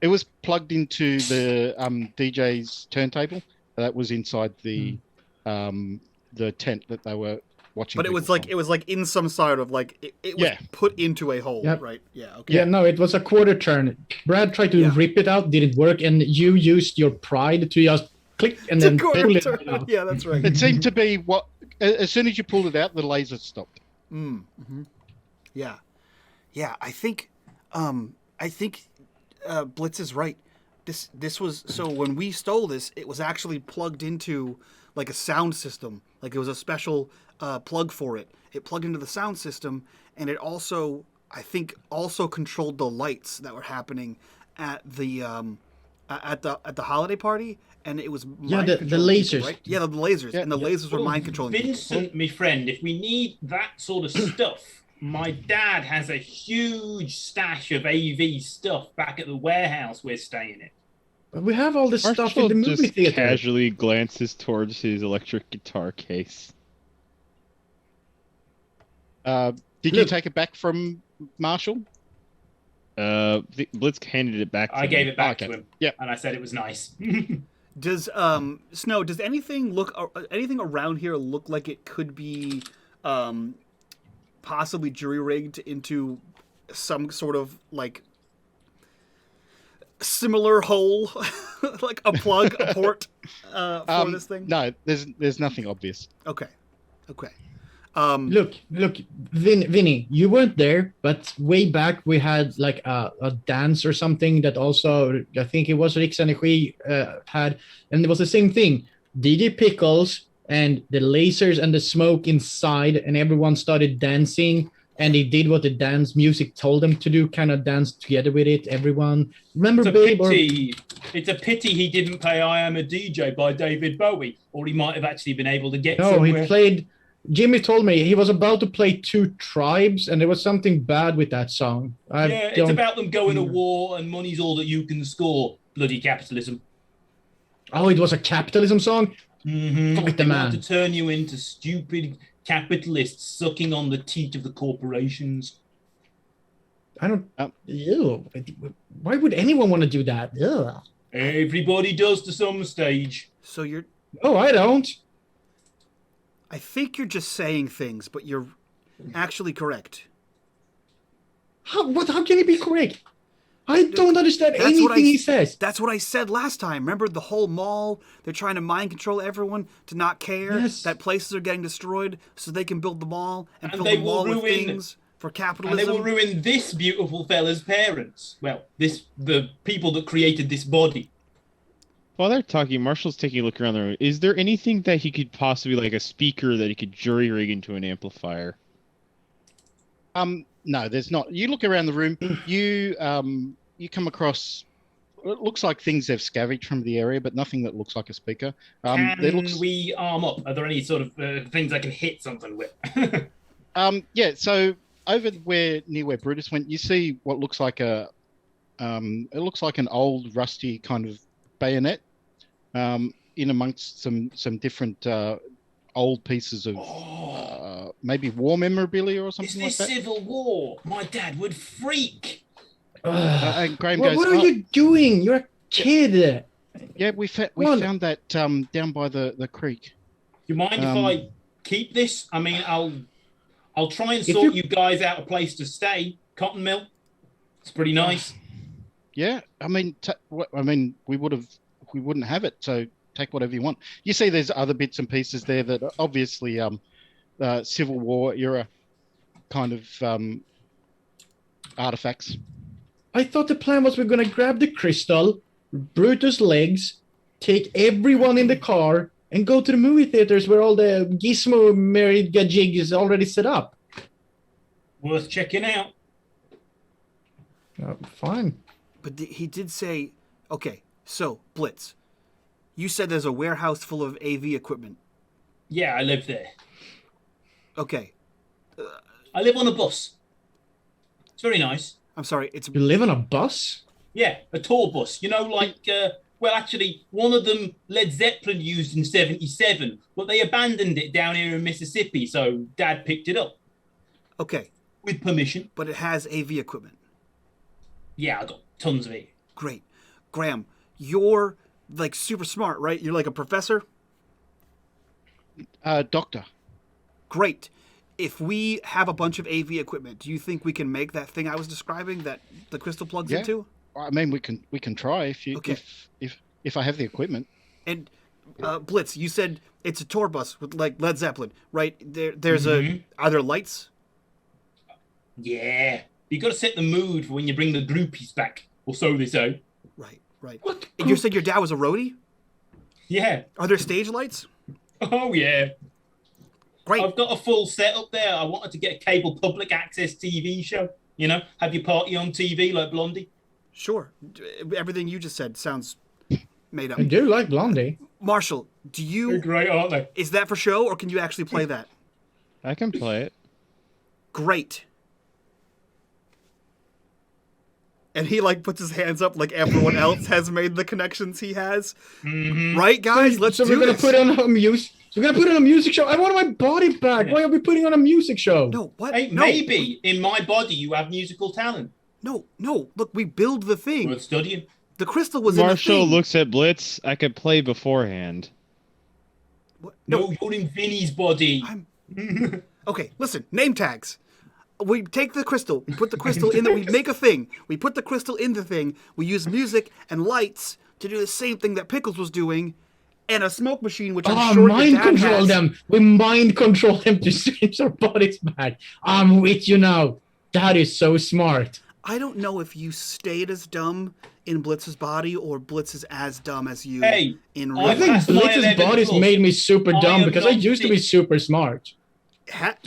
Speaker 3: It was plugged into the DJ's turntable that was inside the tent that they were watching.
Speaker 1: But it was like in some sort of like it was put into a hole,
Speaker 4: Yep.
Speaker 1: right? Yeah. Okay.
Speaker 4: Yeah, no, it was a quarter turn. Brad tried to rip it out, didn't work, and you used your pride to just click and then pull it out.
Speaker 1: Yeah, that's right.
Speaker 3: It seemed to be what as soon as you pulled it out, the laser stopped.
Speaker 1: Mm-hmm. Yeah. Yeah, I think Blitz is right. This was so when we stole this, it was actually plugged into like a sound system. Like it was a special plug for it. It plugged into the sound system, and it also, I think, also controlled the lights that were happening at the holiday party. And it was
Speaker 4: the lasers,
Speaker 1: people, right? Yeah, the lasers, and the lasers were mind controlling.
Speaker 5: Vincent, my friend, if we need that sort of stuff, my dad has a huge stash of AV stuff back at the warehouse we're staying in.
Speaker 4: But we have all this stuff in the movie
Speaker 2: just
Speaker 4: theater.
Speaker 2: Casually glances towards his electric guitar case.
Speaker 3: Did you take it back from Marshall?
Speaker 2: Blitz handed it back to
Speaker 5: I
Speaker 2: him.
Speaker 5: gave it back to him.
Speaker 3: Yep.
Speaker 5: And I said it was nice.
Speaker 1: Does Snow? Does anything around here look like it could be possibly jury rigged into some sort of like similar hole, like a plug, a port for this thing?
Speaker 3: No, there's nothing obvious.
Speaker 1: Okay.
Speaker 4: Look, Vinny, you weren't there, but way back we had like a dance or something that also, I think it was Riks Energy had, and it was the same thing. DJ Pickles and the lasers and the smoke inside, and everyone started dancing, and they did what the dance music told them to do, kind of dance together with it. Everyone, remember,
Speaker 5: It's a pity he didn't play "I Am a DJ" by David Bowie, or he might have actually been able to get.
Speaker 4: No,
Speaker 5: somewhere.
Speaker 4: he played. Jimmy told me he was about to play Two Tribes, and there was something bad with that song.
Speaker 5: It's about them going to war, and money's all that you can score. Bloody capitalism.
Speaker 4: Oh, it was a capitalism song?
Speaker 5: Mm-hmm.
Speaker 4: Fuck the man.
Speaker 5: Want to turn you into stupid capitalists sucking on the teat of the corporations.
Speaker 4: I don't... ew. Why would anyone want to do that? Ew.
Speaker 5: Everybody does to some stage.
Speaker 1: So you're...
Speaker 4: No, I don't.
Speaker 1: I think you're just saying things, but you're actually correct.
Speaker 4: How can he be correct? I don't understand anything he says.
Speaker 1: That's what I said last time. Remember the whole mall? They're trying to mind control everyone to not care that places are getting destroyed so they can build the mall and fill the mall with things for capitalism.
Speaker 5: And they will ruin this beautiful fella's parents. Well, the people that created this body.
Speaker 2: While they're talking, Marshall's taking a look around the room. Is there anything that he could possibly, like a speaker that he could jury rig into an amplifier?
Speaker 3: No, there's not. You look around the room, you come across, it looks like things they've scavenged from the area, but nothing that looks like a speaker.
Speaker 5: Can we arm up? Are there any sort of things I can hit something with?
Speaker 3: Yeah, so over near where Brutus went, you see what looks like it looks like an old rusty kind of bayonet in amongst some different old pieces of maybe war memorabilia or something like that.
Speaker 5: Is this Civil War? My dad would freak.
Speaker 3: And Graham
Speaker 4: what,
Speaker 3: goes,
Speaker 4: what are
Speaker 3: "Oh,
Speaker 4: you doing? You're a kid.
Speaker 3: yeah, we
Speaker 4: Well-
Speaker 3: found that down by the creek."
Speaker 5: Do you mind if I keep this? I mean, I'll try and
Speaker 4: If
Speaker 5: sort
Speaker 4: you-
Speaker 5: you guys out a place to stay. Cotton Mill. It's pretty nice.
Speaker 3: Yeah, I mean, we wouldn't have it. So take whatever you want. You see, there's other bits and pieces there that are obviously Civil War era kind of artifacts.
Speaker 4: I thought the plan was we're gonna grab the crystal, Brutus' legs, take everyone in the car, and go to the movie theaters where all the gizmo married gajig is already set up.
Speaker 5: Worth checking out.
Speaker 4: Fine.
Speaker 1: But he did say, okay, so, Blitz, you said there's a warehouse full of AV equipment.
Speaker 5: Yeah, I live there.
Speaker 1: Okay.
Speaker 5: I live on a bus. It's very nice.
Speaker 1: I'm sorry, it's...
Speaker 4: You live on a bus?
Speaker 5: Yeah, a tour bus. You know, like, well, actually, one of them Led Zeppelin used in '77, but they abandoned it down here in Mississippi, so Dad picked it up
Speaker 1: Okay,
Speaker 5: with permission.
Speaker 1: but it has AV equipment.
Speaker 5: Yeah, I got tons of it.
Speaker 1: Great. Graham, you're, like, super smart, right? You're like a professor?
Speaker 3: Doctor.
Speaker 1: Great. If we have a bunch of AV equipment, do you think we can make that thing I was describing that the crystal plugs
Speaker 3: Yeah.
Speaker 1: into?
Speaker 3: I mean, we can try if you
Speaker 1: Okay.
Speaker 3: if I have the equipment.
Speaker 1: And Blitz, you said it's a tour bus with like Led Zeppelin, right? There's are there lights?
Speaker 5: Yeah. You got to set the mood for when you bring the groupies back, or so they say.
Speaker 1: Right.
Speaker 4: What?
Speaker 1: And you said your dad was a roadie?
Speaker 5: Yeah.
Speaker 1: Are there stage lights?
Speaker 5: Oh, yeah.
Speaker 1: Great.
Speaker 5: I've got a full setup there. I wanted to get a cable public access TV show. You know, have your party on TV like Blondie.
Speaker 1: Sure. Everything you just said sounds made up.
Speaker 4: I do like Blondie.
Speaker 1: Marshall, do
Speaker 5: They're
Speaker 1: you
Speaker 5: great, aren't they?
Speaker 1: is that for show or can you actually play that?
Speaker 2: I can play it.
Speaker 1: Great. And he like puts his hands up like everyone else has made the connections he has. Right, guys? Let's
Speaker 4: so
Speaker 1: do
Speaker 4: we're gonna
Speaker 1: this.
Speaker 4: put on a music. We're gonna put on a music show. I want my body back.
Speaker 5: Yeah.
Speaker 4: Why are we putting on a music show?
Speaker 1: No, what?
Speaker 5: Hey,
Speaker 1: no,
Speaker 5: maybe in my body you have musical talent.
Speaker 1: No. Look, we build the thing.
Speaker 5: Worth studying.
Speaker 1: The crystal was in
Speaker 2: Marshall
Speaker 1: the thing.
Speaker 2: looks at Blitz. I could play beforehand.
Speaker 1: What?
Speaker 5: No, you're in Vinny's body.
Speaker 1: Okay, listen, name tags. We take the crystal, we put the crystal in there, we make a thing. We put the crystal in the thing, we use music and lights to do the same thing that Pickles was doing, and a smoke machine, which I'm sure your
Speaker 4: mind
Speaker 1: dad
Speaker 4: control
Speaker 1: has.
Speaker 4: them. We mind control them to change our bodies back. I'm with you now. That is so smart.
Speaker 1: I don't know if you stayed as dumb in Blitz's body or Blitz is as dumb as you
Speaker 5: Hey,
Speaker 1: in
Speaker 5: I
Speaker 1: real
Speaker 4: I think
Speaker 1: life.
Speaker 5: passed my
Speaker 4: Blitz's
Speaker 5: 11
Speaker 4: body's
Speaker 5: plus.
Speaker 4: made me super
Speaker 5: I
Speaker 4: dumb
Speaker 5: am
Speaker 4: because I
Speaker 5: not
Speaker 4: used to be
Speaker 5: sick.
Speaker 4: super smart.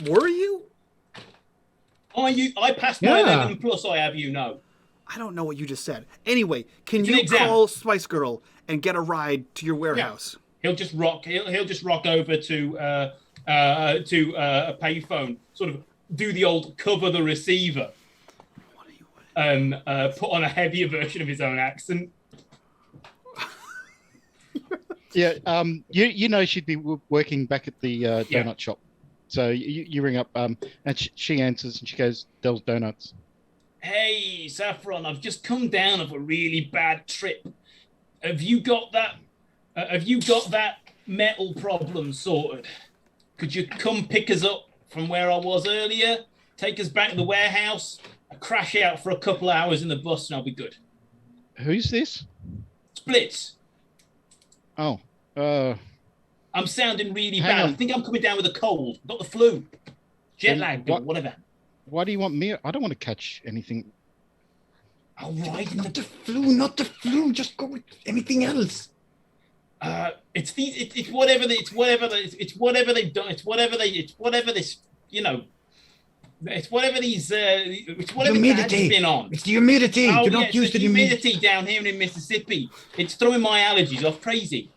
Speaker 1: Were you?
Speaker 5: I passed my
Speaker 4: Yeah.
Speaker 5: 11 plus, I have you know.
Speaker 1: I don't know what you just said. Anyway, can
Speaker 5: It's an
Speaker 1: you
Speaker 5: exam.
Speaker 1: call Spice Girl and get a ride to your warehouse?
Speaker 5: He'll just rock over to a payphone, sort of do the old cover the receiver, and put on a heavier version of his own accent.
Speaker 3: Yeah. You know she'd be working back at the donut shop, so you ring up and she answers and she goes, "Del's Donuts."
Speaker 5: Hey, Saffron, I've just come down off a really bad trip. Have you got that? Have you got that metal problem sorted? Could you come pick us up from where I was earlier? Take us back to the warehouse. I crash out for a couple of hours in the bus and I'll be good.
Speaker 3: Who's this?
Speaker 5: Splits.
Speaker 3: Oh,
Speaker 5: I'm sounding really
Speaker 3: Hang
Speaker 5: bad.
Speaker 3: on.
Speaker 5: I think I'm coming down with a cold. Got the flu. Jet
Speaker 3: Then
Speaker 5: lag or
Speaker 3: what-
Speaker 5: whatever.
Speaker 3: why do you want me? I don't want to catch anything.
Speaker 5: I'll ride in
Speaker 4: Not
Speaker 5: the...
Speaker 4: the flu, not the flu. Just go with anything else.
Speaker 5: It's these. It's whatever. It's whatever they've done. It's whatever this. You know. It's whatever these. It's whatever dad's
Speaker 4: Humidity.
Speaker 5: been on.
Speaker 4: It's the humidity.
Speaker 5: Oh,
Speaker 4: You're
Speaker 5: yeah,
Speaker 4: not
Speaker 5: it's
Speaker 4: used
Speaker 5: the
Speaker 4: to the humidity.
Speaker 5: humidity down here in Mississippi. It's throwing my allergies off crazy.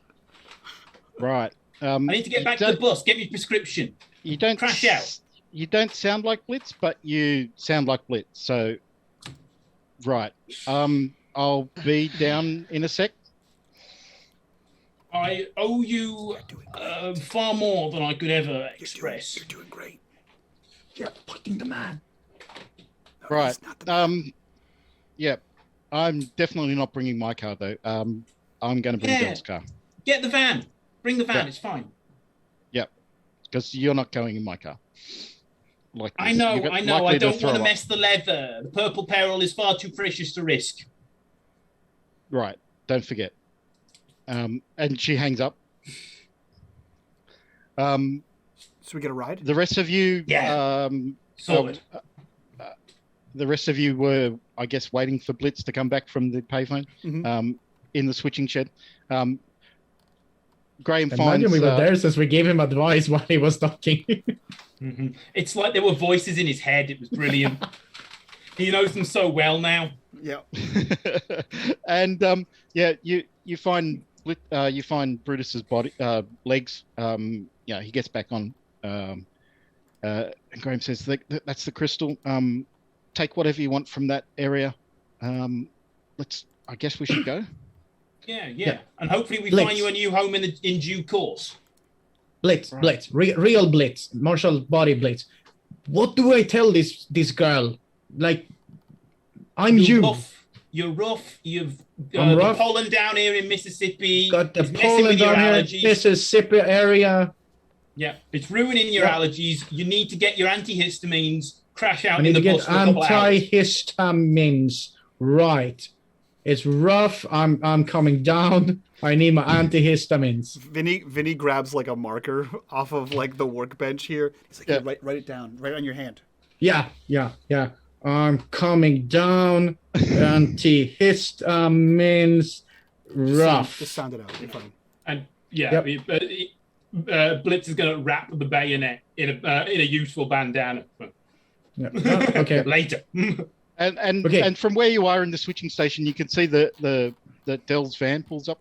Speaker 3: Right.
Speaker 5: I need to get back to the bus. Get me a prescription.
Speaker 3: You don't
Speaker 5: Crash out.
Speaker 3: You don't sound like Blitz, but you sound like Blitz. So, right. I'll be down in a sec.
Speaker 5: I owe you far more than I could ever
Speaker 1: You're
Speaker 5: express.
Speaker 1: doing great.
Speaker 4: You're fighting the man.
Speaker 1: No,
Speaker 3: Right.
Speaker 1: he's not the-
Speaker 3: Yeah, I'm definitely not bringing my car though. I'm going to bring
Speaker 5: Yeah.
Speaker 3: Dell's car.
Speaker 5: Get the van. Bring the van.
Speaker 3: Yeah.
Speaker 5: It's fine.
Speaker 3: Because you're not going in my car. Like
Speaker 5: I
Speaker 3: this.
Speaker 5: know.
Speaker 3: You're
Speaker 5: I know.
Speaker 3: likely
Speaker 5: I don't
Speaker 3: throw
Speaker 5: want to
Speaker 3: up.
Speaker 5: mess the leather. The purple peril is far too precious to risk.
Speaker 3: Right. Don't forget. And she hangs up.
Speaker 1: So we get a ride.
Speaker 3: The rest of you.
Speaker 5: Yeah. Sorted.
Speaker 3: The rest of you were, I guess, waiting for Blitz to come back from the payphone.
Speaker 1: Mhm.
Speaker 3: In the switching shed. Graham
Speaker 4: Imagine
Speaker 3: finds.
Speaker 4: we were there since we gave him advice while he was talking.
Speaker 5: Mhm. It's like there were voices in his head. It was brilliant. He knows them so well now.
Speaker 1: Yeah.
Speaker 3: And you find Brutus's body legs. He gets back on. And Graham says, "That's the crystal. Take whatever you want from that area. I guess we should go."
Speaker 5: Yeah. And hopefully we
Speaker 4: Blitz.
Speaker 5: find you a new home in due course.
Speaker 4: Blitz, real Blitz, martial body Blitz. What do I tell this girl? Like, I'm
Speaker 5: You're
Speaker 4: you.
Speaker 5: rough. You're rough. You've
Speaker 4: I'm
Speaker 5: the
Speaker 4: rough.
Speaker 5: pollen down here in Mississippi.
Speaker 4: Got the
Speaker 5: is messing
Speaker 4: pollen
Speaker 5: with your
Speaker 4: down here,
Speaker 5: allergies.
Speaker 4: Mississippi area.
Speaker 5: Yeah, it's ruining your
Speaker 4: Yeah.
Speaker 5: allergies. You need to get your antihistamines. Crash
Speaker 4: I
Speaker 5: out
Speaker 4: need
Speaker 5: in
Speaker 4: to
Speaker 5: the
Speaker 4: get
Speaker 5: bus for a couple of hours.
Speaker 4: antihistamines. Right. It's rough. I'm coming down. I need my antihistamines.
Speaker 1: Vinny grabs like a marker off of like the workbench here. He's like,
Speaker 3: Yeah.
Speaker 1: "Here, write it down, right on your hand."
Speaker 4: Yeah. I'm coming down. Antihistamines. Rough.
Speaker 1: Just sound it out. You're fine.
Speaker 5: And yeah, Blitz is going to wrap the bayonet in a useful bandana.
Speaker 4: Yeah. Oh, okay.
Speaker 5: Later.
Speaker 3: And
Speaker 4: Okay.
Speaker 3: from where you are in the switching station, you can see the Dell's van pulls up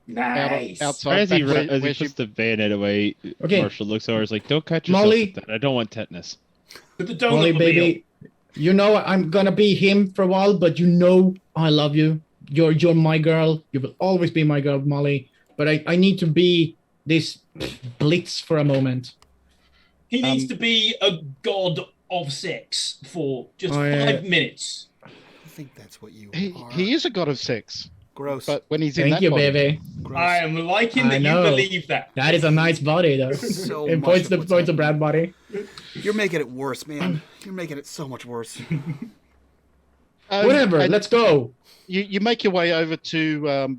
Speaker 5: Nice.
Speaker 3: outside.
Speaker 2: As he
Speaker 3: back where
Speaker 2: puts
Speaker 3: she-
Speaker 2: the bayonet away,
Speaker 4: Okay.
Speaker 2: Marshall looks over. Is like, "Don't cut yourself
Speaker 4: Molly.
Speaker 2: with that. I don't want tetanus."
Speaker 5: But the donut
Speaker 4: Molly,
Speaker 5: mobile.
Speaker 4: baby, you know I'm gonna be him for a while, but you know I love you. You're my girl. You will always be my girl, Molly. But I need to be this Blitz for a moment.
Speaker 5: He needs to be a god of sex for just
Speaker 4: Oh, yeah.
Speaker 5: 5 minutes.
Speaker 1: I think that's what you are.
Speaker 3: he is a god of sex,
Speaker 1: Gross.
Speaker 3: but when he's in
Speaker 4: Thank
Speaker 3: that
Speaker 4: you,
Speaker 3: body,
Speaker 4: baby.
Speaker 1: Gross.
Speaker 5: I am liking
Speaker 4: I
Speaker 5: that you
Speaker 4: know.
Speaker 5: believe that.
Speaker 4: That is a nice body, though.
Speaker 1: So
Speaker 4: It
Speaker 1: much
Speaker 4: points
Speaker 1: of
Speaker 4: to
Speaker 1: what's
Speaker 4: points to
Speaker 1: happening.
Speaker 4: Brad body.
Speaker 1: You're making it worse, man. You're making it so much worse.
Speaker 4: Whatever.
Speaker 3: and
Speaker 4: Let's go.
Speaker 3: you make your way over to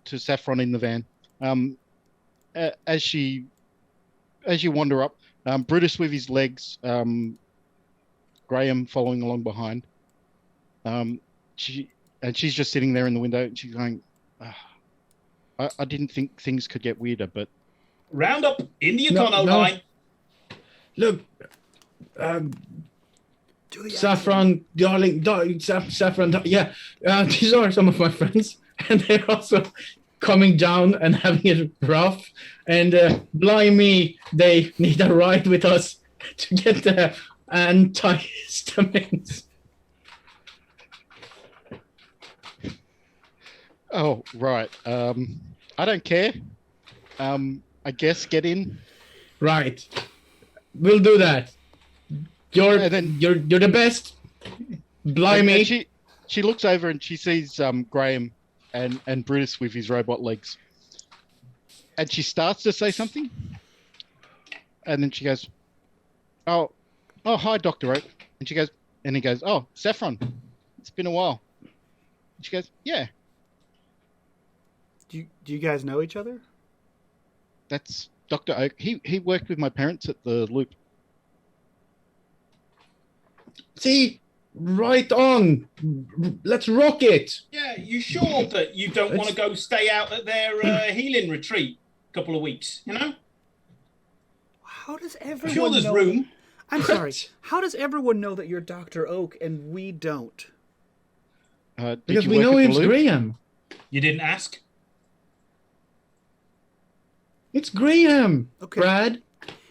Speaker 3: Saffron in the van. As you wander up, Brutus with his legs, Graham following along behind. She's just sitting there in the window, and she's going, I didn't think things could get weirder, but
Speaker 5: Round up in the
Speaker 4: No,
Speaker 5: econo
Speaker 4: no.
Speaker 5: line.
Speaker 4: Look,
Speaker 1: Do the
Speaker 4: Saffron, darling, Saffron. Yeah, these are some of my friends, and they're also coming down and having it rough. And blimey, they need a ride with us to get the antihistamines.
Speaker 3: oh right. I don't care. I guess get in.
Speaker 4: Right, we'll do that. You're
Speaker 3: And then-
Speaker 4: you're the best. Blimey.
Speaker 3: And she looks over and she sees Graham and Brutus with his robot legs. And she starts to say something. And then she goes, Oh, hi, Dr. Oak. And he goes, "Oh, Saffron, it's been a while." And she goes, "Yeah,
Speaker 1: Do you guys know each other?
Speaker 3: that's Dr. Oak. He worked with my parents at the Loop."
Speaker 4: See, right on. Let's rock it.
Speaker 5: Yeah, you sure that you don't want to go stay out at their healing retreat a couple of weeks, you know?
Speaker 1: How does
Speaker 5: I'm
Speaker 1: everyone
Speaker 5: sure there's
Speaker 1: know?
Speaker 5: room.
Speaker 1: I'm sorry. How does everyone know that you're Dr. Oak and we don't?
Speaker 3: Did
Speaker 4: Because
Speaker 3: you
Speaker 4: we
Speaker 3: work
Speaker 4: know
Speaker 3: at the
Speaker 4: it's
Speaker 3: Loop?
Speaker 4: Graham.
Speaker 5: You didn't ask?
Speaker 4: It's Graham.
Speaker 1: Okay.
Speaker 4: Brad.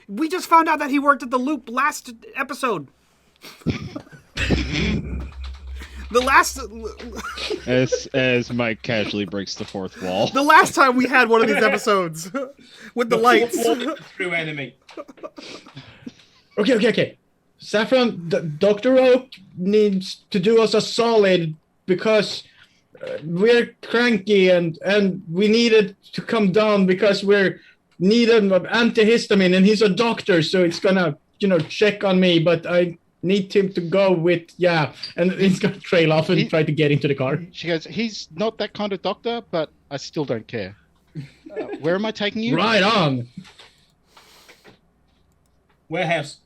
Speaker 1: We just found out that he worked at the Loop last episode. The
Speaker 2: As Mike casually breaks the fourth wall.
Speaker 1: last time we had one of these episodes with the lights.
Speaker 5: True enemy.
Speaker 4: Okay. Saffron, Dr. Oak needs to do us a solid because we're cranky and we needed to come down because we're needed of antihistamine, and he's a doctor, so it's gonna check on me, but I need him to go with and he's gonna trail off and try to get into the car.
Speaker 3: She goes, he's not that kind of doctor, but I still don't care. Where am I taking you?
Speaker 4: Right on.
Speaker 5: Warehouse.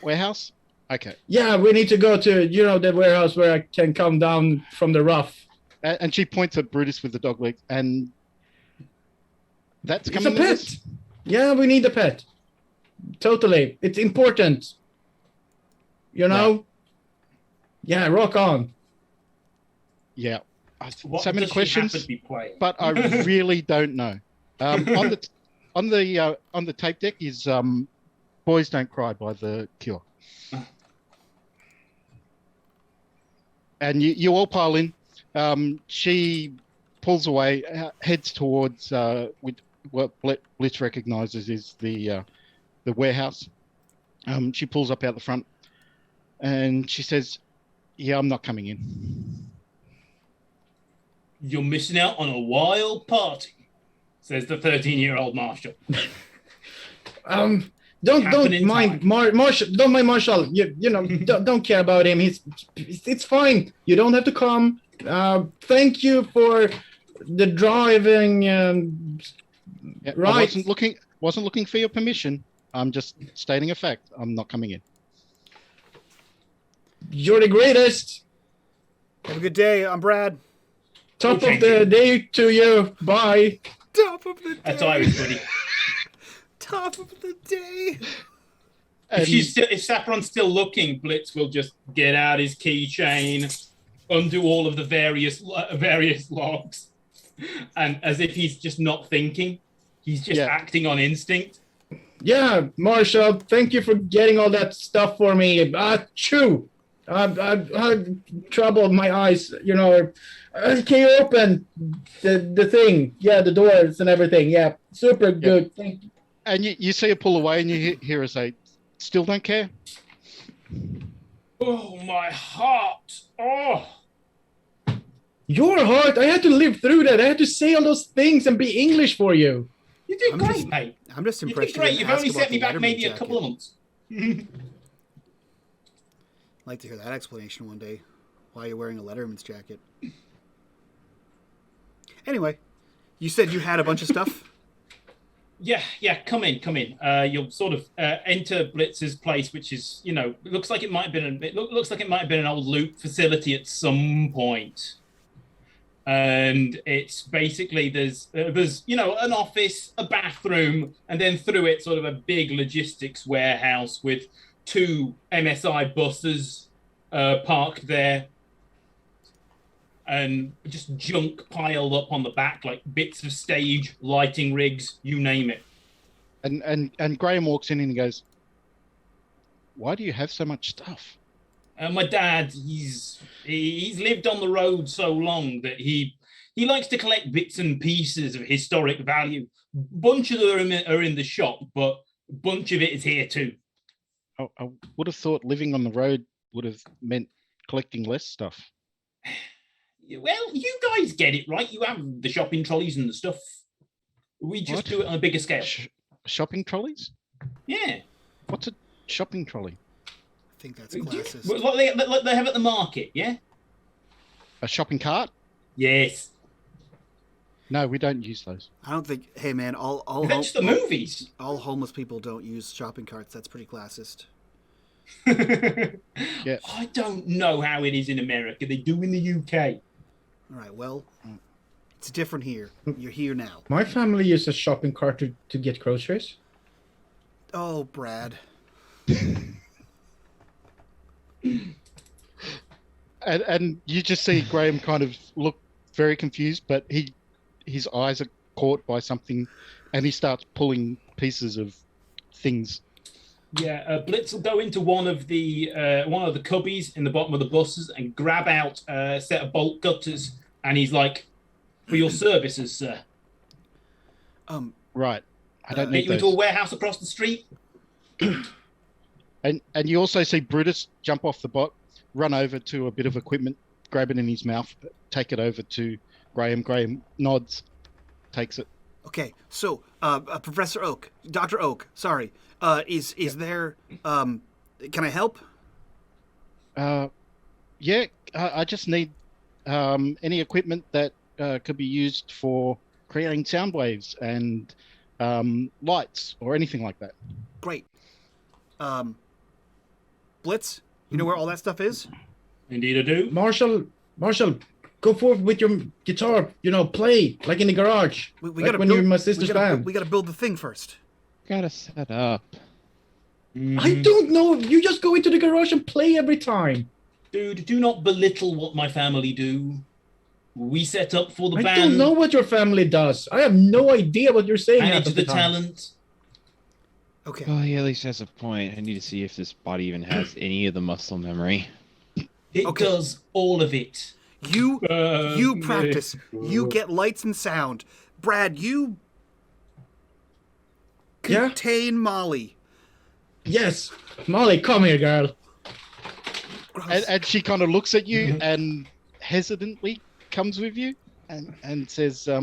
Speaker 3: Warehouse? Okay.
Speaker 4: Yeah, we need to go to the warehouse where I can come down from the rough.
Speaker 3: And she points at Brutus with the dog legs, and that's
Speaker 4: It's a
Speaker 3: coming with
Speaker 4: pet.
Speaker 3: us?
Speaker 4: Yeah, we need a pet. Totally. It's important.
Speaker 3: Right.
Speaker 4: Yeah, rock on.
Speaker 3: Yeah.
Speaker 5: What
Speaker 3: So many
Speaker 5: does she
Speaker 3: questions,
Speaker 5: happen to be playing?
Speaker 3: but I really don't know. On the tape deck is "Boys Don't Cry" by The Cure, and you all pile in. She pulls away, heads towards what Blitz recognizes is the warehouse. She pulls up out the front, and she says, "Yeah, I'm not coming in."
Speaker 5: You're missing out on a wild party, says the 13-year-old Marshall.
Speaker 4: Don't mind Marshall. Don't mind Marshall. Don't care about him. It's fine. You don't have to come. Thank you for the driving. Right.
Speaker 3: I wasn't looking for your permission. I'm just stating a fact. I'm not coming in.
Speaker 4: You're the greatest.
Speaker 1: Have a good day. I'm Brad.
Speaker 4: Top of the day to you. Bye.
Speaker 1: Top of the day.
Speaker 5: That's Irish, buddy.
Speaker 1: Top of the day.
Speaker 5: If Saffron's still looking, Blitz will just get out his keychain, undo all of the various logs, and as if he's just not thinking, he's just acting on instinct.
Speaker 4: Yeah, Marshall, thank you for getting all that stuff for me. Chew. I had trouble with my eyes, can you open the thing? Yeah, the doors and everything. Yeah, super good. Thank you.
Speaker 3: And you see her pull away, and you hear her say, "Still don't care?"
Speaker 5: Oh, my heart. Oh.
Speaker 4: Your heart. I had to live through that. I had to say all those things and be English for you.
Speaker 5: You did great, mate.
Speaker 1: I'm just
Speaker 5: You
Speaker 1: impressed.
Speaker 5: did great. You've only
Speaker 1: asked
Speaker 5: set
Speaker 1: about
Speaker 5: me
Speaker 1: the
Speaker 5: back
Speaker 1: Letterman
Speaker 5: maybe a
Speaker 1: jacket.
Speaker 5: couple of months.
Speaker 1: I'd like to hear that explanation one day. Why you're wearing a Letterman's jacket. Anyway, you said you had a bunch of stuff?
Speaker 5: Yeah, come in. You'll sort of enter Blitz's place, which is, looks like it might have been an old loot facility at some point. And it's basically there's an office, a bathroom, and then through it sort of a big logistics warehouse with 2 MSI buses parked there, and just junk piled up on the back, like bits of stage, lighting rigs, you name it.
Speaker 3: And Graham walks in and he goes, "Why do you have so much stuff?"
Speaker 5: My dad, he's lived on the road so long that he likes to collect bits and pieces of historic value. Bunch of them are in the shop, but a bunch of it is here too.
Speaker 3: I would have thought living on the road would have meant collecting less stuff.
Speaker 5: Well, you guys get it, right? You have the shopping trolleys and the stuff. We just do it on a bigger scale.
Speaker 3: Shopping trolleys?
Speaker 5: Yeah.
Speaker 3: What's a shopping trolley?
Speaker 1: I think that's classist.
Speaker 5: Like they have at the market, yeah?
Speaker 3: A shopping cart?
Speaker 5: Yes.
Speaker 3: No, we don't use those.
Speaker 1: I don't think. Hey, man,
Speaker 5: That's the movies.
Speaker 1: all homeless people don't use shopping carts. That's pretty classist.
Speaker 3: Yeah.
Speaker 5: I don't know how it is in America. They do in the UK.
Speaker 1: All right, well, it's different here. You're here now.
Speaker 4: My family uses a shopping cart to get groceries.
Speaker 1: Oh, Brad.
Speaker 3: And you just see Graham kind of look very confused, but his eyes are caught by something, and he starts pulling pieces of things.
Speaker 5: Yeah, Blitz will go into one of the cubbies in the bottom of the buses and grab out a set of bolt cutters, and he's like, "For your services, sir."
Speaker 3: Right. I don't
Speaker 5: Get
Speaker 3: need
Speaker 5: you into a
Speaker 3: those.
Speaker 5: warehouse across the street.
Speaker 3: And you also see Brutus jump off the bot, run over to a bit of equipment, grab it in his mouth, take it over to Graham. Graham nods, takes it.
Speaker 1: Okay, so Professor Oak, Dr. Oak, sorry, is there? Can I help?
Speaker 3: Yeah, I just need any equipment that could be used for creating sound waves and lights or anything like that.
Speaker 1: Great. Blitz, you know where all that stuff is?
Speaker 5: Indeed, I do.
Speaker 4: Marshall, go forth with your guitar. Play like in the garage.
Speaker 1: We
Speaker 4: like
Speaker 1: gotta
Speaker 4: when
Speaker 1: build,
Speaker 4: you're in my sister's band.
Speaker 1: we gotta build the thing first.
Speaker 2: Gotta set up.
Speaker 4: I don't know. You just go into the garage and play every time.
Speaker 5: Dude, do not belittle what my family do. We set up for the
Speaker 4: I
Speaker 5: band.
Speaker 4: don't know what your family does. I have no idea what you're saying.
Speaker 5: Manage
Speaker 4: half of
Speaker 5: the
Speaker 4: time.
Speaker 5: talent.
Speaker 1: Okay.
Speaker 2: Well, he at least has a point. I need to see if this body even has any of the muscle memory.
Speaker 5: It
Speaker 1: Okay.
Speaker 5: does all of it.
Speaker 1: You practice. You get lights and sound. Brad, you
Speaker 4: Yeah?
Speaker 1: contain Molly.
Speaker 4: Yes, Molly, come here, girl.
Speaker 1: Gross.
Speaker 3: And she kind of looks at you and hesitantly comes with you and says,
Speaker 4: I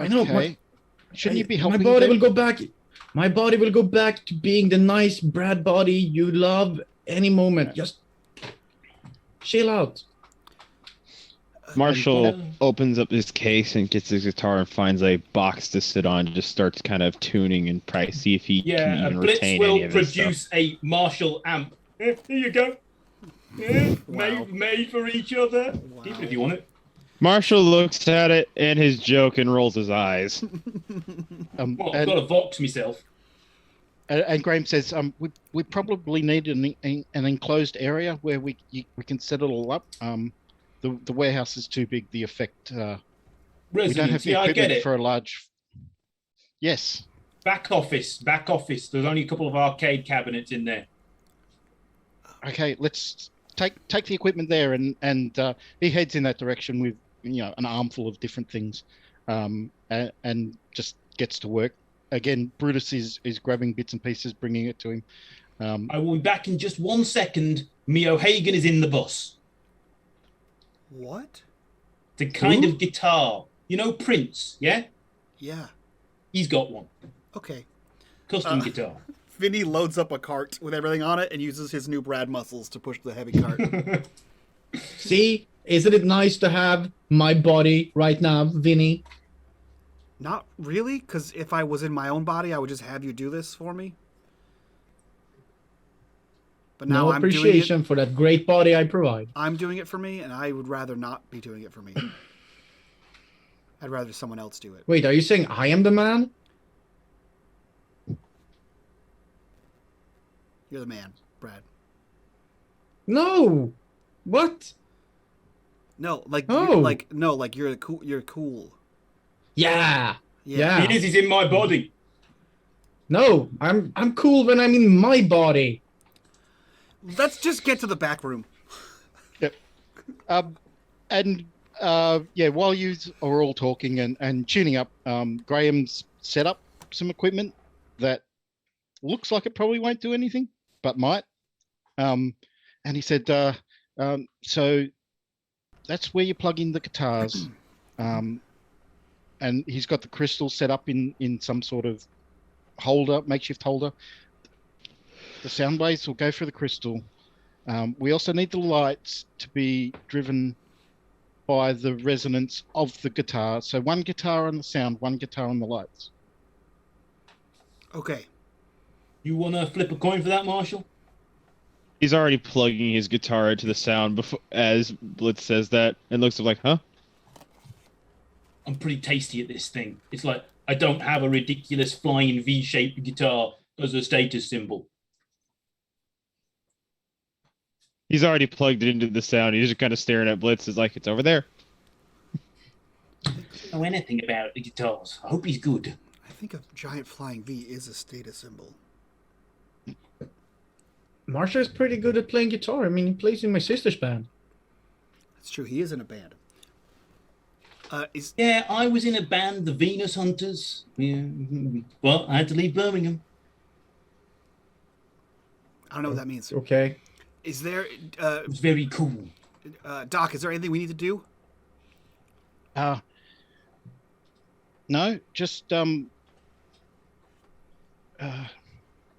Speaker 4: know,
Speaker 3: okay, shouldn't you be helping
Speaker 4: My body
Speaker 3: them?
Speaker 4: will go back. My body will go back to being the nice Brad body you love any moment. Just chill out.
Speaker 2: Marshall opens up his case and gets his guitar and finds a box to sit on. Just starts kind of tuning and see if he can
Speaker 5: Yeah,
Speaker 2: even
Speaker 5: Blitz
Speaker 2: retain
Speaker 5: will
Speaker 2: any of his stuff.
Speaker 5: produce a Marshall amp. Here you go. Yeah,
Speaker 1: Wow.
Speaker 5: made for each other. Keep it if you want it.
Speaker 2: Marshall looks at it and his joke and rolls his eyes.
Speaker 5: Well, I've got to Vox myself.
Speaker 3: And Graham says, we probably need an enclosed area where we can set it all up. The warehouse is too big. The effect. We don't have
Speaker 5: Resonance.
Speaker 3: the
Speaker 5: Yeah, I get
Speaker 3: equipment
Speaker 5: it.
Speaker 3: for a large. Yes.
Speaker 5: Back office. There's only a couple of arcade cabinets in there.
Speaker 3: Okay, let's take the equipment there, and he heads in that direction with an armful of different things, and just gets to work. Again, Brutus is grabbing bits and pieces, bringing it to him.
Speaker 5: I will be back in just 1 second. Me O'Hagan is in the bus.
Speaker 1: What?
Speaker 5: It's a kind
Speaker 4: Who?
Speaker 5: of guitar. You know Prince, yeah?
Speaker 1: Yeah.
Speaker 5: He's got one.
Speaker 1: Okay.
Speaker 5: Custom guitar.
Speaker 1: Vinny loads up a cart with everything on it and uses his new Brad muscles to push the heavy cart.
Speaker 4: See, isn't it nice to have my body right now, Vinny?
Speaker 1: Not really, because if I was in my own body, I would just have you do this for me. But now
Speaker 4: No
Speaker 1: I'm doing it.
Speaker 4: appreciation for that great body I provide.
Speaker 1: I'm doing it for me, and I would rather not be doing it for me. I'd rather someone else do it.
Speaker 4: Wait, are you saying I am the man?
Speaker 1: You're the man, Brad.
Speaker 4: No. What?
Speaker 1: No, like
Speaker 4: Oh.
Speaker 1: you're cool. You're cool.
Speaker 4: Yeah.
Speaker 1: Yeah.
Speaker 4: Yeah.
Speaker 5: He's in my body.
Speaker 4: No, I'm cool when I'm in my body.
Speaker 1: Let's just get to the back room.
Speaker 3: Yep. While you are all talking and tuning up, Graham's set up some equipment that looks like it probably won't do anything, but might. And he said, so that's where you plug in the guitars. And he's got the crystal set up in some sort of holder, makeshift holder. The sound waves will go through the crystal. We also need the lights to be driven by the resonance of the guitar. So one guitar on the sound, one guitar on the lights.
Speaker 1: Okay.
Speaker 5: You want to flip a coin for that, Marshall?
Speaker 2: He's already plugging his guitar into the sound before, as Blitz says that, and looks like, huh?
Speaker 5: I'm pretty tasty at this thing. It's like I don't have a ridiculous flying V-shaped guitar as a status symbol.
Speaker 2: He's already plugged it into the sound. He's just kind of staring at Blitz. It's like, it's over there.
Speaker 5: I don't know anything about the guitars. I hope he's good.
Speaker 1: I think a giant flying V is a status symbol.
Speaker 4: Marsha is pretty good at playing guitar. I mean, he plays in my sister's band.
Speaker 1: That's true. He is in a band.
Speaker 5: Yeah, I was in a band, the Venus Hunters. Yeah. Well, I had to leave Birmingham.
Speaker 1: don't know what that means.
Speaker 4: Okay.
Speaker 1: Is there,
Speaker 5: It's very cool.
Speaker 1: Doc? Is there anything we need to do?
Speaker 3: No, just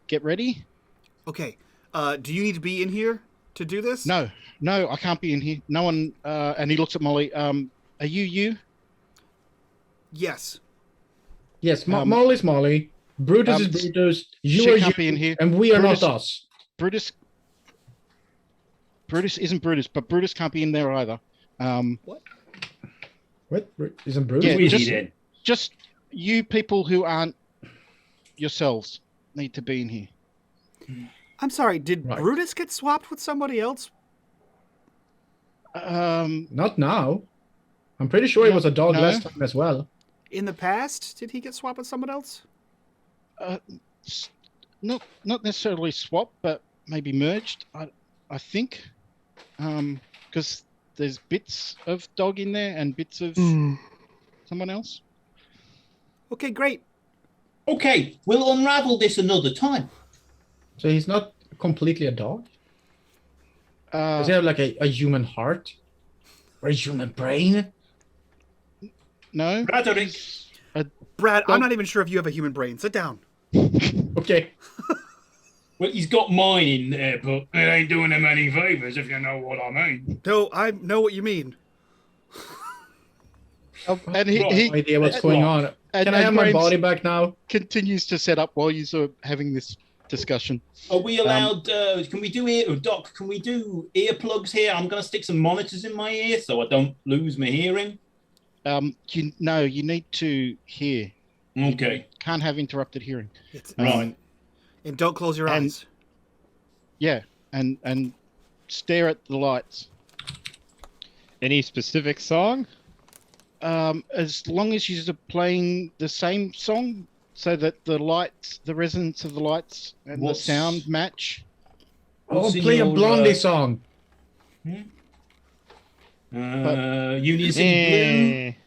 Speaker 3: get ready.
Speaker 1: Okay. Do you need to be in here to do this?
Speaker 3: No, I can't be in here. No one. And he looks at Molly. Are you?
Speaker 1: Yes.
Speaker 4: Yes, Molly's Molly. Brutus is Brutus. You
Speaker 3: she
Speaker 4: are
Speaker 3: can't
Speaker 4: you,
Speaker 3: be in here.
Speaker 4: and we are
Speaker 3: Brutus-
Speaker 4: not us.
Speaker 3: Brutus isn't Brutus, but Brutus can't be in there either.
Speaker 4: What? Isn't Brutus?
Speaker 3: Yeah,
Speaker 5: Who is he
Speaker 3: just-
Speaker 5: then?
Speaker 3: Just you people who aren't yourselves need to be in here.
Speaker 1: I'm sorry. Did
Speaker 4: Right.
Speaker 1: Brutus get swapped with somebody else?
Speaker 4: Not now. I'm pretty sure he was a dog
Speaker 3: No.
Speaker 4: last time as well.
Speaker 1: In the past, did he get swapped with someone else?
Speaker 3: Not necessarily swap, but maybe merged. I think, because there's bits of dog in there and bits of someone else.
Speaker 1: Okay, great.
Speaker 5: Okay, we'll unravel this another time.
Speaker 4: So he's not completely a dog? Does he have like a human heart? Or a human brain?
Speaker 3: No.
Speaker 5: Roderick.
Speaker 1: Brad,
Speaker 3: Well-
Speaker 1: I'm not even sure if you have a human brain. Sit down.
Speaker 4: Okay.
Speaker 5: Well, he's got mine in there, but it ain't doing him any favours, if you know what I mean.
Speaker 1: No, I know what you mean.
Speaker 3: And he
Speaker 4: No idea what's going on. Can I have my
Speaker 3: Graham's
Speaker 4: body back now?
Speaker 3: continues to set up while you're having this discussion.
Speaker 5: Are we allowed, can we do ear, Doc, can we do earplugs here? I'm going to stick some monitors in my ear so I don't lose my hearing.
Speaker 3: You need to hear.
Speaker 5: Okay.
Speaker 3: Can't have interrupted hearing.
Speaker 5: Right.
Speaker 1: And don't close your
Speaker 3: And-
Speaker 1: eyes.
Speaker 3: Yeah, and stare at the lights.
Speaker 2: Any specific song?
Speaker 3: As long as you're playing the same song, so that the lights, the resonance of the lights and
Speaker 5: What's-
Speaker 3: the sound match.
Speaker 4: Oh,
Speaker 5: What's in
Speaker 4: play a
Speaker 5: your,
Speaker 4: Blondie song.
Speaker 5: Union City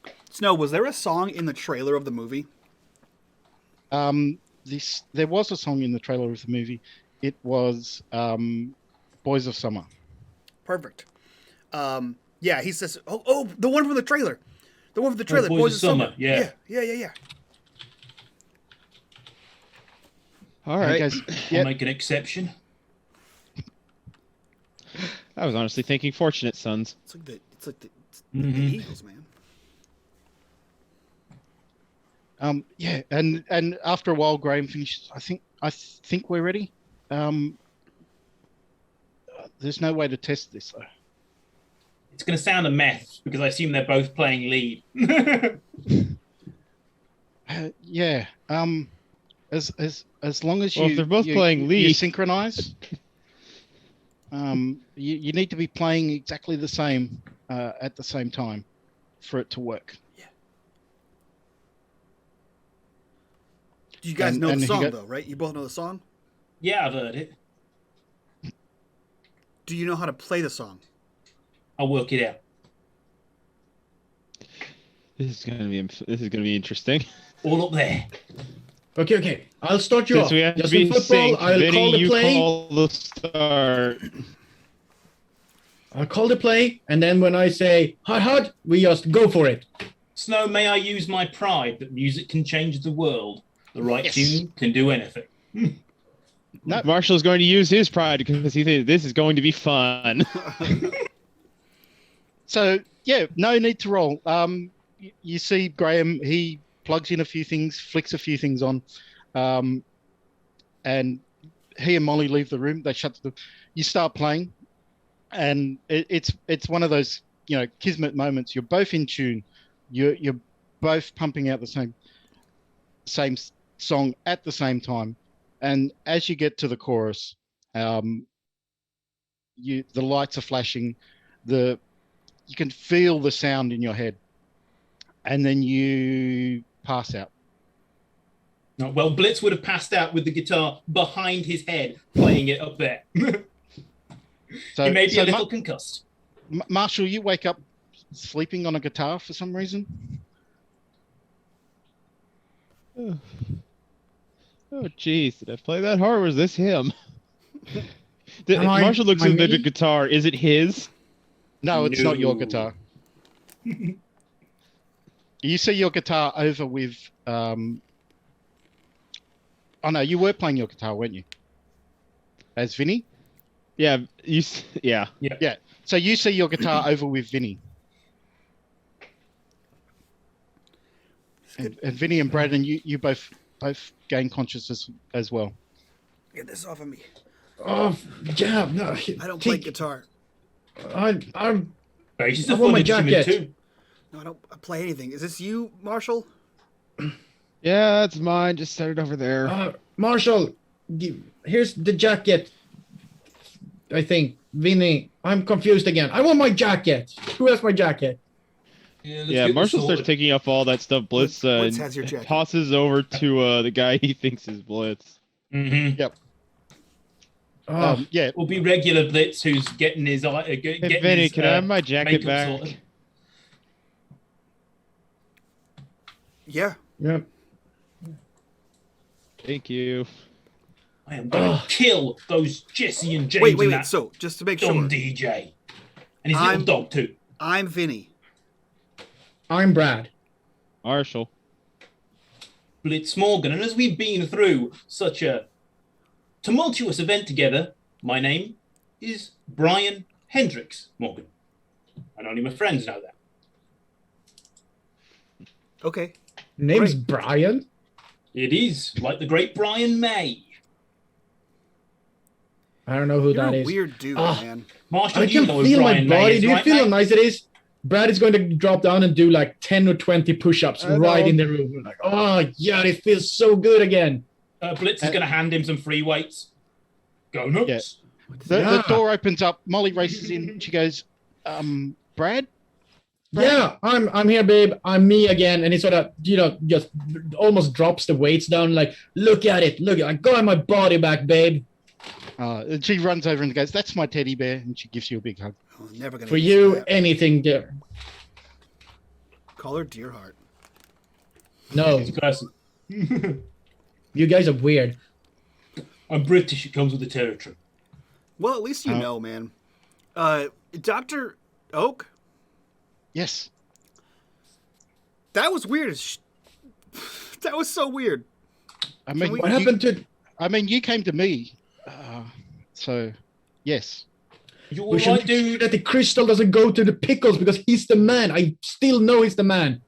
Speaker 5: Blue.
Speaker 1: Snow, was there a song in the trailer of the movie?
Speaker 3: There was a song in the trailer of the movie. It was "Boys of Summer."
Speaker 1: Perfect. Yeah, he says, oh, the one from the trailer. The one from the trailer,
Speaker 5: Boys of Summer, yeah.
Speaker 1: Yeah.
Speaker 2: All
Speaker 3: And he
Speaker 2: right.
Speaker 3: goes,
Speaker 5: I'll
Speaker 3: "Yeah,
Speaker 5: make an exception.
Speaker 2: I was honestly thinking Fortunate Sons.
Speaker 1: It's like the
Speaker 5: Mhm.
Speaker 1: Eagles, man.
Speaker 3: yeah." And after a while, Graham finishes. I think we're ready. There's no way to test this though.
Speaker 5: It's going to sound a mess because I assume they're both playing lead.
Speaker 3: Yeah. As long as
Speaker 2: Well, if
Speaker 3: you
Speaker 2: they're both playing
Speaker 3: you
Speaker 2: lead.
Speaker 3: synchronize. You need to be playing exactly the same at the same time for it to work.
Speaker 1: Do you guys
Speaker 3: And-
Speaker 1: know
Speaker 3: and
Speaker 1: the
Speaker 3: he
Speaker 1: song,
Speaker 3: got-
Speaker 1: though, right? You both know the song?
Speaker 5: Yeah, I've heard it.
Speaker 1: Do you know how to play the song?
Speaker 5: I'll work it out.
Speaker 2: This is gonna be interesting.
Speaker 5: All up there.
Speaker 4: Okay. I'll start you
Speaker 2: Since
Speaker 4: off.
Speaker 2: we have to
Speaker 4: Just
Speaker 2: be
Speaker 4: in
Speaker 2: in
Speaker 4: football,
Speaker 2: sync,
Speaker 4: I'll
Speaker 2: Vinny,
Speaker 4: call the
Speaker 2: you
Speaker 4: play.
Speaker 2: call the start.
Speaker 4: I'll call the play, and then when I say hut, we just go for it.
Speaker 5: Snow, may I use my pride that music can change the world? The right
Speaker 3: Yes.
Speaker 5: tune can do anything.
Speaker 3: No.
Speaker 2: Marshall's going to use his pride because he thinks this is going to be fun.
Speaker 3: So yeah, no need to roll. You see Graham, he plugs in a few things, flicks a few things on, and he and Molly leave the room. They shut the. You start playing, and it's one of those kismet moments. You're both in tune. You're both pumping out the same song at the same time, and as you get to the chorus, the lights are flashing, you can feel the sound in your head, and then you pass out.
Speaker 5: No, well, Blitz would have passed out with the guitar behind his head, playing it up there.
Speaker 3: So,
Speaker 5: He may be
Speaker 3: so
Speaker 5: a little concussed.
Speaker 3: Marshall, you wake up sleeping on a guitar for some reason.
Speaker 2: Oh, jeez, did I play that hard? Or was this him? Marshall looks
Speaker 4: am I
Speaker 2: at the
Speaker 4: me?
Speaker 2: guitar. Is it his?
Speaker 3: No, it's not your
Speaker 5: No.
Speaker 3: guitar. You see your guitar over with. Oh no, you were playing your guitar, weren't you? As Vinny.
Speaker 2: Yeah, yeah.
Speaker 3: Yeah. So you see your guitar over with Vinny. And Vinny and Brad, and you both gain consciousness as well.
Speaker 1: Get this off of me.
Speaker 4: Oh, yeah, no.
Speaker 1: I don't play guitar.
Speaker 4: I'm.
Speaker 5: Bass is
Speaker 4: I
Speaker 5: a
Speaker 4: want
Speaker 5: fun
Speaker 4: my
Speaker 5: instrument
Speaker 4: jacket.
Speaker 5: too.
Speaker 1: No, I don't play anything. Is this you, Marshall?
Speaker 2: Yeah, it's mine. Just set it over there.
Speaker 4: Marshall, here's the jacket. I think Vinny. I'm confused again. I want my jacket. Who has my jacket?
Speaker 5: Let's
Speaker 2: Yeah,
Speaker 5: get
Speaker 2: Marshall
Speaker 5: this
Speaker 2: starts
Speaker 5: sorted.
Speaker 2: taking off all that stuff. Blitz
Speaker 1: Blitz has your jacket.
Speaker 2: tosses over to the guy he thinks is Blitz.
Speaker 5: Mhm.
Speaker 4: Oh,
Speaker 3: Yeah.
Speaker 5: Will be regular Blitz who's getting his getting
Speaker 2: Hey, Vinny,
Speaker 5: his,
Speaker 2: can I have my jacket
Speaker 5: makeup
Speaker 2: back?
Speaker 5: sorted.
Speaker 1: Yeah.
Speaker 4: yeah.
Speaker 2: Thank you.
Speaker 5: I am going to
Speaker 4: Ugh.
Speaker 5: kill those Jesse and James
Speaker 1: Wait.
Speaker 5: and that
Speaker 1: So, just to make
Speaker 5: dumb
Speaker 1: sure,
Speaker 5: DJ and his
Speaker 1: I'm-
Speaker 5: little dog too.
Speaker 1: I'm Vinny.
Speaker 4: I'm Brad.
Speaker 2: Marshall.
Speaker 5: Blitz Morgan, and as we've been through such a tumultuous event together, my name is Brian Hendricks Morgan, and only my friends know that.
Speaker 1: Okay.
Speaker 4: Name's
Speaker 1: Great.
Speaker 4: Brian.
Speaker 5: It is like the great Brian May.
Speaker 4: I don't know who
Speaker 1: You're
Speaker 4: that
Speaker 1: a
Speaker 4: is.
Speaker 1: weird dude,
Speaker 4: Ah.
Speaker 1: man.
Speaker 5: Marshall,
Speaker 4: I
Speaker 5: you
Speaker 4: can
Speaker 5: know who
Speaker 4: feel my
Speaker 5: Brian May
Speaker 4: body.
Speaker 5: is,
Speaker 4: Do you
Speaker 5: right,
Speaker 4: feel how
Speaker 5: mate?
Speaker 4: nice it is? Brad is going to drop down and do like 10 or 20 push-ups
Speaker 2: I
Speaker 4: right
Speaker 2: know.
Speaker 4: in the room. We're like, oh, yeah, it feels so good again.
Speaker 5: Blitz is going to hand him some free weights. Go nuts.
Speaker 3: The
Speaker 4: Yeah.
Speaker 3: door opens up. Molly races in. She goes, Brad?
Speaker 4: Yeah, I'm here, babe. I'm me again. And he sort of, just almost drops the weights down. Like, look at it. Look, I got my body back, babe.
Speaker 3: And she runs over and goes, that's my teddy bear. And she gives you a big hug.
Speaker 1: Oh, never gonna
Speaker 4: For
Speaker 1: do
Speaker 4: you,
Speaker 1: that.
Speaker 4: anything there.
Speaker 1: Call her Deerheart.
Speaker 4: No,
Speaker 5: This person.
Speaker 4: you guys are weird.
Speaker 5: I'm British. It comes with the territory.
Speaker 1: Well, at least you know, man. Dr. Oak,
Speaker 3: Yes.
Speaker 1: that was weird. That was so weird.
Speaker 3: I mean,
Speaker 1: we-
Speaker 4: What happened to...
Speaker 3: you came to me. So, yes.
Speaker 5: You all
Speaker 4: We should
Speaker 5: right,
Speaker 4: make sure
Speaker 5: dude?
Speaker 4: that the crystal doesn't go to the pickles because he's the man. I still know he's the man.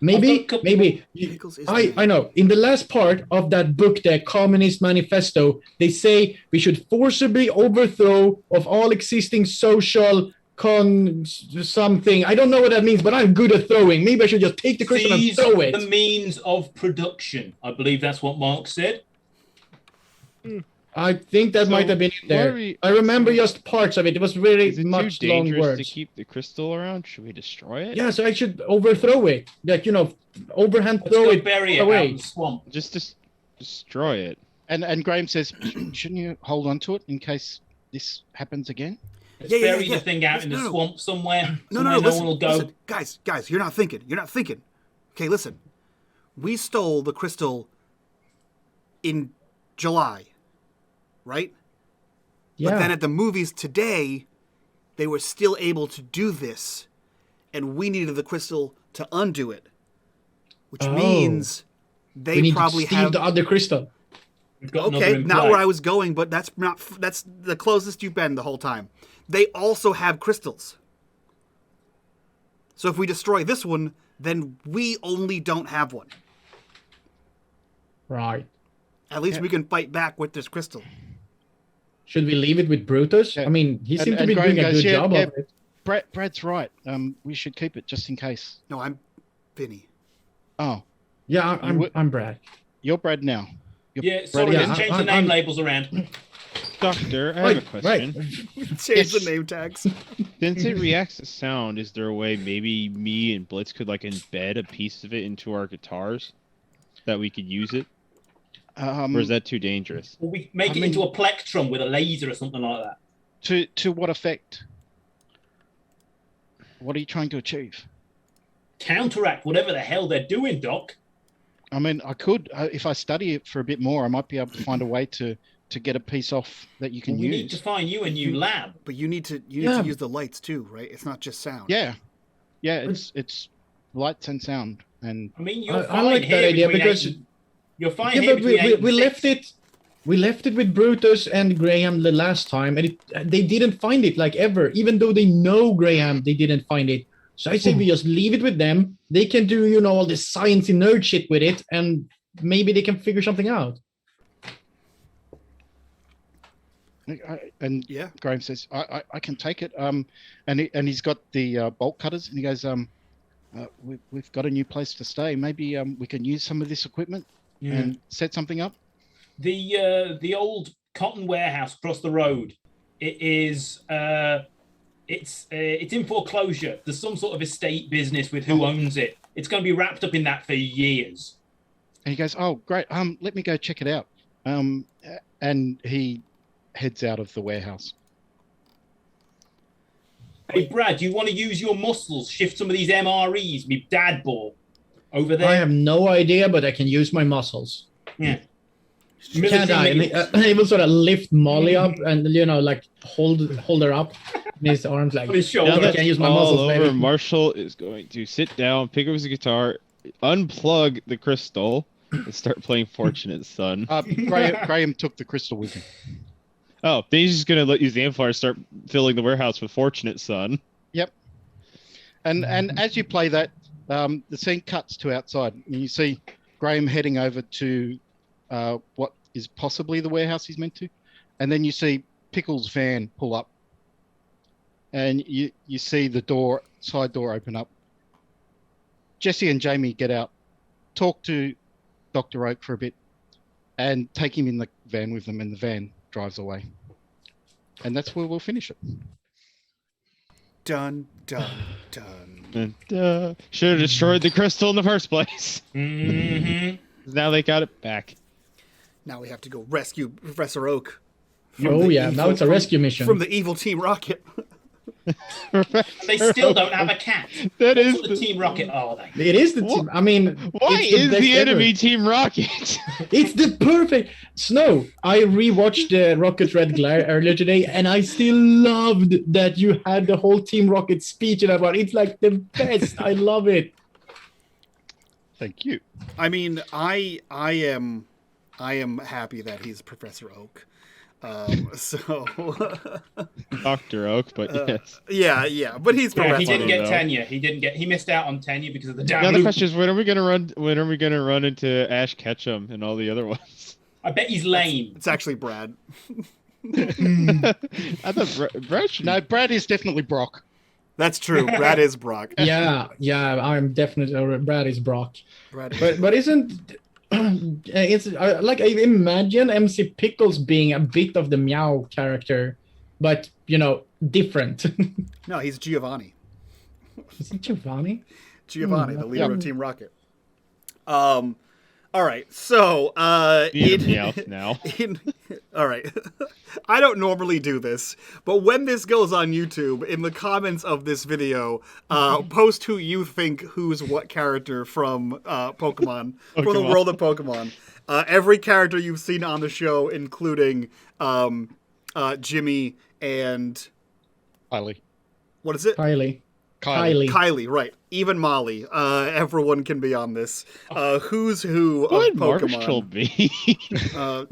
Speaker 4: Maybe,
Speaker 5: I've got-
Speaker 1: Pickles is the man.
Speaker 4: I know. In the last part of that book, the Communist Manifesto, they say we should forcibly overthrow of all existing social something. I don't know what that means, but I'm good at throwing. Maybe I should just take the crystal and
Speaker 5: Seize
Speaker 4: throw it.
Speaker 5: the means of production. I believe that's what Mark said.
Speaker 4: I think that
Speaker 2: So,
Speaker 4: might have been in
Speaker 2: what are
Speaker 4: there.
Speaker 2: we-
Speaker 4: I remember just parts of it. It was very
Speaker 2: Is it
Speaker 4: much
Speaker 2: too
Speaker 4: long
Speaker 2: dangerous to
Speaker 4: words.
Speaker 2: keep the crystal around? Should we destroy it?
Speaker 4: Yeah, so I should overthrow it. Like, overhand
Speaker 5: Let's
Speaker 4: throw
Speaker 5: go
Speaker 4: it
Speaker 5: bury it out
Speaker 4: away.
Speaker 5: in the swamp.
Speaker 2: Just destroy it.
Speaker 3: And Graham says, shouldn't you hold on to it in case this happens again?
Speaker 5: Let's
Speaker 1: Yeah,
Speaker 5: bury
Speaker 1: yeah.
Speaker 5: the thing out in the
Speaker 1: No.
Speaker 5: swamp somewhere.
Speaker 1: No,
Speaker 5: somewhere
Speaker 1: listen,
Speaker 5: one will go.
Speaker 1: listen. Guys, you're not thinking. Okay, listen. We stole the crystal in July, right?
Speaker 4: Yeah.
Speaker 1: But then at the movies today, they were still able to do this, and we needed the crystal to undo it, which
Speaker 4: Oh.
Speaker 1: means
Speaker 4: we
Speaker 1: they
Speaker 4: need
Speaker 1: probably
Speaker 4: to steal
Speaker 1: have.
Speaker 4: the other crystal.
Speaker 5: We've got another
Speaker 1: Okay,
Speaker 5: in
Speaker 1: not
Speaker 5: play.
Speaker 1: where I was going, but that's the closest you've been the whole time. They also have crystals. So if we destroy this one, then we only don't have one.
Speaker 4: Right.
Speaker 1: At least we can fight back with this crystal.
Speaker 4: Should we leave it with Brutus?
Speaker 3: Yeah.
Speaker 4: I mean, he seemed to
Speaker 3: and
Speaker 4: be
Speaker 3: Graham
Speaker 4: doing a
Speaker 3: goes,
Speaker 4: good
Speaker 3: "Yeah,
Speaker 4: job
Speaker 3: yeah."
Speaker 4: of it.
Speaker 3: Brad's right. We should keep it just in case.
Speaker 1: No, I'm Vinny.
Speaker 3: Oh,
Speaker 4: Yeah,
Speaker 3: You
Speaker 4: I'm Brad.
Speaker 3: you're Brad now. You're
Speaker 5: Yeah,
Speaker 3: Brad
Speaker 5: sorry,
Speaker 3: again.
Speaker 5: let's change the
Speaker 4: I'm-
Speaker 5: name
Speaker 4: I'm-
Speaker 5: labels around.
Speaker 2: Doctor, I have a question.
Speaker 1: Change
Speaker 3: Yes.
Speaker 1: the name tags.
Speaker 2: Since it reacts to sound, is there a way maybe me and Blitz could like embed a piece of it into our guitars that we could use it? Or is that too dangerous?
Speaker 5: Or we make
Speaker 3: I
Speaker 5: it
Speaker 3: mean-
Speaker 5: into a plectrum with a laser or something like that.
Speaker 3: to what effect? What are you trying to achieve?
Speaker 5: Counteract whatever the hell they're doing, Doc.
Speaker 3: I mean, I could if I study it for a bit more. I might be able to find a way to to get a piece off that you can
Speaker 5: We
Speaker 3: use.
Speaker 5: need to find you a new lab.
Speaker 1: But you need to
Speaker 4: Yeah.
Speaker 1: use the lights too, right? It's not just sound.
Speaker 3: Yeah, it's lights and sound, and
Speaker 5: I mean, you're
Speaker 4: I
Speaker 5: fine
Speaker 4: like that
Speaker 5: here
Speaker 4: idea
Speaker 5: between
Speaker 4: because-
Speaker 5: you're fine
Speaker 4: Yeah,
Speaker 5: here
Speaker 4: but
Speaker 5: between eight
Speaker 4: we
Speaker 5: and
Speaker 4: left
Speaker 5: six.
Speaker 4: it. We left it with Brutus and Graham the last time, and they didn't find it like ever. Even though they know Graham, they didn't find it. So I say we just leave it with them. They can do, all the science and nerd shit with it, and maybe they can figure something out.
Speaker 3: and
Speaker 1: Yeah.
Speaker 3: Graham says, I can take it. And he's got the bolt cutters, and he goes, we've got a new place to stay. Maybe we can use some of this equipment and set something up.
Speaker 5: The old cotton warehouse across the road. It is it's in foreclosure. There's some sort of estate business with who owns it. It's going to be wrapped up in that for years.
Speaker 3: And he goes, oh, great. Let me go check it out. And he heads out of the warehouse.
Speaker 5: Hey Brad, you want to use your muscles, shift some of these MREs, me dad ball over there?
Speaker 4: I have no idea, but I can use my muscles.
Speaker 5: Yeah.
Speaker 4: Can't I? And he will sort of lift Molly up and like hold her up in his arms, like
Speaker 5: On his
Speaker 2: Now
Speaker 5: shoulder.
Speaker 4: I
Speaker 2: that's
Speaker 4: can't use my
Speaker 2: all
Speaker 4: muscles,
Speaker 2: over,
Speaker 4: baby.
Speaker 2: Marshall is going to sit down, pick up his guitar, unplug the crystal, and start playing Fortunate Son.
Speaker 3: Graham took the crystal with him.
Speaker 2: Oh, then he's just going to use the amplifier and start filling the warehouse with Fortunate Son.
Speaker 3: Yep. And as you play that, the scene cuts to outside, and you see Graham heading over to what is possibly the warehouse he's meant to, and then you see Pickle's van pull up, and you see the side door open up. Jesse and Jamie get out, talk to Dr. Oak for a bit, and take him in the van with them, and the van drives away. And that's where we'll finish it.
Speaker 1: Dun, dun, dun.
Speaker 2: Should have destroyed the crystal in the first place.
Speaker 5: Mm-hmm.
Speaker 2: Now they got it back.
Speaker 1: Now we have to go rescue Professor Oak.
Speaker 4: Oh yeah, now it's a rescue mission.
Speaker 1: From the evil Team Rocket.
Speaker 5: They still don't have a cat.
Speaker 2: That
Speaker 5: What
Speaker 2: is
Speaker 5: sort of Team Rocket are they?
Speaker 4: It is the team. I mean,
Speaker 2: Why
Speaker 4: it's
Speaker 2: is
Speaker 4: best
Speaker 2: the
Speaker 4: ever.
Speaker 2: enemy Team Rocket?
Speaker 4: It's the perfect Snow. I rewatched the Rocket Red Glare earlier today, and I still loved that you had the whole Team Rocket speech in that one. It's like the best. I love it.
Speaker 3: Thank you.
Speaker 1: I mean, I am happy that he's Professor Oak. So
Speaker 2: Dr. Oak, but yes.
Speaker 1: yeah, but he's
Speaker 5: Yeah,
Speaker 1: Professor
Speaker 5: he didn't
Speaker 1: Oak.
Speaker 5: get
Speaker 2: though.
Speaker 5: tenure. He missed out on tenure because of the damn
Speaker 2: Now the
Speaker 5: loop.
Speaker 2: question is, when are we gonna run into Ash Ketchum and all the other ones?
Speaker 5: I bet he's lame.
Speaker 1: It's actually Brad.
Speaker 2: I thought Brad should.
Speaker 3: No, Brad is definitely Brock.
Speaker 1: That's true. Brad is Brock.
Speaker 4: Yeah, I'm definitely Brad is Brock.
Speaker 1: Brad is
Speaker 4: But isn't it's like I imagine MC Pickles being a bit of the Meow character, but different.
Speaker 1: No, he's Giovanni.
Speaker 4: Is it Giovanni?
Speaker 1: Giovanni, the leader
Speaker 4: Yeah.
Speaker 1: of Team Rocket. All right, so
Speaker 2: Meowth now.
Speaker 1: all right, I don't normally do this, but when this goes on YouTube, in the comments of this video, post who you think who's what character from Pokemon, from the
Speaker 2: Pokemon.
Speaker 1: world of Pokemon. Every character you've seen on the show, including Jimmy and
Speaker 3: Kylie.
Speaker 1: what is it?
Speaker 4: Kylie.
Speaker 1: Right. Even Molly. Everyone can be on this. Who's who
Speaker 2: What
Speaker 1: of
Speaker 2: would
Speaker 1: Pokemon.
Speaker 2: Marshall be?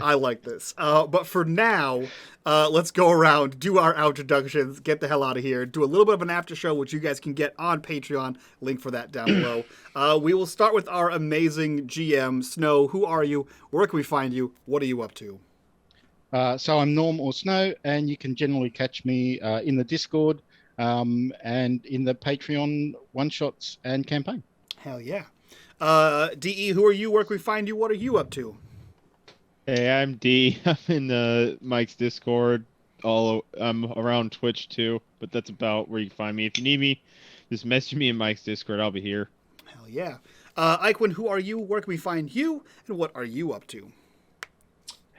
Speaker 1: I like this. But for now, let's go around, do our introductions, get the hell out of here, do a little bit of an after show, which you guys can get on Patreon. Link for that down below. We will start with our amazing GM, Snow. Who are you? Where can we find you? What are you up to?
Speaker 3: So I'm Norm or Snow, and you can generally catch me in the Discord and in the Patreon one-shots and campaign.
Speaker 1: Hell yeah. DE, who are you? Where can we find you? What are you up to?
Speaker 2: Hey, I'm D. I'm in Mike's Discord. I'm around Twitch too, but that's about where you can find me. If you need me, just message me in Mike's Discord. I'll be here.
Speaker 1: Hell yeah. Iquin, who are you? Where can we find you? And what are you up to?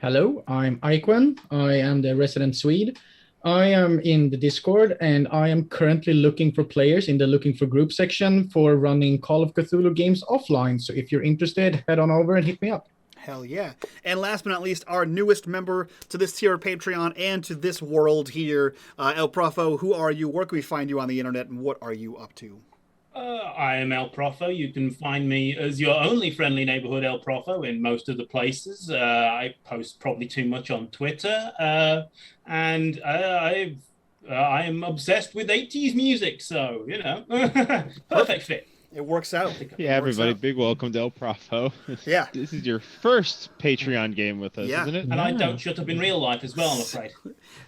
Speaker 4: Hello, I'm Iquan. I am the resident Swede. I am in the Discord, and I am currently looking for players in the looking for group section for running Call of Cthulhu games offline. So if you're interested, head on over and hit me up.
Speaker 1: Hell yeah. And last but not least, our newest member to this tier of Patreon and to this world here, El Profo, who are you? Where can we find you on the internet, and what are you up to?
Speaker 5: I am El Profo. You can find me as your only friendly neighborhood El Profo in most of the places. I post probably too much on Twitter, and I am obsessed with 80s music, so, you know, perfect fit.
Speaker 1: It works out.
Speaker 2: Yeah, everybody, big welcome to El Profo.
Speaker 1: Yeah.
Speaker 2: This is your first Patreon game with us,
Speaker 1: Yeah.
Speaker 2: isn't it?
Speaker 5: And I don't shut up in real life as well, I'm afraid.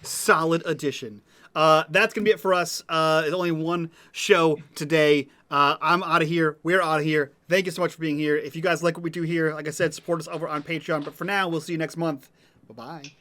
Speaker 1: Solid addition. That's going to be it for us. There's only one show today. I'm out of here. We're out of here. Thank you so much for being here. If you guys like what we do here, like I said, support us over on Patreon. But for now, we'll see you next month. Bye-bye.